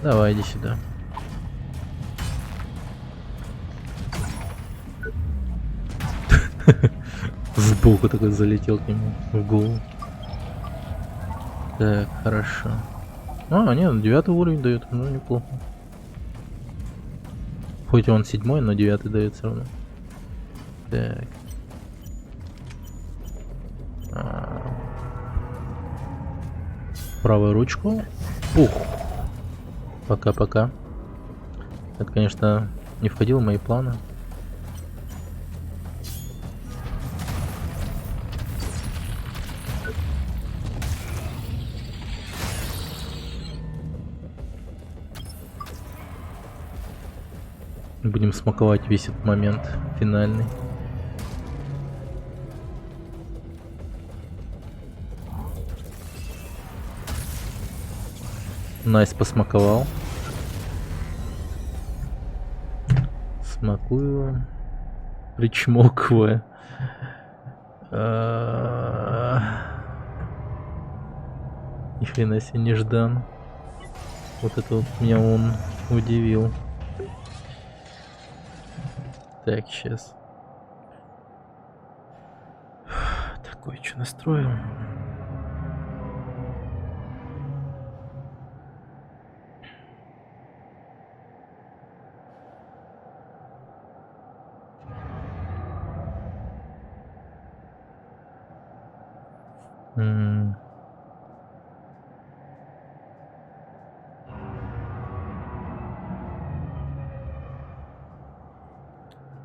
Давай, иди сюда. сбоку такой залетел к нему в голову. Так, хорошо. А, нет, 9 уровень дает, ну неплохо. Хоть он 7, но 9 дает все равно. Так. Правую ручку. Ух. Пока-пока. Это, конечно, не входило в мои планы. Будем смаковать весь этот момент финальный. Найс посмаковал. Смакую. Причмокивая. Ни хрена себе неждан. Вот это вот меня он удивил. Так, сейчас. Такой, что настроил?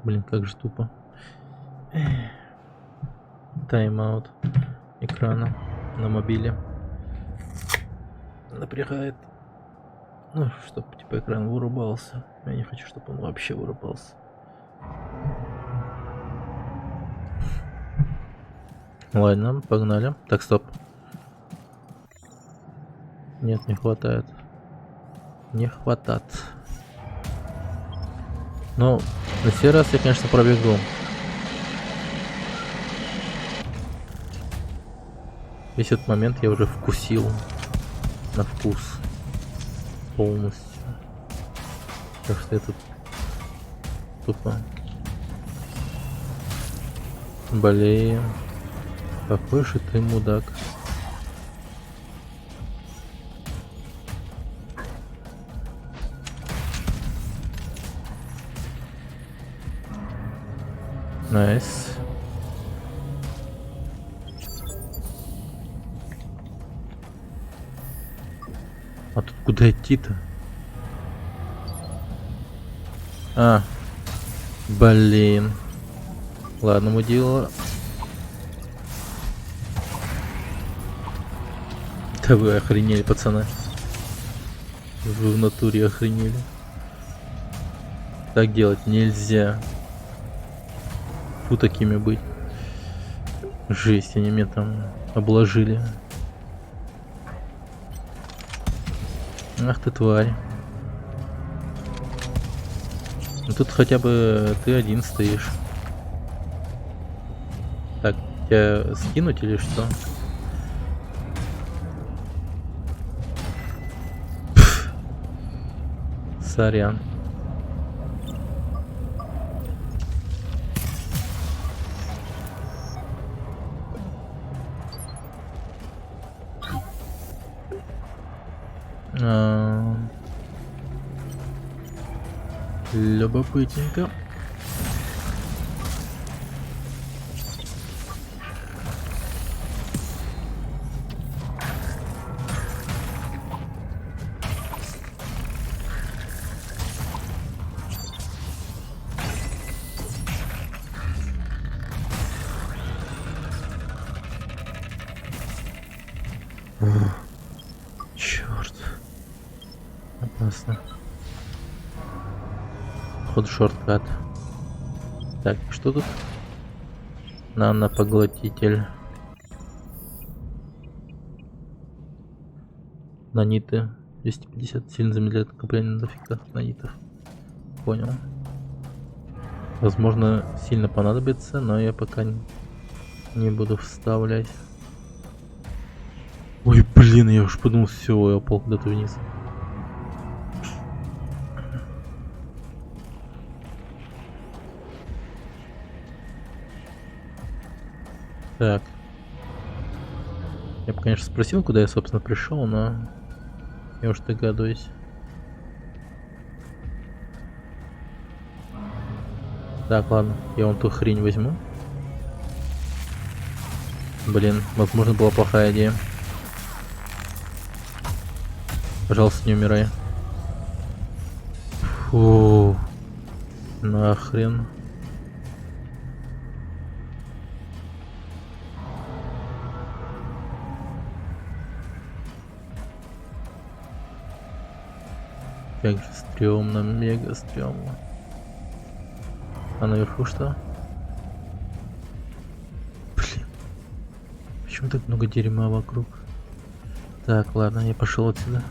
Блин, как же тупо. Тайм-аут экрана на мобиле. Напрягает. Ну, чтобы типа экран вырубался. Я не хочу, чтобы он вообще вырубался. Ладно, погнали. Так, стоп. Нет, не хватает. Не хватает. Ну, на сей раз я, конечно, пробегу. Весь этот момент я уже вкусил на вкус полностью. Так что это тупо болеем. Какой же ты мудак. Найс. А тут куда идти-то? А. Блин. Ладно, мудила. Да вы охренели, пацаны. Вы в натуре охренели. Так делать нельзя. Фу, такими быть. Жесть, они меня там обложили. Ах ты тварь. Ну тут хотя бы ты один стоишь. Так, тебя скинуть или что? Пф. Сорян. Любопытненько. Черт. Опасно. Ход шорткат. Так, что тут? Нанопоглотитель. Наниты. 250 сильно замедляет накопление нафига нанитов. Понял. Возможно, сильно понадобится, но я пока не буду вставлять. Ой, блин, я уж подумал, все, я упал куда-то вниз. Так. Я бы, конечно, спросил, куда я, собственно, пришел, но я уж догадываюсь. Так, ладно, я вон ту хрень возьму. Блин, возможно, была плохая идея. Пожалуйста, не умирай. Фу. Нахрен. Как же стрёмно, мега стрёмно. А наверху что? Блин. Почему так много дерьма вокруг? Так, ладно, я пошел отсюда.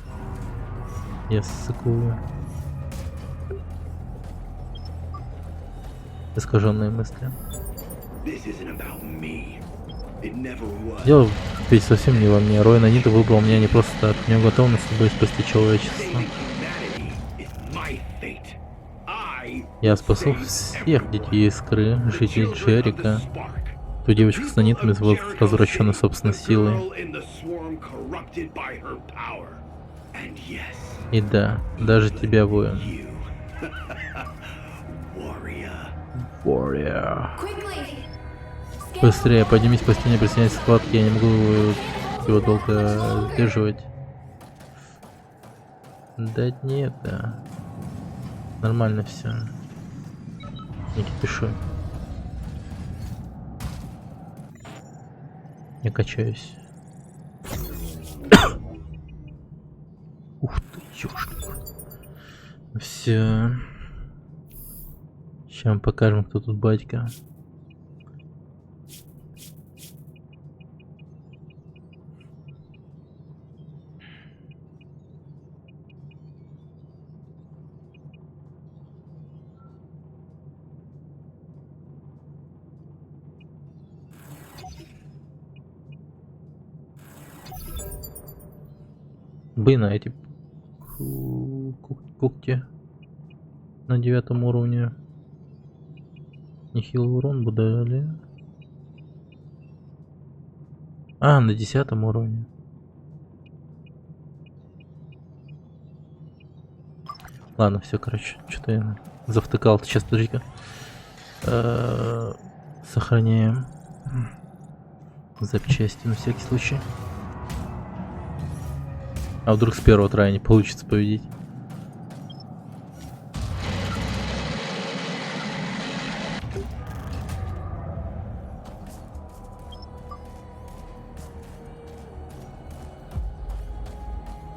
Я ссыкую. Искаженные мысли. This isn't about me. It never was. Дело ведь совсем не во мне. Рой Нанита выбрал меня не просто так. У него готовность с собой спасти человечество. Saving humanity is my fate. I Я спасу всех детей Искры, жителей Джерика. Ту девочку с нанитами возвращенной собственной силой. И да, даже тебя, воин. Warrior. Быстрее, поднимись по стене, присоединяйся к схватке, я не могу его долго сдерживать. Да нет, да. Нормально все. Не кипишу. Я качаюсь. Ух ты, ёшкин. Все. Сейчас мы покажем, кто тут батька. Блин, а эти когти на 9 уровне нехилый урон бы дали. А, на 10 уровне. Ладно, все, короче, что-то я завтыкал. Сейчас, подожди-ка. Сохраняем запчасти на всякий случай. А вдруг с первого трая не получится победить?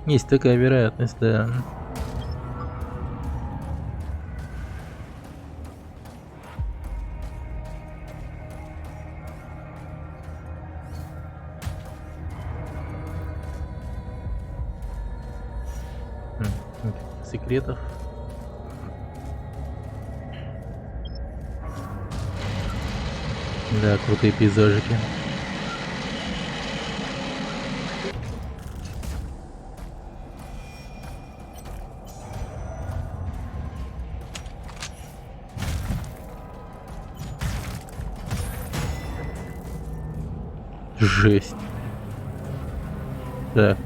Есть такая вероятность, да. Секретов. Да, крутые пейзажики. Жесть. Так.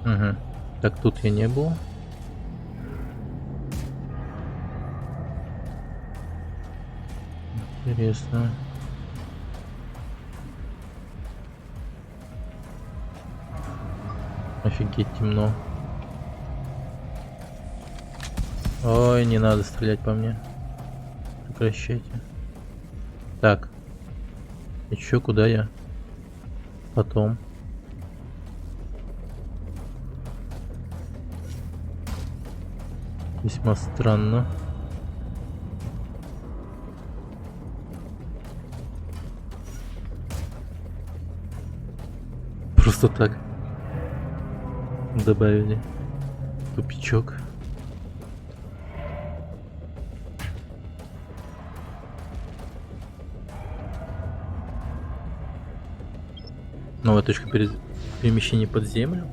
Угу. Так, тут я не был. Интересно. Офигеть, темно. Ой, не надо стрелять по мне. Прекращайте. Так. И чё, куда я? Потом. Весьма странно. Просто так добавили. Тупичок. Новая точка перемещения под землю.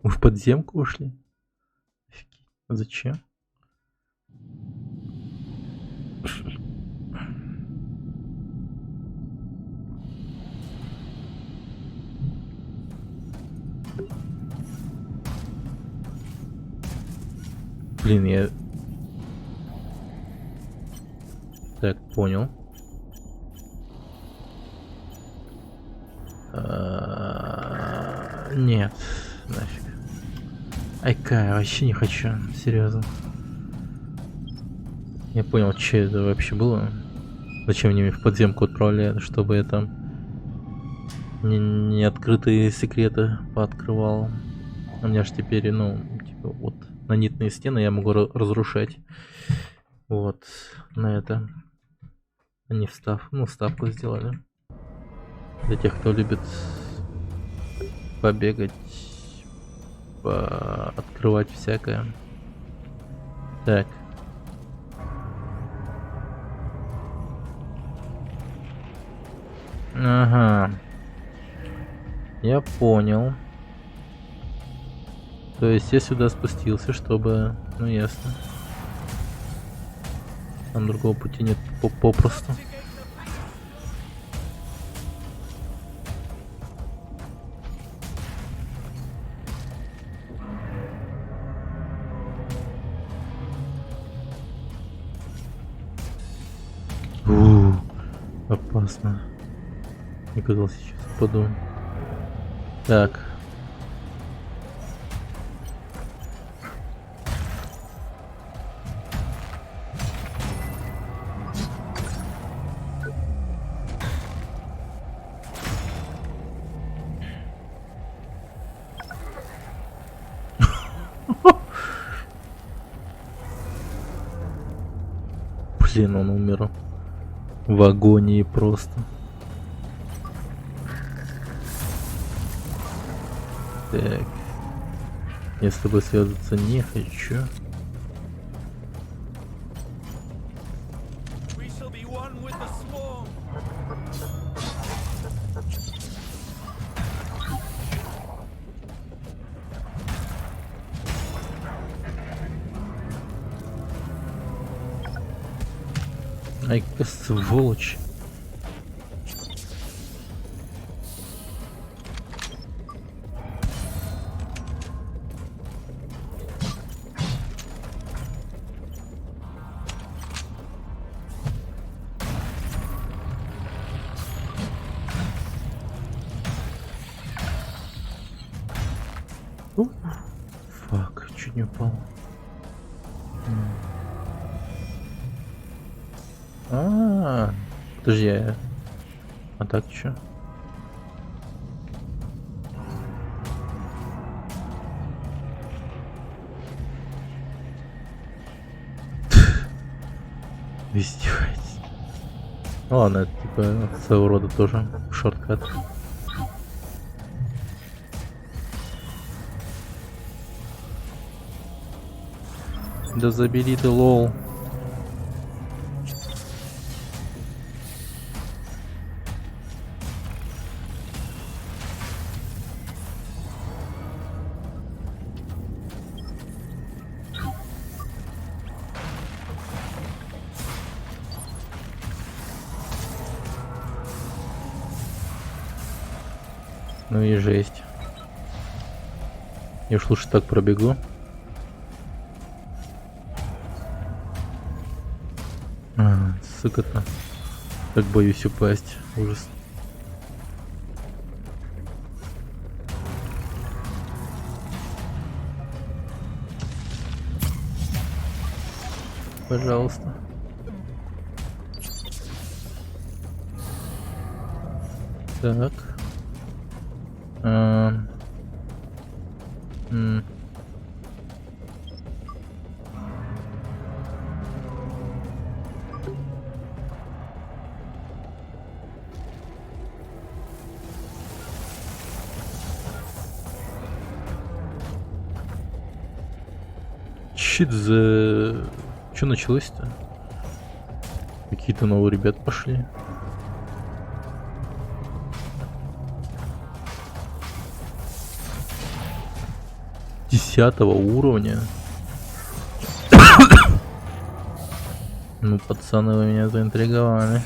Мы в подземку ушли? Офигеть. А зачем? Блин, я... Так, понял. Нет, нафиг. Айка, вообще не хочу, серьезно. Я понял, что это вообще было. Зачем они меня в подземку отправляют, чтобы я там не открытые секреты пооткрывал. У меня же теперь, ну, типа, вот нанитные стены я могу разрушать. Вот, на это. Они вставку сделали. Для тех, кто любит побегать, открывать всякое. Так. Ага. Я понял. То есть я сюда спустился, чтобы... Ну ясно. Там другого пути нет попросту. Опасно. Никогда сейчас упаду. Так. Блин, он умер. В агонии просто. Так. Я с тобой связываться не хочу. Ай, какая сволочь. Фак, чуть не упал. Подожди, а так чё? Вы издеваетесь. Ну ладно, это типа своего рода тоже шорткат. Да забери ты, лол. Ну и жесть. Я уж лучше так пробегу. Сука-то. Так боюсь упасть. Ужас. Пожалуйста. Так. Щит за... Что началось-то? Какие-то новые ребята пошли. Десятого уровня. Ну, пацаны, вы меня заинтриговали.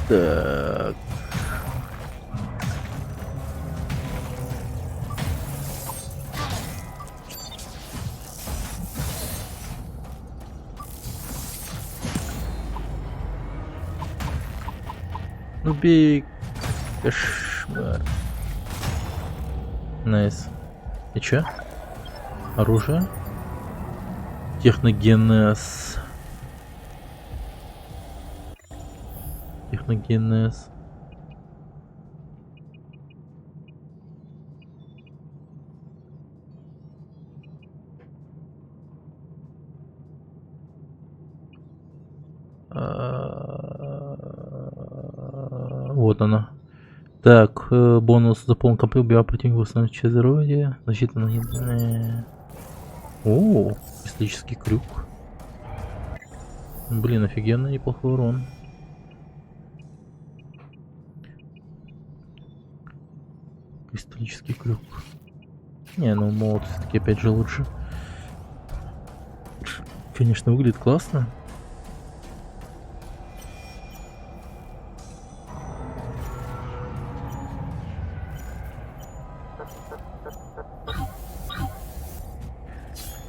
Так. Ну, бей. Кошмар. Найс. И чё? Оружие? Техногенез. Техногенез. Вот она. Так, бонус за полный комплект убивает противника, восстанавливает часть здоровья. Защита на... О, кристаллический крюк. Блин, офигенно, неплохой урон. Кристаллический крюк. Не, ну молот все-таки опять же лучше. Конечно, выглядит классно.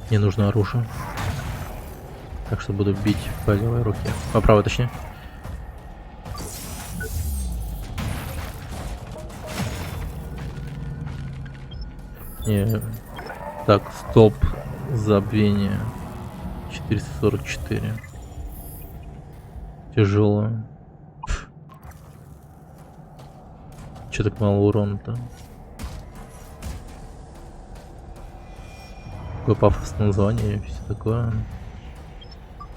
Мне нужно оружие. Так что буду бить по левой руке. По правой, точнее. Не. Так, стоп. Забвение. 444. Тяжело. Че так мало урона-то? Какое пафосное название и все такое.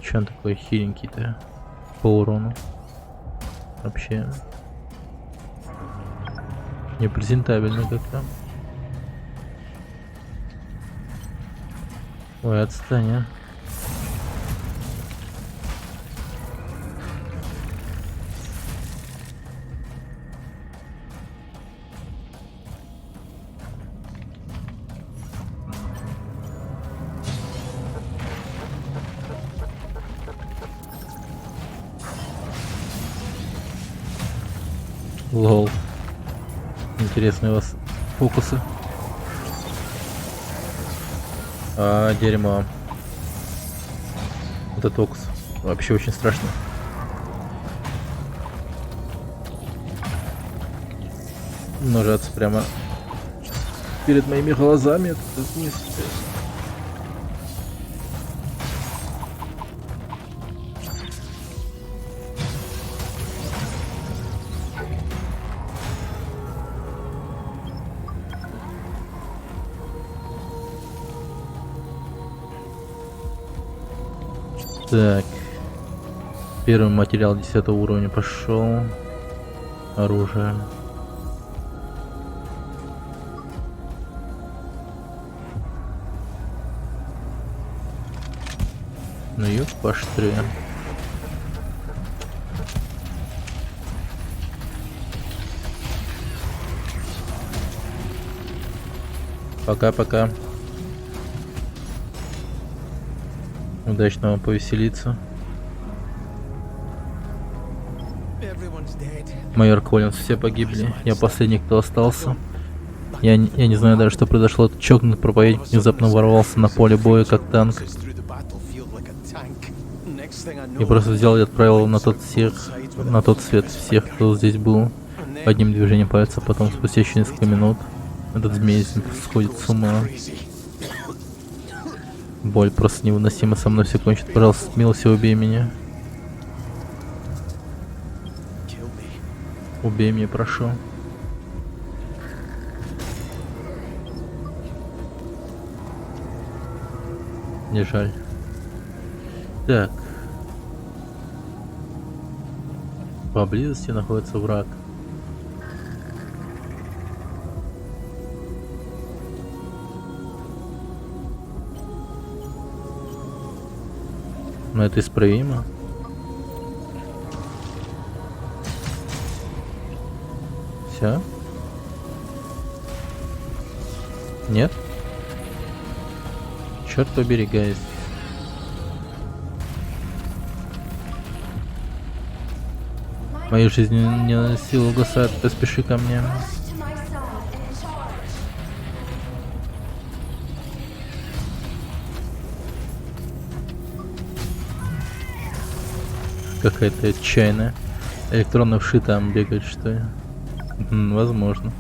Че он такой хиленький-то по урону? Вообще непрезентабельно как-то. Ой, отстань, а. Лол. Интересные у вас фокусы. Дерьмо. Детокс. Вообще очень страшно. Множаться прямо перед моими глазами. Это вниз. Так. Первый материал 10 уровня пошел. Оружие. Ну ёп, пошли. Пока-пока. Удачно вам повеселиться. Майор Коллинз, все погибли. Я последний, кто остался. Я не знаю даже, что произошло. Этот чокнутый проповедник внезапно ворвался на поле боя, как танк. И просто взял и отправил его на тот свет всех, кто здесь был. Одним движением пальца, потом спустя еще несколько минут этот змей сходит с ума. Боль просто невыносима, со мной все кончит. Пожалуйста, с милостью убей меня. Убей меня, прошу. Не жаль. Так. Поблизости находится враг. Но это исправимо. Все? Нет? Черт побери, гайз. Мою жизнь не силу угасает, поспеши ко мне. To my side and charge. Какая-то отчаянная. Электронно вши там бегает, что ли? Возможно.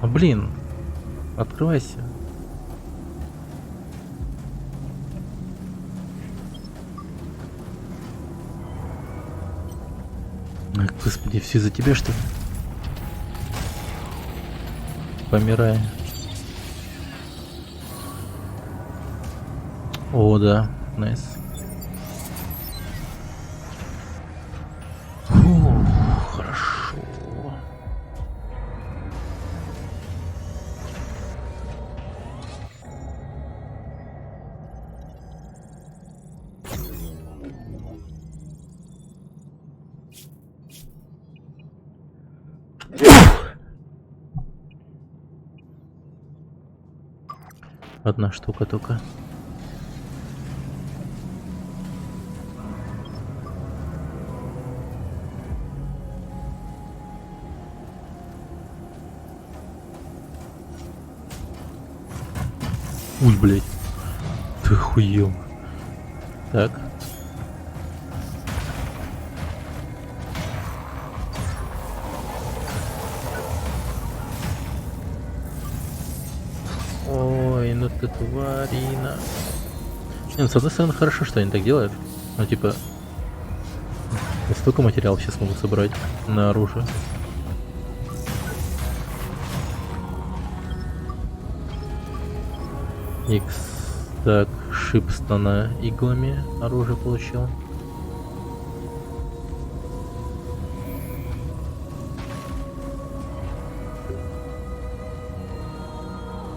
Блин. Открывайся. Ай, господи, все из-за тебя, что ли? Помирай. О, да, найс. Фу, хорошо. Одна штука только. Ой, блядь. Ты охуел. Так. Ой, ну ты тварина. Не, ну, с одной стороны, хорошо, что они так делают. Ну, типа, я столько материалов сейчас могу собрать на оружие. Икс. Так, шипстона иглами оружие получил.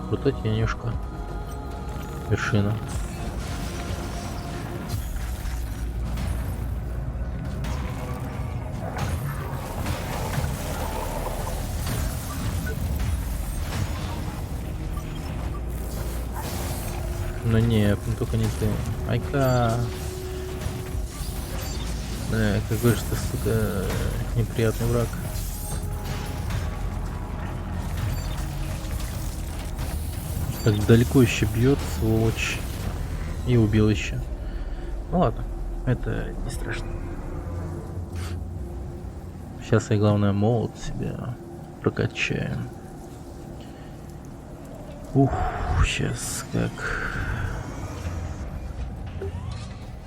Круто, тенюшка. Вершина. Ну нет, ну только не ты. Айка. Какой же ты, сука, неприятный враг. Так далеко еще бьет, сволочь. И убил еще. Ну ладно, это не страшно. Сейчас я, главное, молот себе прокачаем. Ух, сейчас как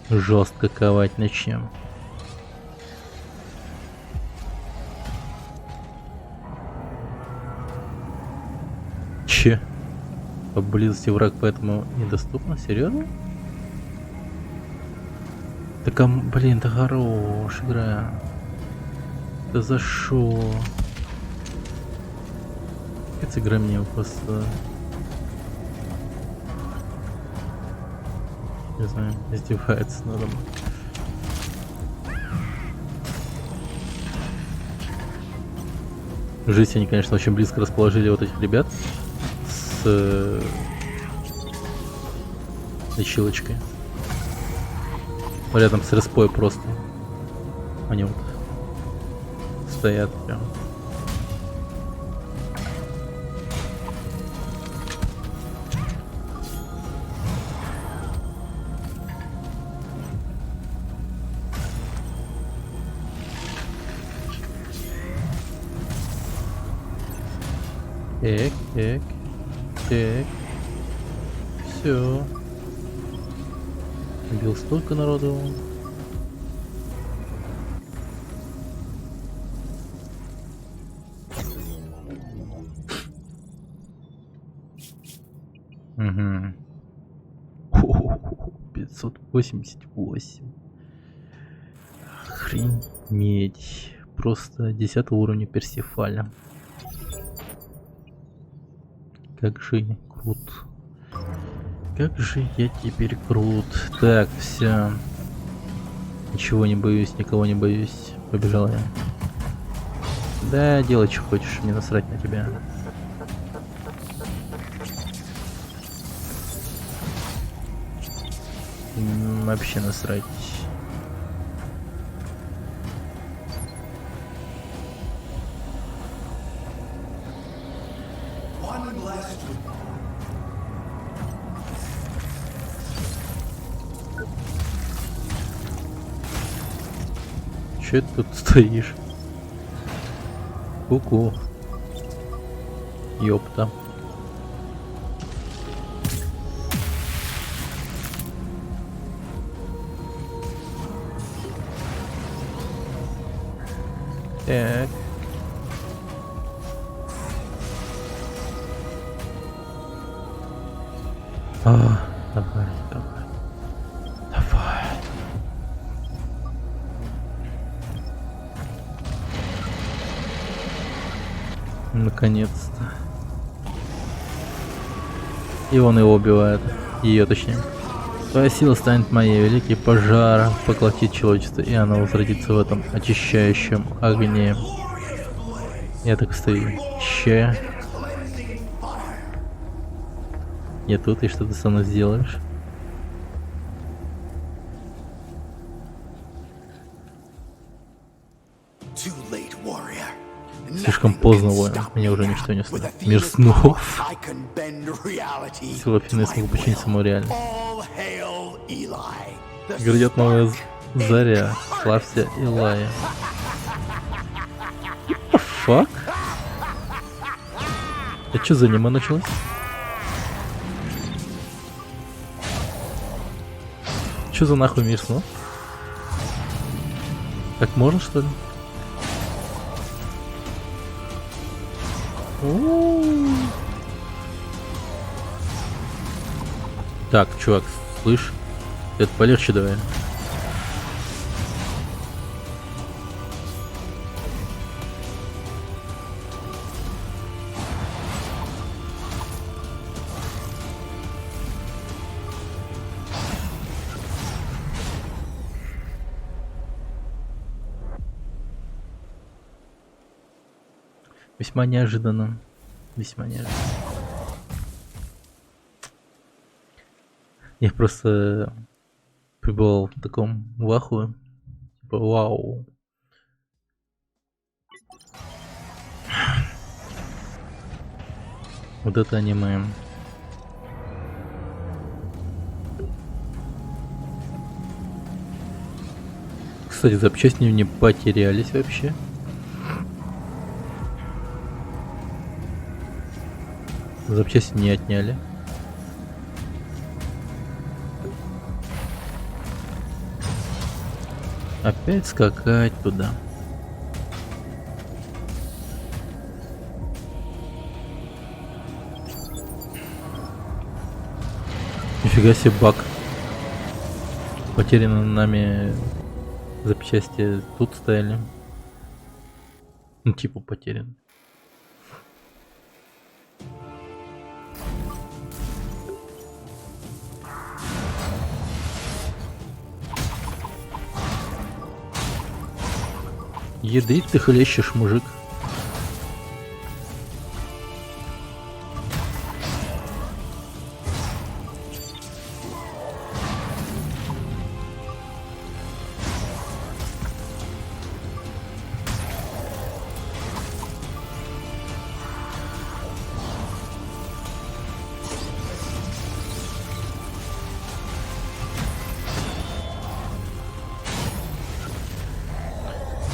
жестко ковать начнем. Че? Поблизости враг, поэтому недоступно? Серьезно? Так, блин, да хорош игра. Да за шо? Эта игра мне просто... Не знаю, издевается надо мной. Жизнь они, конечно, очень близко расположили вот этих ребят с лечилочкой. Рядом с респой просто. Они вот стоят прям. Так, так, так. Все. Убил столько народу. Угу. 588. Охренеть. Просто 10 уровня Персифаля. как же крут. Как же я теперь крут. Так, все. Ничего не боюсь, никого не боюсь. Побежал я. Да, делай, что хочешь, мне насрать на тебя. Вообще насрать. One blessed Че ты тут стоишь? Ку-ку. Ёпта. Так. Давай, давай. Давай. Наконец-то. И он его убивает. Ее точнее. Твоя сила станет моей, великий пожар поглотит человечество, и оно возродится в этом очищающем огне. Я так стою. Че? Я тут, и что ты со мной сделаешь? Too late, warrior. Слишком поздно, воин. Мне уже ничто не стоит. Мир снов. I can bend reality. Сила Фины смог починить саму реальность. All hail Eli. The Грядет новая заря. Славься, Илая. Фак? А что за аниме началось? Что за нахуй мир снов? Так можно, что ли? Так, чувак, слышь, это полегче давай. Весьма неожиданно. Весьма неожиданно. Я просто пребывал в таком вахуе. Типа, вау. Вот это аниме. Кстати, запчасти не потерялись вообще. Запчасти не отняли. Опять скакать туда. Нифига себе баг. Потеряны нами запчасти тут стояли. Ну типа потерян. Ядрить ты хлещешь, мужик.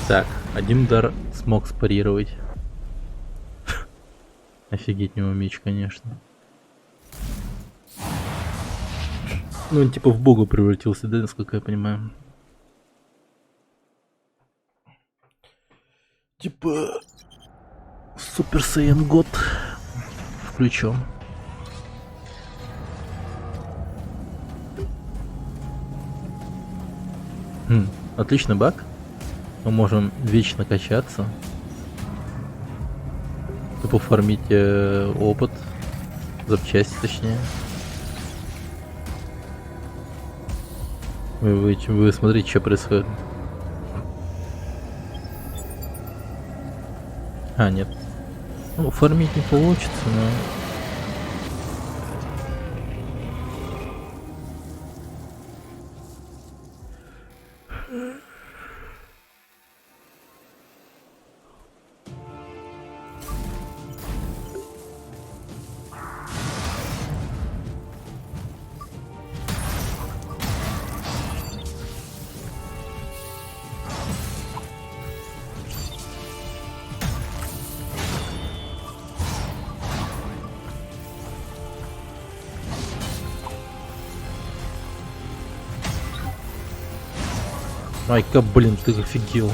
Так, один удар смог спарировать. Офигеть, у него меч, конечно. Ну, он типа в бога превратился, да, насколько я понимаю. Типа Супер Сайян God включен. Отличный баг. Мы можем вечно качаться. Тупо фармить опыт. Запчасти, точнее. Вы смотрите, что происходит. А, нет. Ну, фармить не получится, но... Ай-ка, блин, ты офигел.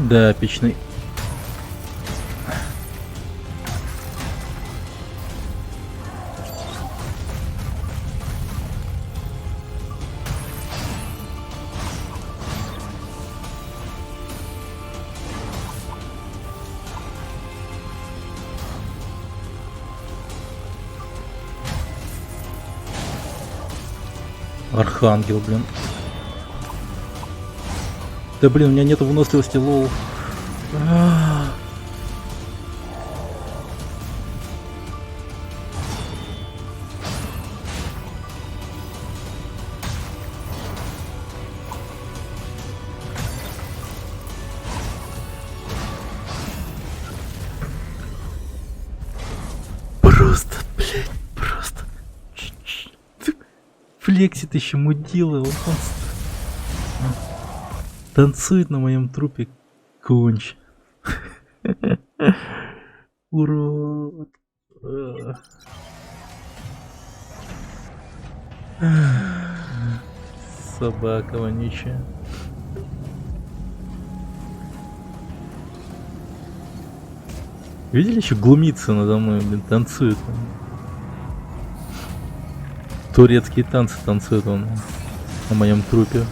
Да, эпичный. Архангел, блин. Да блин, у меня нету выносливости, лол. Просто, блядь, просто. Флексит еще мудила, он танцует на моем трупе, конч. Урод. Собака вонючая. Видели, еще глумится надо мной, блин, танцует. Турецкие танцы танцует он на моем трупе.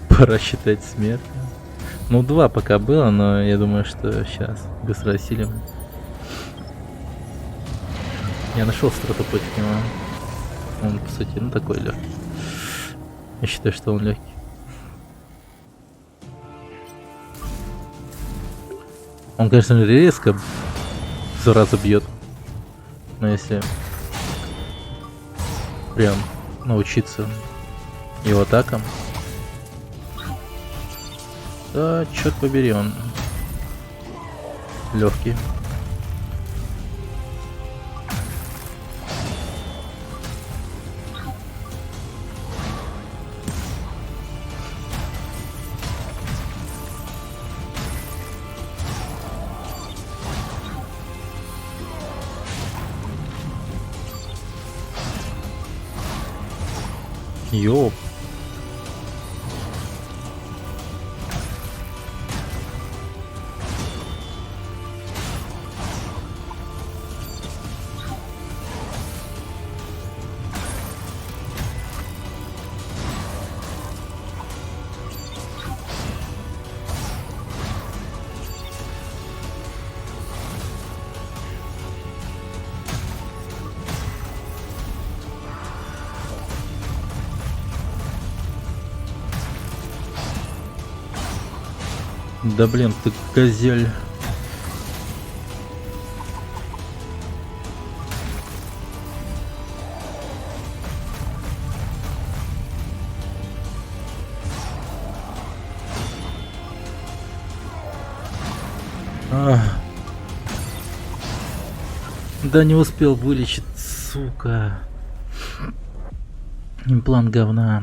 Пора считать смерть. Ну, 2 пока было, но я думаю, что сейчас быстро осилим. Я нашел стратопотик его. Он, по сути, ну такой легкий. Я считаю, что он легкий. Он, конечно, резко зараза бьет. Но если прям научиться его атакам, да, черт побери, он легкий. Ёп. Да блин, ты козель. Да не успел вылечить, сука. Имплант говна.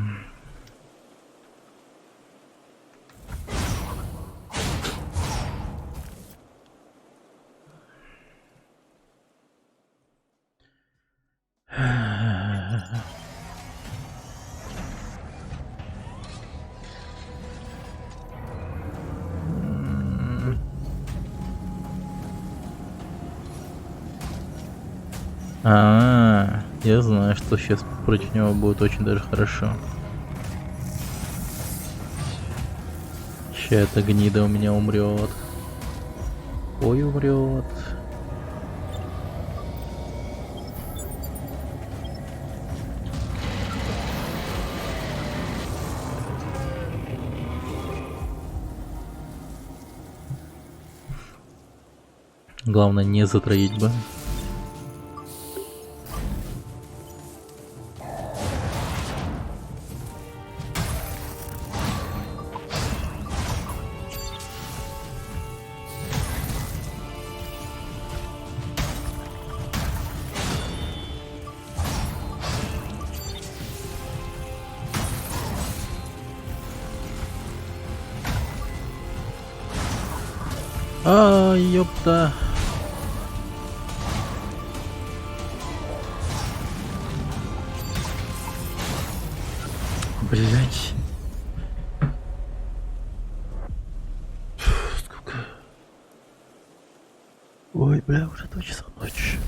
Я знаю, что сейчас против него будет очень даже хорошо. Ща эта гнида у меня умрет. Ой, умрет. Главное не затроить бы. Ёпта. Блять. Сколько? Ой, бля, уже 2 часа ночи.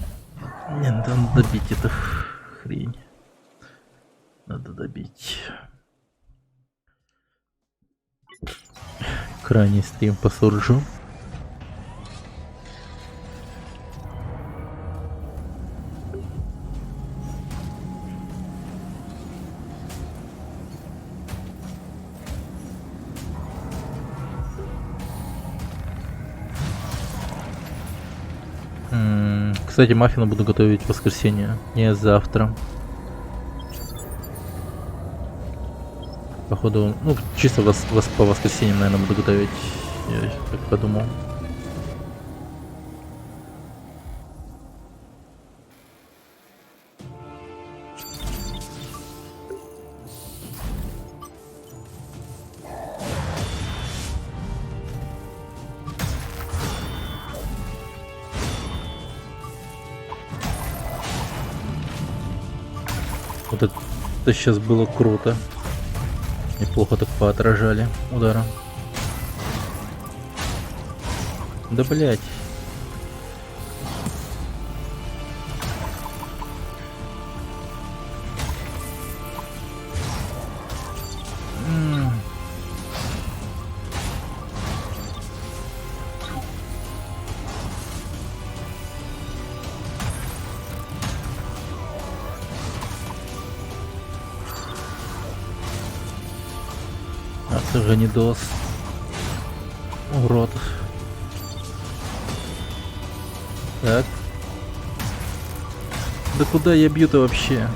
Мне надо добить эту хрень. Надо добить. Крайний стрим по Сурджу. Кстати, маффины буду готовить в воскресенье, не завтра. Походу, ну, чисто по воскресеньям, наверное, буду готовить, я как подумал. Вот это сейчас было круто. Неплохо так поотражали ударом. Да блять. Ганидос. Урод. Так. Да куда я бью-то вообще?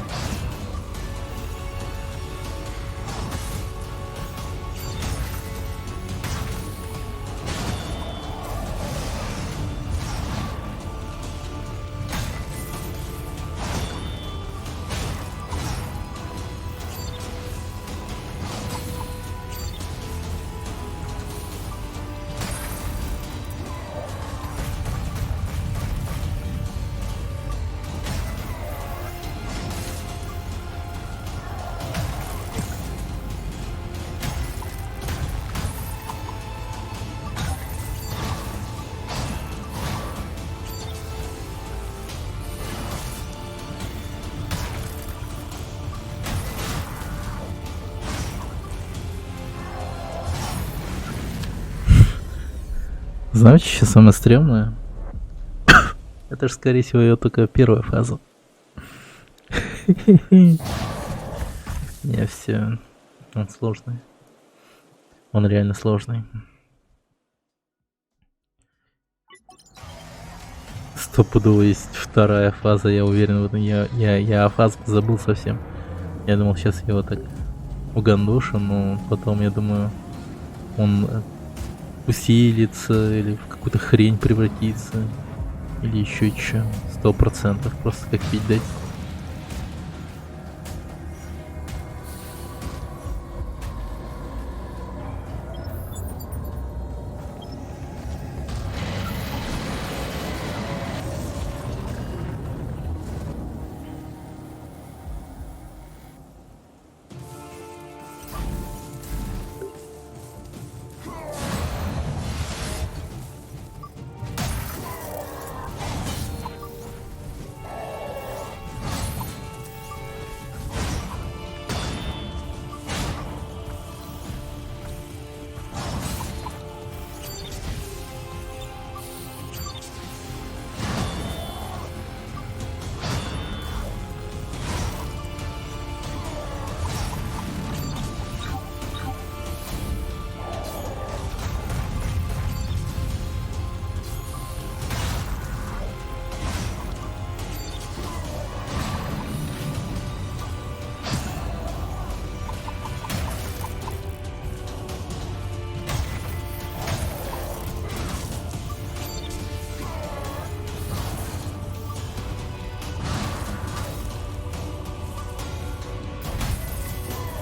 Знаете, что самое стрёмное? Это же, скорее всего, ее только первая фаза. Не, все. Он сложный. Он реально сложный. Стопудово есть вторая фаза, я уверен в этом. Я о фазах забыл совсем. Я думал, сейчас его так угандошу, но потом, я думаю, он усилится или в какую-то хрень превратится. Или еще что. 100%. Просто как пить дать.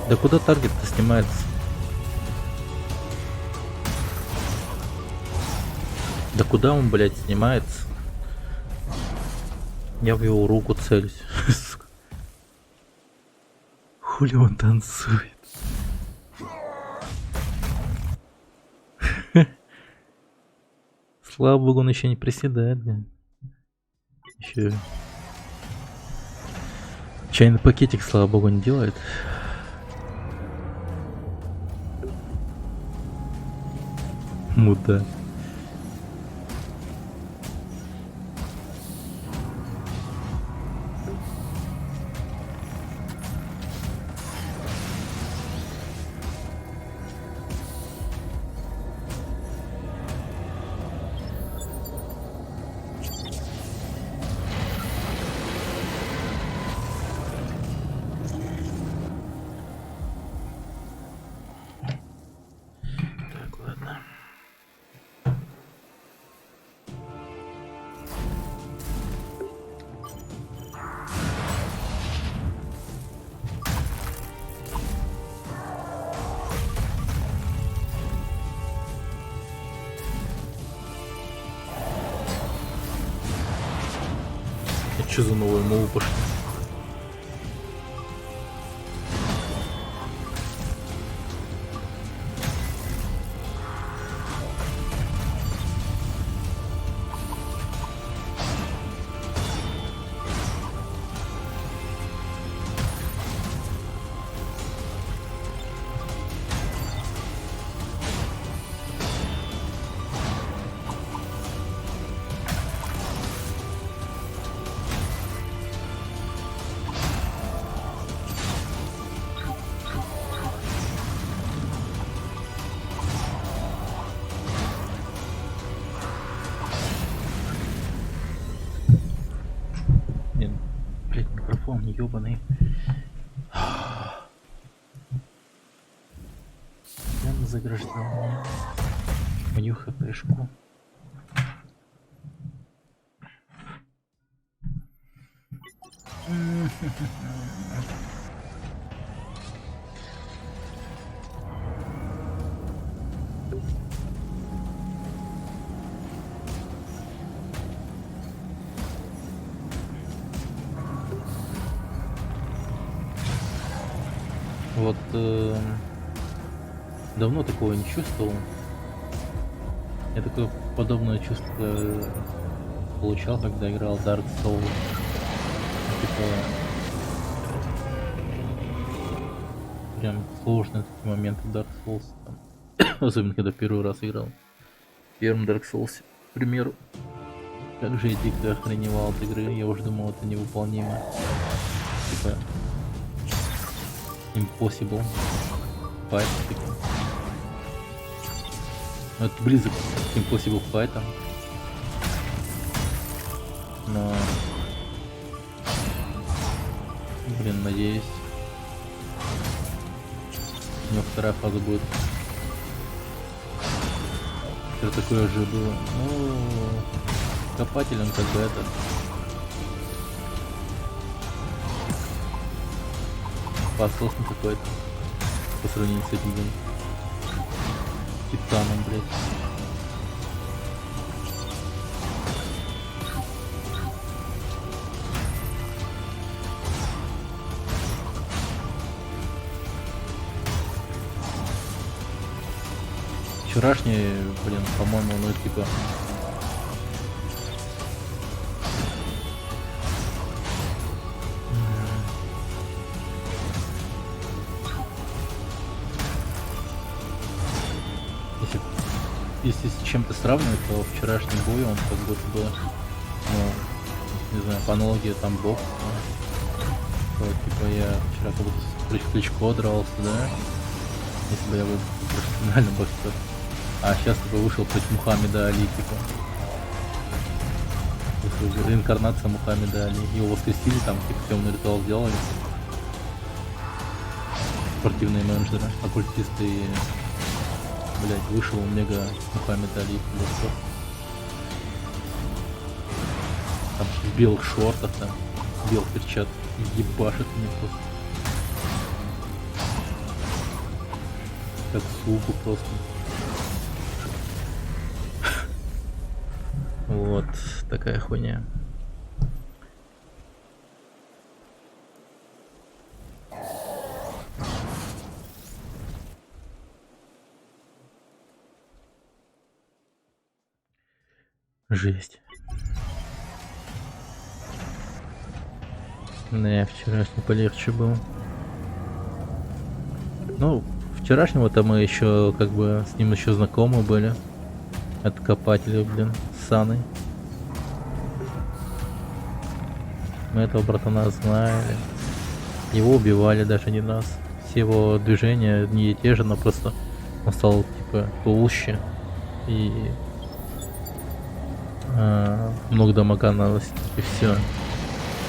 Да куда таргет-то снимается? Да куда он, блядь, снимается? Я в его руку целюсь. Сука. Хули он танцует? Слава богу, он еще не приседает, блядь. Еще чайный пакетик, слава богу, не делает. Муда. Так, ладно. А чё за новую мову пошли? Блин, блядь, микрофон ёбаный. Прямо заграждал мне мою хпшку. Вот давно такого не чувствовал. Я такое подобное чувство получал, когда играл Dark Souls. Типа прям сложные такие моменты в Dark Souls. Там. Особенно когда первый раз играл. В первом Dark Souls, к примеру. Как же я дико охреневал от игры, я уже думал, это невыполнимо. Типа impossible fight. Типа. Но это близок к impossible fight. Но... Блин, надеюсь. У него вторая фаза будет. Что такое же было? Ну, копатель он как бы это... Пососный какой-то. По сравнению с этим, блин. Титаном, блядь. Вчерашний, блин, по-моему, ну типа... Если с чем-то сравнивать, то вчерашний бой, он как будто бы, ну, не знаю, по аналогии там бокс, то, типа я вчера как будто с Кличко дрался, да, если бы я был профессиональным боксером. А сейчас типа вышел против Мухаммеда Али, типа. Реинкарнация Мухаммеда Али. Его воскресили, там, типа, темный ритуал сделали. Спортивные менеджеры, оккультисты и... Блять, вышел мега Мухаммед Али в лицо. Там в белых шортах, там, в белых перчатках. Ебашит мне просто. Как суку просто. Вот такая хуйня. Жесть. Не, вчерашний полегче был. Ну, вчерашнего-то мы еще как бы с ним еще знакомы были. От копателя, блин, с Саной. Мы этого братана знали. Его убивали даже не раз. Все его движения не те же, но просто он стал типа толще. И много дамага наносит, и все.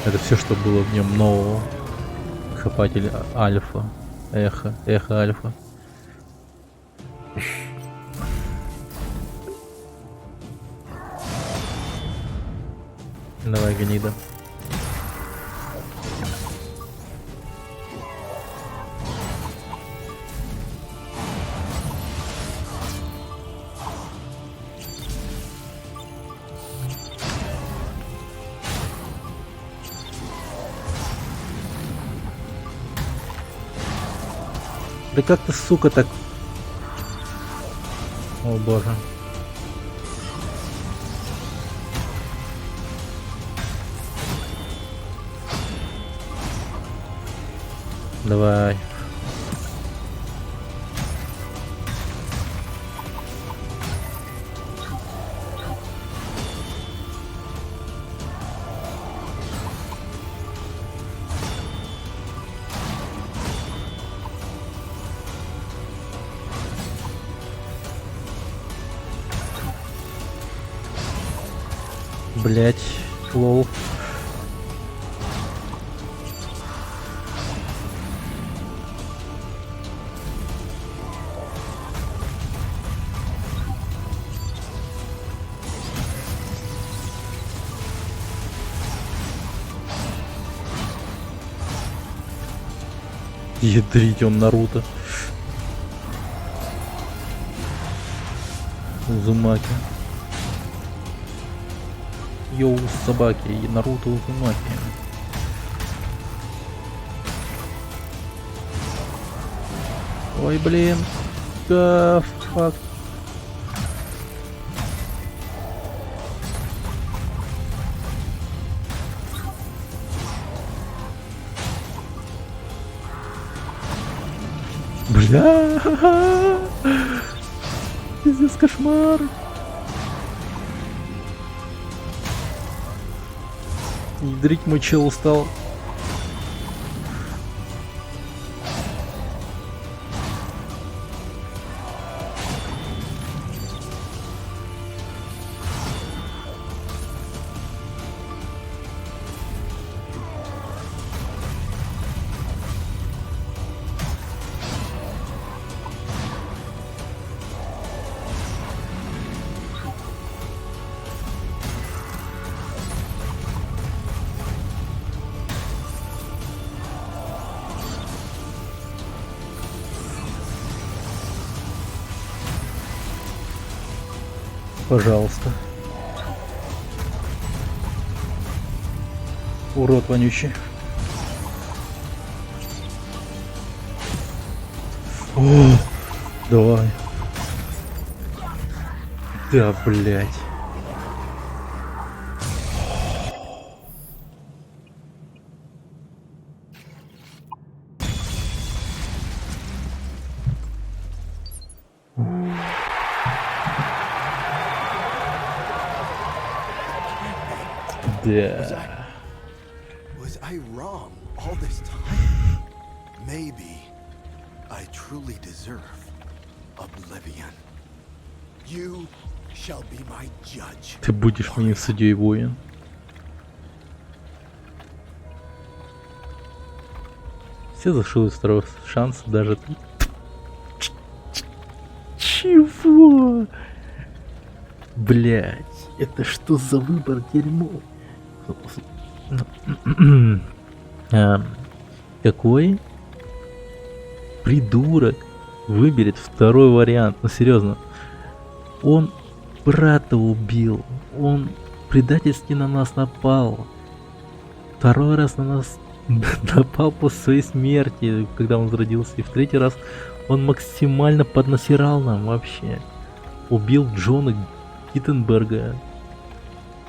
Это все, что было в нем нового. Копатель Альфа. Эхо Альфа. Давай, гнида. Да как ты, сука, так... О боже. Давай. Блять, лол. Ядрить он Наруто. Узумаки. Йоу, собаки, и Наруто Узумаки. Ой, блин. Да, фак. Бля. Пиздец, кошмар. Ядрить, мой чел устал. Пожалуйста. Урод вонючий. О, давай. Да, блядь. Да. Was I wrong all this time? Maybe I truly deserve oblivion. You shall be my judge. Ты будешь моим судьей, воин. Все заслуживают второго шанса, даже ты. Чего? Блять, это что за выбор, дерьмо? Какой придурок выберет второй вариант? Ну серьезно, он брата убил, он предательски на нас напал, второй раз на нас напал после своей смерти, когда он возродился, и в третий раз он максимально поднасирал нам вообще. Убил Джона Гиттенберга,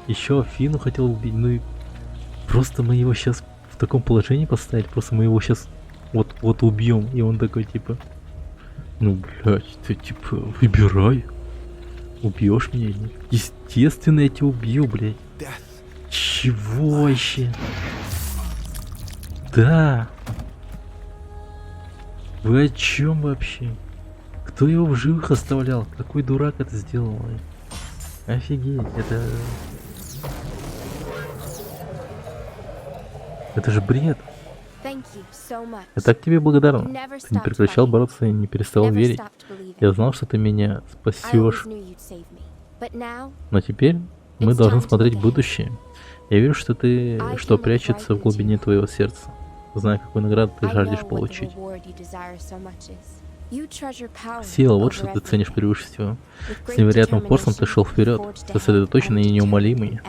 еще Афину хотел убить, ну и просто мы его сейчас в таком положении поставили, просто мы его сейчас вот убьем, и он такой типа, ну блять, ты типа выбирай, убьешь меня, естественно я тебя убью, блять. Чего вообще? Да. Вы о чем вообще? Кто его в живых оставлял? Какой дурак это сделал? Офигеть, это же бред. Thank you so much. Я так тебе благодарен. Ты не прекращал бороться и не перестал верить. Я знал, что ты меня спасешь. Но теперь мы должны смотреть в будущее. Я вижу, что прячется в глубине твоего сердца. Знаю, какую награду ты жаждешь получить. Сила, вот что ты ценишь превыше всего. С невероятным упорством ты шел вперед, сосредоточенный и неумолимый.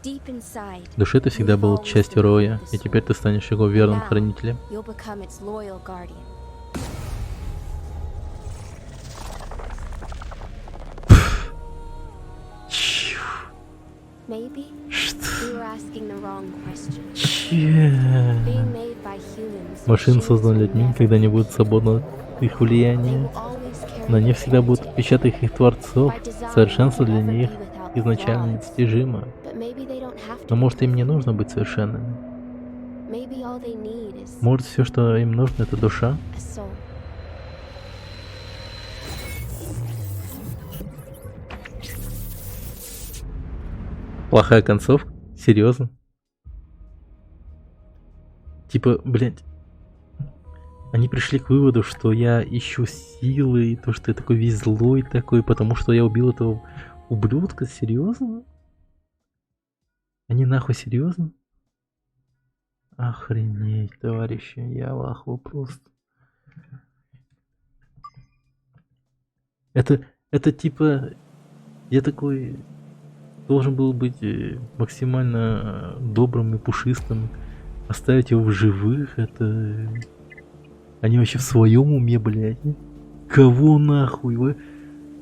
В душе ты всегда был частью Роя, и теперь ты станешь его верным хранителем. Машины, созданные людьми, никогда не будут свободны от их влияния. На них всегда будут отпечатки их творцов. Совершенство для них изначально недостижимо. Но может им не нужно быть совершенными? Может все, что им нужно, это душа? Плохая концовка? Серьезно? Типа, блядь, они пришли к выводу, что я ищу силы, и то, что я такой весь злой такой, потому что я убил этого ублюдка? Серьезно? Они нахуй серьезно? Охренеть, товарищи, я в ахуе просто. Это типа, я такой должен был быть максимально добрым и пушистым, оставить его в живых, это... Они вообще в своем уме, блядь? Кого нахуй? Вы...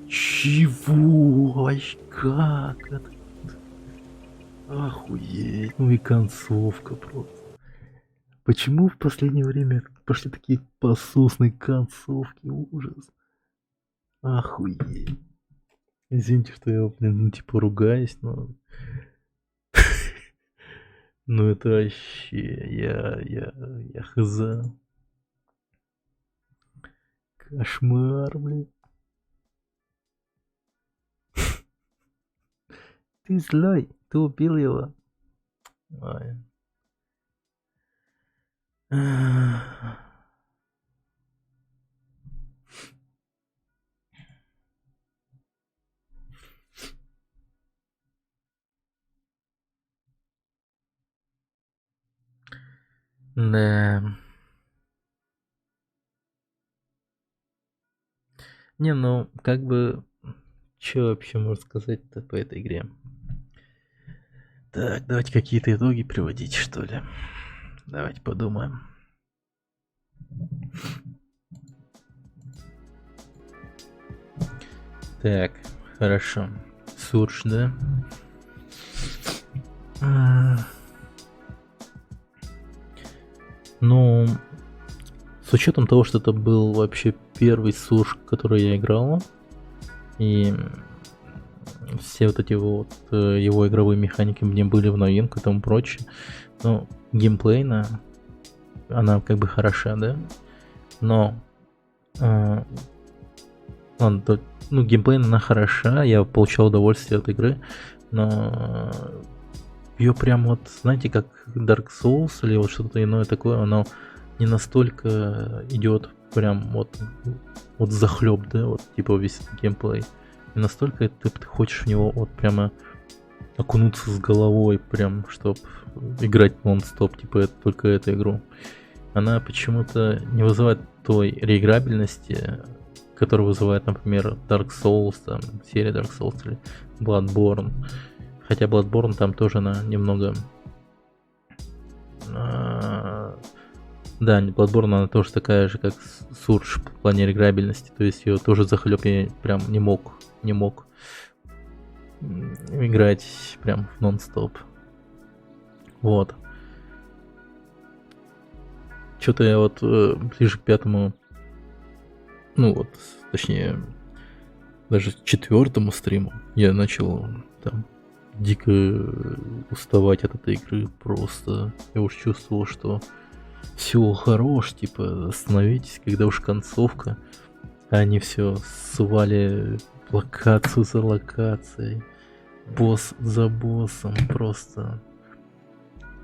Чего? Вообще как это? Охуеть. Ну и концовка просто. Почему в последнее время пошли такие пососные концовки? Ужас. Охуеть. Извините, что я, блин, ну типа ругаюсь, но... Ну это вообще... Я хз. Кошмар, блин. Ты злой, ты убил его. Ой. Да. Не, ну, как бы что вообще можно сказать-то по этой игре? Так, давайте какие-то итоги приводить, что ли. Давайте подумаем. Так, хорошо. Сурж, да? Ну, с учетом того, что это был вообще первый Сурж, который я играл, и все вот эти вот его игровые механики мне были в новинку и тому прочее, но геймплейно она как бы хороша, да? Но ладно, ну, геймплейно она хороша, я получал удовольствие от игры, но ее прям вот, знаете, как Dark Souls или вот что-то иное такое, оно не настолько идет прям вот захлеб, да, вот типа весь этот геймплей. Не настолько ты хочешь в него вот прямо окунуться с головой, прям, чтоб играть нон-стоп, типа только эту игру. Она почему-то не вызывает той реиграбельности, которую вызывает, например, Dark Souls, там, серия Dark Souls или Bloodborne. Хотя Bloodborne там тоже она немного... Да, Bloodborne она тоже такая же, как Surge в плане реиграбельности. То есть ее тоже захлеб я прям не мог играть прям в нон-стоп. Вот. Что-то я вот ближе к пятому, ну вот, точнее, даже четвертому стриму я начал там дико уставать от этой игры. Просто я уж чувствовал, что все хорош, типа остановитесь, когда уж концовка. А они все сували локацию за локацией, босс за боссом, просто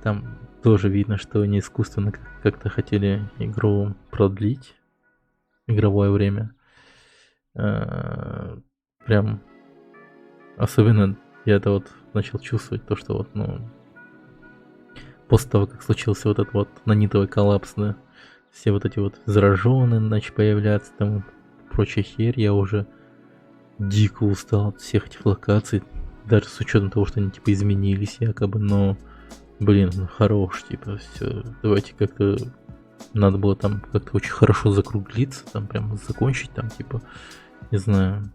там тоже видно, что они искусственно как-то хотели игру продлить, игровое время. Прям особенно я это вот начал чувствовать, то что вот, ну, после того, как случился вот этот вот нанитовый коллапс, да, все вот эти вот зараженные начали появляться, там прочая херь, я уже дико устал от всех этих локаций, даже с учетом того, что они типа изменились якобы, но блин, ну хорош, типа, все, давайте как-то надо было там как-то очень хорошо закруглиться, там прям закончить, там типа, не знаю.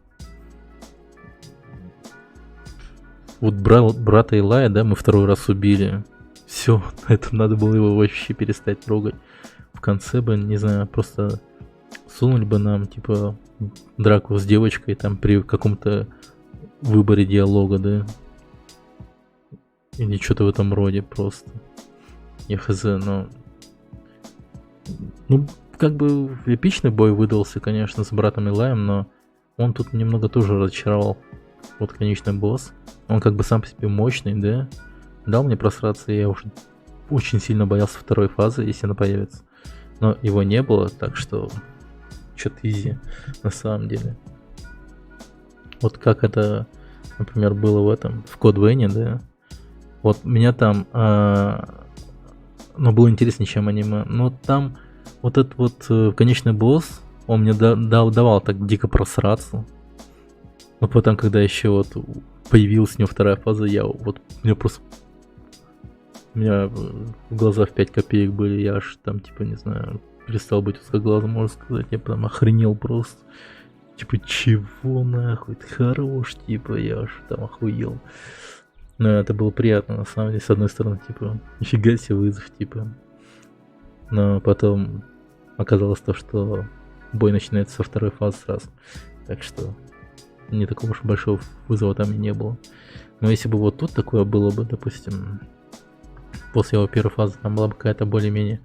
Вот брата Илая, да, мы второй раз убили. Все, на этом надо было его вообще перестать трогать. В конце бы, не знаю, просто сунули бы нам, типа, драку с девочкой там при каком-то выборе диалога, да. Или что-то в этом роде просто. Я хз, но... Ну, как бы эпичный бой выдался, конечно, с братом Илаем, но он тут немного тоже разочаровал. Вот конечный босс. Он как бы сам по себе мощный, да? Дал мне просраться, я уже очень сильно боялся второй фазы, если она появится. Но его не было, так что что-то изи на самом деле. Вот как это, например, было в этом, в Code Vein, да? Вот меня там, ну, было интереснее, чем аниме, но там вот этот вот конечный босс, он мне давал так дико просраться. Но потом, когда еще вот появилась у него вторая фаза, у меня в глаза в 5 копеек были, я аж там, типа, не знаю, перестал быть узкоглазым, можно сказать, я потом охренел просто. Типа, чего нахуй, ты хорош, типа, я аж там охуел. Но это было приятно, на самом деле, с одной стороны, типа, нифига себе вызов, типа. Но потом оказалось то, что бой начинается со второй фазы сразу. Так что не такого уж большого вызова там и не было. Но если бы вот тут такое было бы, допустим, после его первой фазы там была бы какая-то более-менее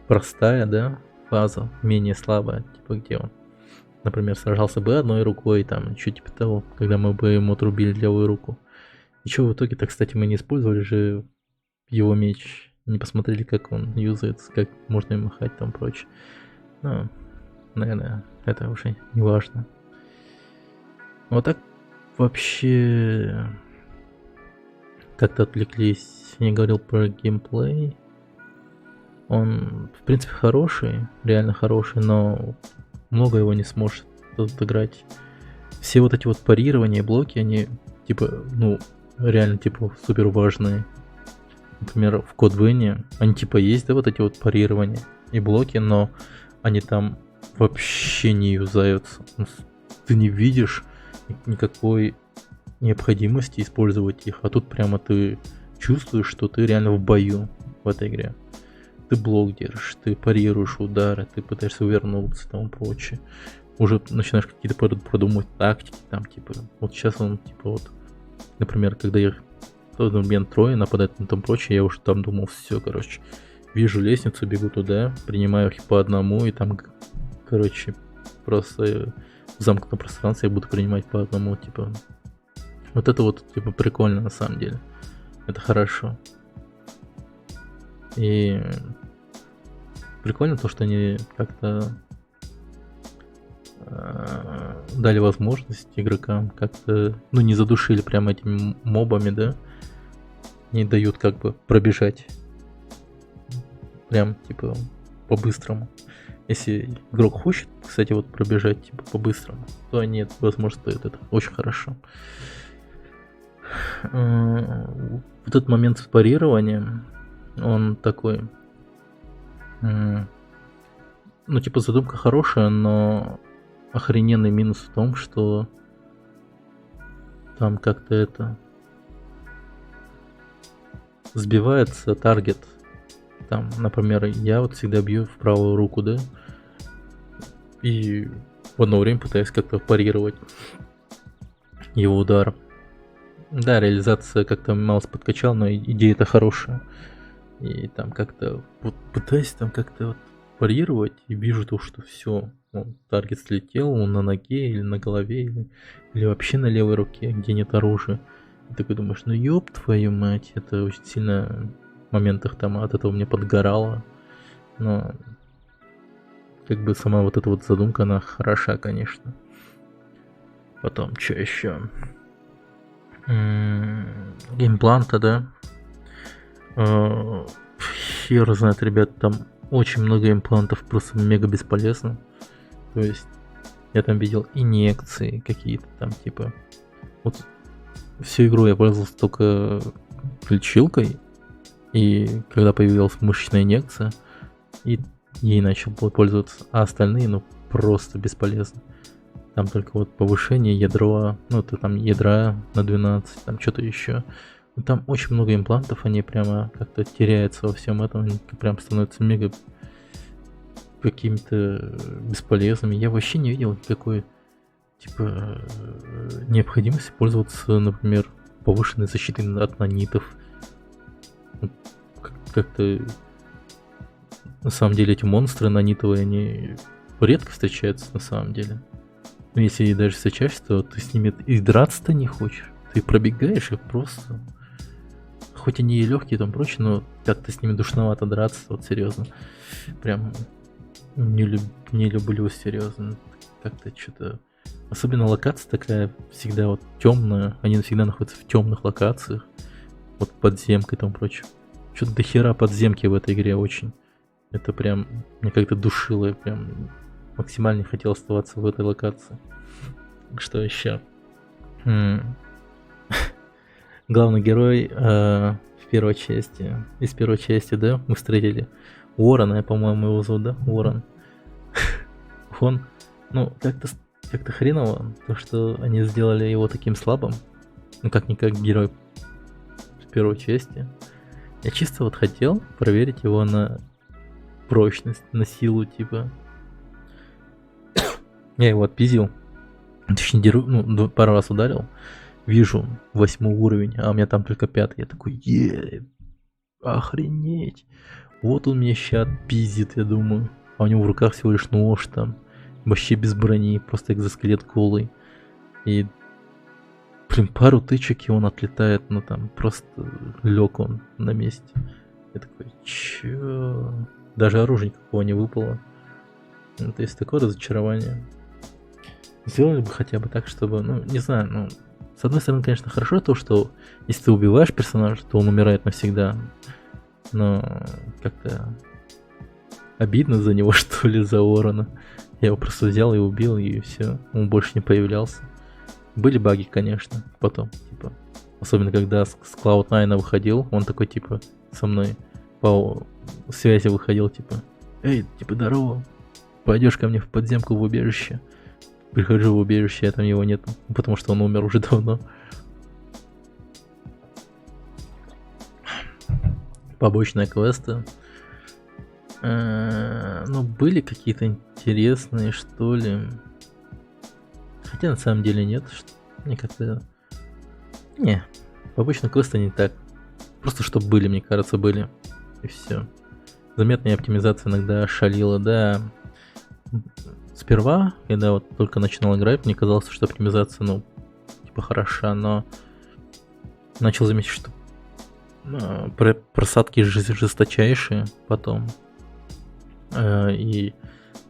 простая, да, фаза, менее слабая, типа где он, например, сражался бы одной рукой, там, что типа того, когда мы бы ему отрубили левую руку. Ничего в итоге-то, кстати, мы не использовали же его меч, не посмотрели, как он юзается, как можно им махать там прочее. Ну, наверное, это уже не важно. Вот так вообще как-то отвлеклись. Я не говорил про геймплей. Он, в принципе, хороший, реально хороший, но много его не сможет тут играть все вот эти вот парирования и блоки, они, типа, ну, реально, типа, супер важные. Например, в Code Vein они, типа, есть, да, вот эти вот парирования и блоки, но они там вообще не юзаются. Ты не видишь никакой необходимости использовать их, а тут прямо ты чувствуешь, что ты реально в бою в этой игре. Ты блок держишь, ты парируешь удары, ты пытаешься увернуться и тому прочее. Уже начинаешь какие-то продумывать тактики, там, типа, вот сейчас он, типа, вот, например, когда я в тот момент трое нападают на том прочее, я уже там думал, все, короче, вижу лестницу, бегу туда, принимаю их по одному, и там, короче, просто в замкнутом пространстве я буду принимать по одному, типа, вот это вот, типа, прикольно на самом деле, это хорошо. И прикольно то, что они как-то дали возможность игрокам как-то, ну, не задушили прямо этими мобами, да, не дают как бы пробежать прям, типа, по-быстрому. Если игрок хочет, кстати, вот пробежать, типа, по-быстрому, то они, возможно, стоят это. Очень хорошо. Вот этот момент с парированием, он такой, ну, типа, задумка хорошая, но охрененный минус в том, что там как-то это сбивается таргет. Там, например, я вот всегда бью в правую руку, да, и в одно время пытаюсь как-то парировать его удар. Да, реализация как-то мало подкачал, но идея-то хорошая. И там как-то вот пытаюсь там как-то вот парировать, и вижу то, что все, таргет слетел, он на ноге или на голове, или вообще на левой руке, где нет оружия. И такой думаешь, ну ёб твою мать, это очень сильно в моментах там от этого мне подгорало. Но как бы сама вот эта вот задумка, она хороша, конечно. Потом, что еще? Геймплан-то, да? Хер знает, ребят, там очень много имплантов просто мега бесполезно. То есть я там видел инъекции какие-то там, типа, вот всю игру я пользовался только лечилкой, и когда появилась мышечная инъекция, и ей начал пользоваться, а остальные, ну, просто бесполезны. Там только вот повышение ядра, ну, это там ядра на 12, там что-то еще. Ну, там очень много имплантов, они прямо как-то теряются во всем этом, они прям становятся мега какими-то бесполезными. Я вообще не видел никакой, типа, необходимости пользоваться, например, повышенной защитой от нанитов. Как-то на самом деле эти монстры нанитовые, они редко встречаются на самом деле. Но если и даже встречаешься, то ты с ними и драться-то не хочешь. Ты пробегаешь их просто. Хоть они и легкие и там прочее, но как-то с ними душновато драться, вот серьезно. Прям не люблю, серьезно. Как-то что-то. Особенно локация такая всегда вот темная. Они всегда находятся в темных локациях. Вот подземка и там прочее. Что-то до хера подземки в этой игре очень. Это прям мне как-то душило. Я прям максимально не хотел оставаться в этой локации. Что еще? Главный герой в первой части. Из первой части, да, мы встретили Уоррена, по-моему, его зовут, да? Уоррен. Он, ну, как-то хреново, то, что они сделали его таким слабым. Ну, как-никак герой в первой части. Я чисто вот хотел проверить его на прочность, на силу, типа. Я его отпиздил. Точнее, ну, пару раз ударил. Вижу 8 уровень, а у меня там только 5. Я такой, охренеть. Вот он меня ща отпиздит, я думаю. А у него в руках всего лишь нож там. Вообще без брони, просто экзоскелет голый. И, блин, пару тычек, и он отлетает, ну там просто лег он на месте. Я такой, чё? Даже оружия никакого не выпало. Ну, то есть такое разочарование. Сделали бы хотя бы так, чтобы, ну, не знаю, ну, с одной стороны, конечно, хорошо то, что если ты убиваешь персонажа, то он умирает навсегда. Но как-то обидно за него, что ли, за Уоррена. Я его просто взял и убил, и все. Он больше не появлялся. Были баги, конечно, потом, типа, особенно когда с Cloud9 выходил, он такой, типа, со мной по связи выходил, типа, эй, типа, здорово, пойдешь ко мне в подземку в убежище. Прихожу в убежище, а там его нет, потому что он умер уже давно. Побочные квесты. Ну, были какие-то интересные, что ли. Хотя на самом деле нет. Мне как-то... Не, побочные квесты не так. Просто чтобы были, мне кажется, были. И все. Заметная оптимизация иногда шалила, да. Сперва, когда вот только начинал играть, мне казалось, что оптимизация, ну, типа хороша, но начал заметить, что просадки жесточайшие потом. И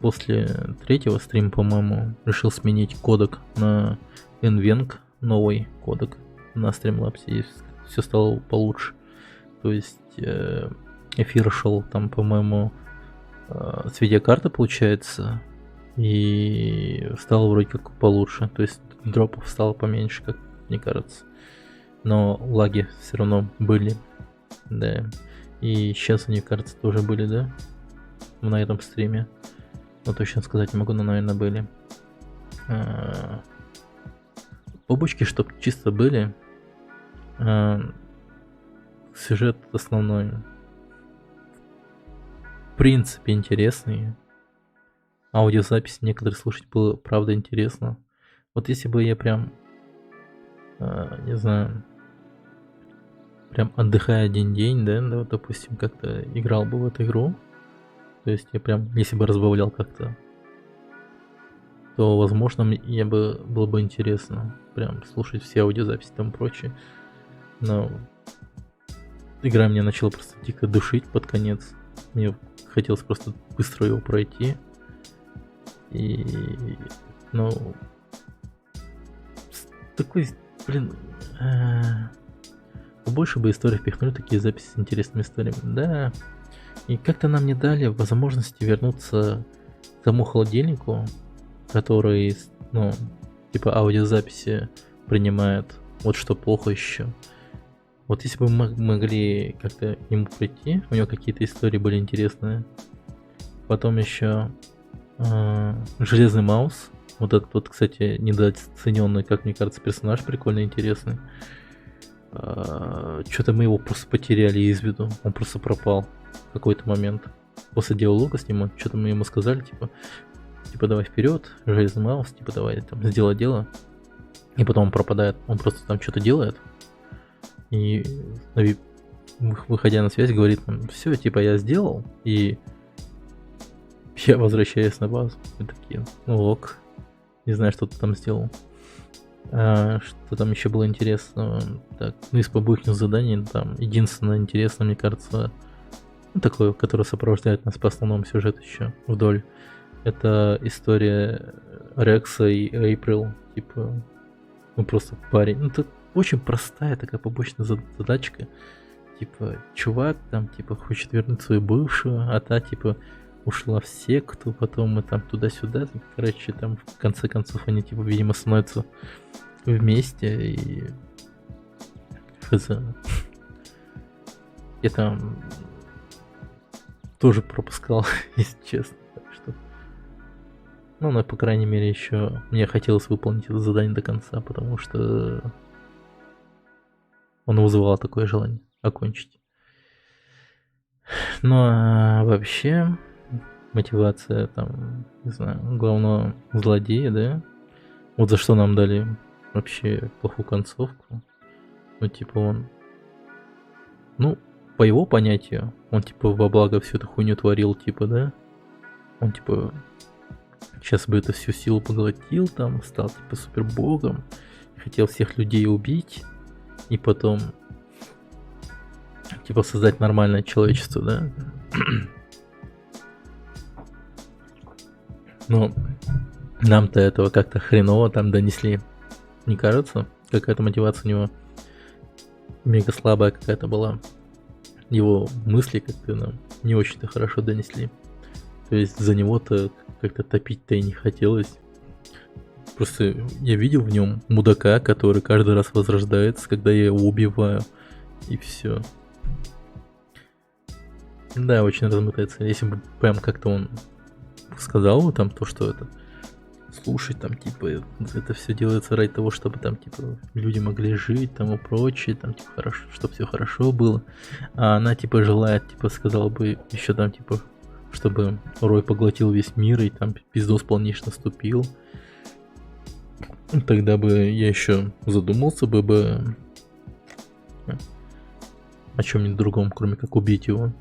после третьего стрима, по-моему, решил сменить кодек на NVENC, новый кодек на Streamlabs, и все стало получше. То есть эфир шел там, по-моему, с видеокарты, получается, и стало вроде как получше. То есть дропов стало поменьше, как мне кажется. Но лаги все равно были, да. И сейчас, мне кажется, тоже были, да, на этом стриме. Но точно сказать не могу, но, наверное, были. Побочки, чтоб чисто были. Сюжет основной, в принципе, интересный. Аудиозапись некоторые слушать было, правда, интересно. Вот если бы я прям, не знаю, прям отдыхая один день, да, вот, допустим, как-то играл бы в эту игру, то есть я прям, если бы разбавлял как-то, то, возможно, я бы, было бы интересно прям слушать все аудиозаписи и тому прочее. Но игра меня начала просто дико душить под конец. Мне хотелось просто быстро его пройти. И, ну, такой, блин, больше бы историй впихнули, такие записи с интересными историями, да. И как-то нам не дали возможности вернуться к тому холодильнику, который, ну, типа аудиозаписи принимает. Вот что плохо еще. Вот если бы мы могли как-то к нему прийти, у него какие-то истории были интересные. Потом еще Железный Маус. Вот этот вот, кстати, недооцененный, как мне кажется, персонаж, прикольно интересный. Что-то мы его просто потеряли из виду. Он просто пропал в какой-то момент. После диалога с ним, что-то мы ему сказали, типа давай вперед, Железный Маус, типа давай там сделай дело. И потом он пропадает, он просто там что-то делает. И выходя на связь, говорит нам, все, типа я сделал, и я возвращаюсь на базу. Мы такие, ну ок, не знаю, что ты там сделал. Что там еще было интересного? Так, ну из побочных заданий, там единственное интересное, мне кажется, ну, такое, которое сопровождает нас по основному сюжету еще вдоль. Это история Рекса и Эйприл, типа, ну просто парень. Ну это очень простая такая побочная задачка. Типа, чувак там, типа, хочет вернуть свою бывшую, а та, типа, ушла в секту, потом мы там туда-сюда. Короче, там в конце концов они, типа, видимо, становятся вместе и... Хз. Я там тоже пропускал, если честно. Так что... Ну, но, по крайней мере, еще мне хотелось выполнить это задание до конца, потому что он вызывал такое желание окончить. Ну, а вообще, мотивация, там, не знаю, главного злодея, да? Вот за что нам дали вообще плохую концовку. Ну, типа, он... Ну, по его понятию, он, типа, во благо всю эту хуйню творил, типа, да? Он, типа, сейчас бы это всю силу поглотил, там, стал, типа, супербогом, хотел всех людей убить, и потом, типа, создать нормальное человечество, да? Но нам-то этого как-то хреново там донесли. Не кажется? Какая-то мотивация у него мега слабая какая-то была. Его мысли как-то нам не очень-то хорошо донесли. То есть за него-то как-то топить-то и не хотелось. Просто я видел в нем мудака, который каждый раз возрождается, когда я его убиваю. И все. Да, очень размытая цель. Если бы прям как-то он сказал бы там то, что это... Слушай, там, типа, это все делается ради того, чтобы там, типа, люди могли жить, там и прочее, там, типа, хорошо, чтобы все хорошо было. А она, типа, желает, типа, сказала бы еще там, типа, чтобы Рой поглотил весь мир и там пиздос полнейший наступил. Тогда бы я еще задумался бы о чем-нибудь другом, кроме как убить его.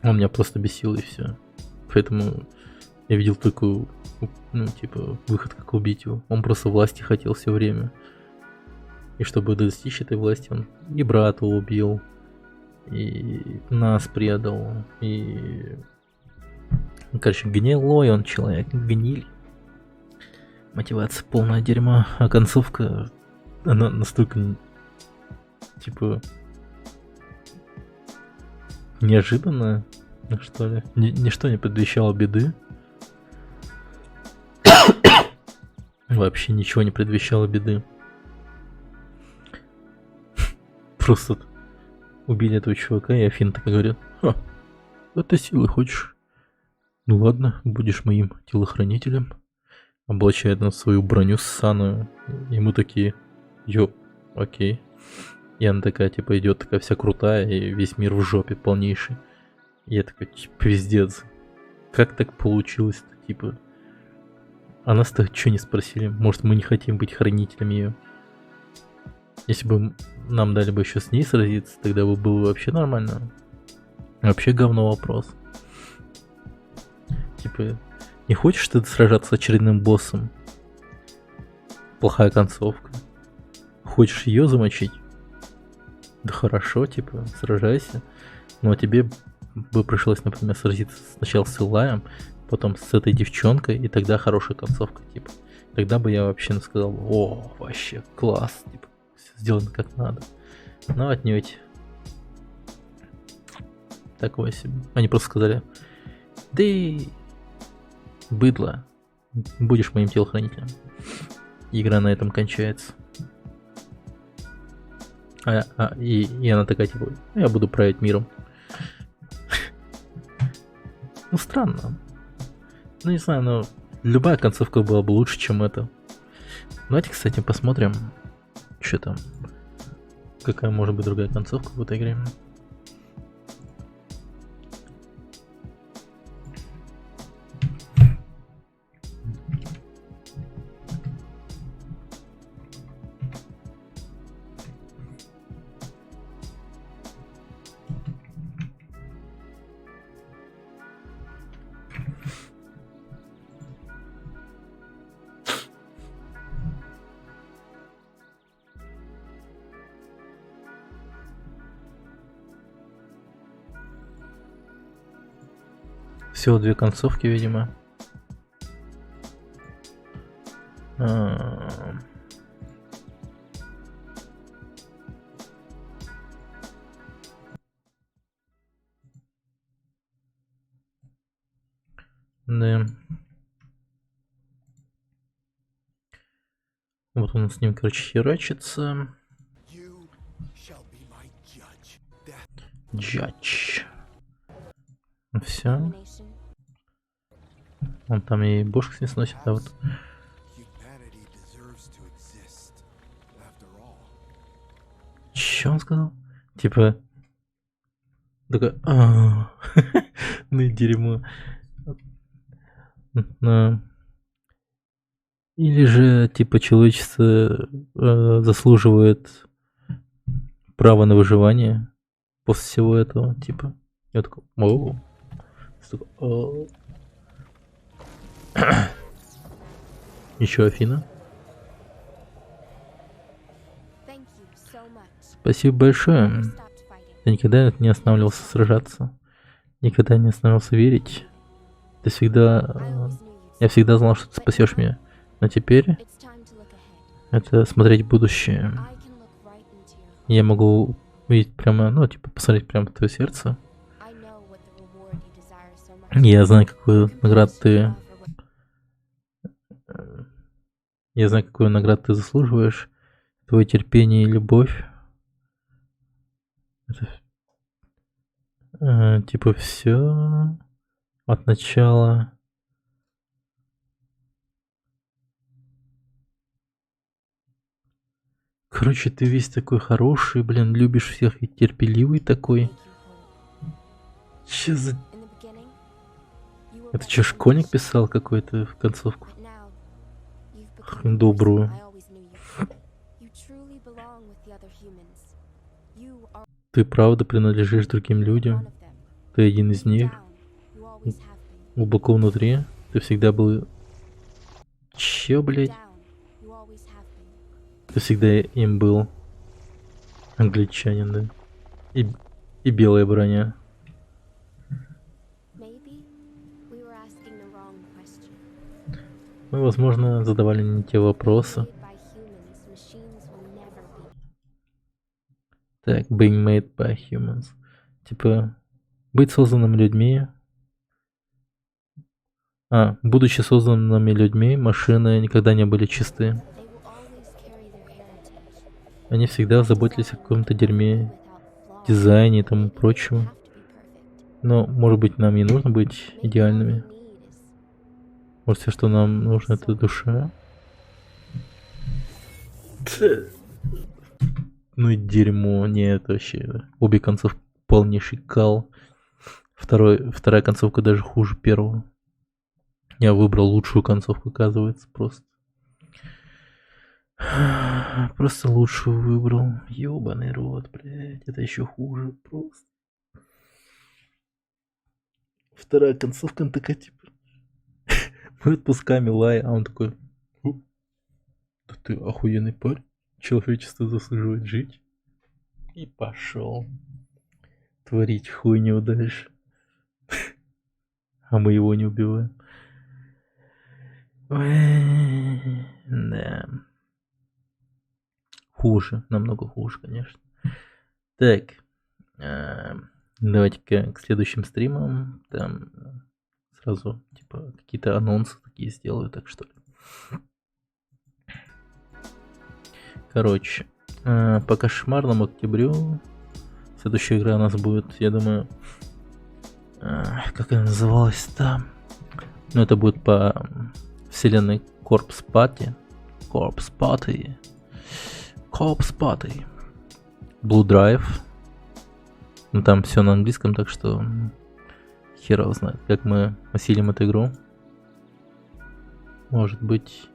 Он меня просто бесил и все. Поэтому я видел только, ну, типа, выход, как убить его. Он просто власти хотел все время. И чтобы достичь этой власти, он и брата убил, и нас предал, и... Короче, гнилой он человек, гниль. Мотивация полное дерьмо, а концовка, она настолько, типа, неожиданная, что ли. Ничто не предвещало беды. Вообще ничего не предвещало беды. Просто убили этого чувака, и Афина так говорит: «Ха, а ты силы хочешь? Ну ладно, будешь моим телохранителем». Облачает на свою броню ссаную. И мы такие: ёп, окей. И она такая, типа, идет такая вся крутая, и весь мир в жопе полнейший. И я такой, пиздец. Как так получилось-то, типа? А нас-то что не спросили? Может, мы не хотим быть хранителями ее? Если бы нам дали бы еще с ней сразиться, тогда бы было вообще нормально. Вообще говно вопрос. Типа, не хочешь ты сражаться с очередным боссом? Плохая концовка. Хочешь ее замочить? Да хорошо, типа, сражайся. Но тебе бы пришлось, например, сразиться сначала с Илаем, потом с этой девчонкой, и тогда хорошая концовка, типа. Тогда бы я вообще сказал: о, вообще класс, типа, все сделано как надо. Но отнюдь. Такое себе. Они просто сказали: ты, быдло, будешь моим телохранителем. Игра на этом кончается. И она такая, типа, я буду править миром. Ну, странно. Ну, не знаю, но любая концовка была бы лучше, чем это. Давайте, кстати, посмотрим, что там. Какая может быть другая концовка в этой игре. Всего две концовки, видимо. Да. Вот он с ним, короче, херачится. Джадж. Все. Он там и бошку с ней сносит, а вот. Че он сказал? Типа. Такой. Ну и дерьмо. Или же, типа, человечество заслуживает права на выживание после всего этого, типа. Я такой: оу. Еще Афина. Спасибо большое. Ты никогда не останавливался сражаться. Никогда не останавливался верить. Ты всегда... Я всегда знал, что ты спасешь меня. Но теперь это смотреть в будущее. Я могу увидеть прямо, ну, типа, посмотреть прямо в твое сердце. Я знаю, какую награду ты Я знаю, какую награду ты заслуживаешь. Твое терпение и любовь. Это, типа все от начала. Короче, ты весь такой хороший, блин, любишь всех и терпеливый такой. Че за... In the beginning, you were Это better че, than школьник most, писал какой-то в концовку? but now you've become Х, the person добрую. I always knew you. You truly belong with the other humans. You are Ты правда принадлежишь другим one людям. of them. Ты один из Deep них. down, you always have been. Глубоко внутри. Ты всегда был... Че, Deep блядь? down, you always have been. Ты всегда им был. Англичанин, да. И белая броня. Maybe we were asking the wrong question. Мы, возможно, задавали не те вопросы. Made by humans, machines will never be. Так, being made by humans. Типа, быть созданным людьми. Будучи созданными людьми, машины никогда не были чисты. They will always carry their heritage. Они всегда заботились о каком-то дерьме, Without flaws. дизайне и тому Maybe we don't прочему. have to be perfect. Но, может быть, нам не нужно быть Maybe all we идеальными. need is Может, все, что нам нужно, это душа. Ну и дерьмо. Нет, вообще. Обе концовки полнейший кал. Вторая концовка даже хуже первого. Я выбрал лучшую концовку, оказывается, просто. Просто лучшую выбрал. Ёбаный рот, блядь. Это еще хуже просто. Вторая концовка, она такая, типа... Мы отпусками лай, а он такой... Да ты охуенный парень. Человечество заслуживает жить. И пошел творить хуйню дальше. А мы его не убиваем. Ой, да. Хуже, намного хуже, конечно. Так. Давайте-ка к следующим стримам. Там сразу, типа, какие-то анонсы такие сделаю, так что ли. Короче, по кошмарному октябрю следующая игра у нас будет, я думаю, как она называлась там? Ну, это будет по вселенной Corpse Party. Blue Drive. Ну, там все на английском, так что хер его знает, как мы осилим эту игру. Может быть,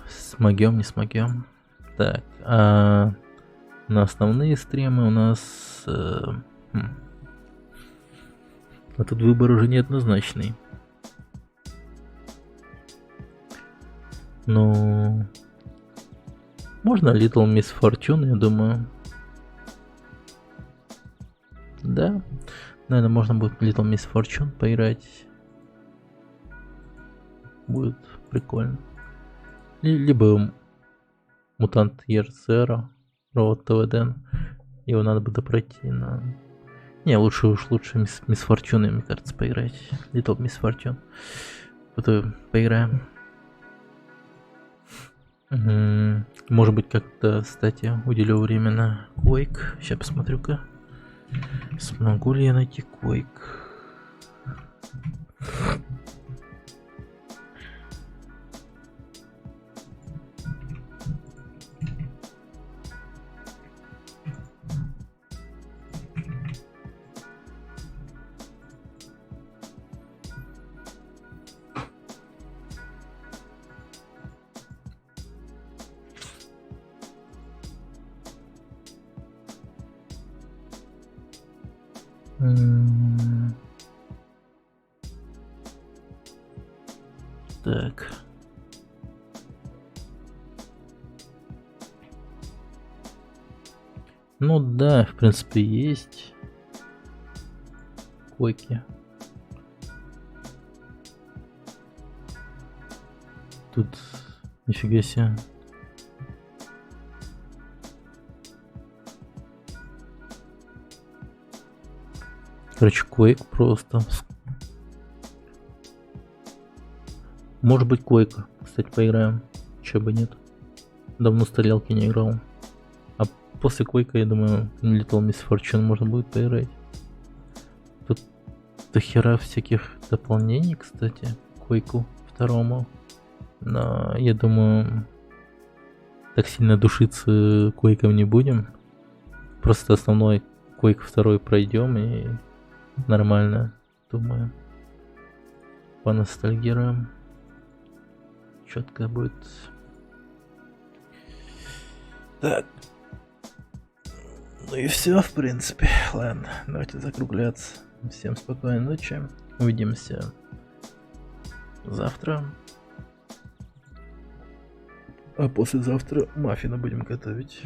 смогем, не смогем. Так, на основные стримы у нас... А тут выбор уже неоднозначный. Ну... Можно Little Miss Fortune, я думаю. Да. Наверное, можно будет Little Miss Fortune поиграть. Будет прикольно. Либо Mutant Year Zero, Road to Eden. Его надо будет пройти, но... Не, лучше Miss Fortune, мне кажется, поиграть. Little Miss Fortune. Потом поиграем. Может быть, как-то, кстати, уделю время на Quake. Сейчас посмотрю-ка. Смогу ли я найти Quake? Так. Ну да, в принципе, есть койки. Тут нифига себе. Короче, Quake просто. Может быть, Quake, кстати, поиграем. Чё бы нет. Давно в стрелялки не играл. А после Quake, я думаю, Little Miss Fortune можно будет поиграть. Тут до хера всяких дополнений, кстати, к Quake 2. Но я думаю, так сильно душиться Quake не будем. Просто основной Quake 2 пройдем и нормально, думаю. Поностальгируем. Четко будет. Так. Ну и все, в принципе. Ладно, давайте закругляться. Всем спокойной ночи. Увидимся завтра. А послезавтра маффины будем готовить.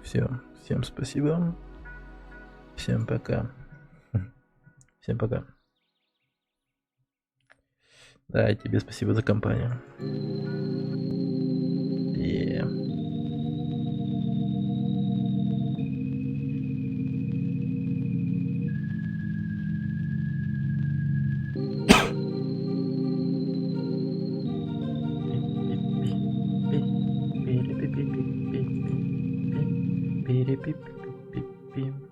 Все. Всем спасибо. Всем пока. Всем пока. Да, и тебе спасибо за компанию. Пи-пи-пи-пи-пи-пи-пи-пи-пи-пи.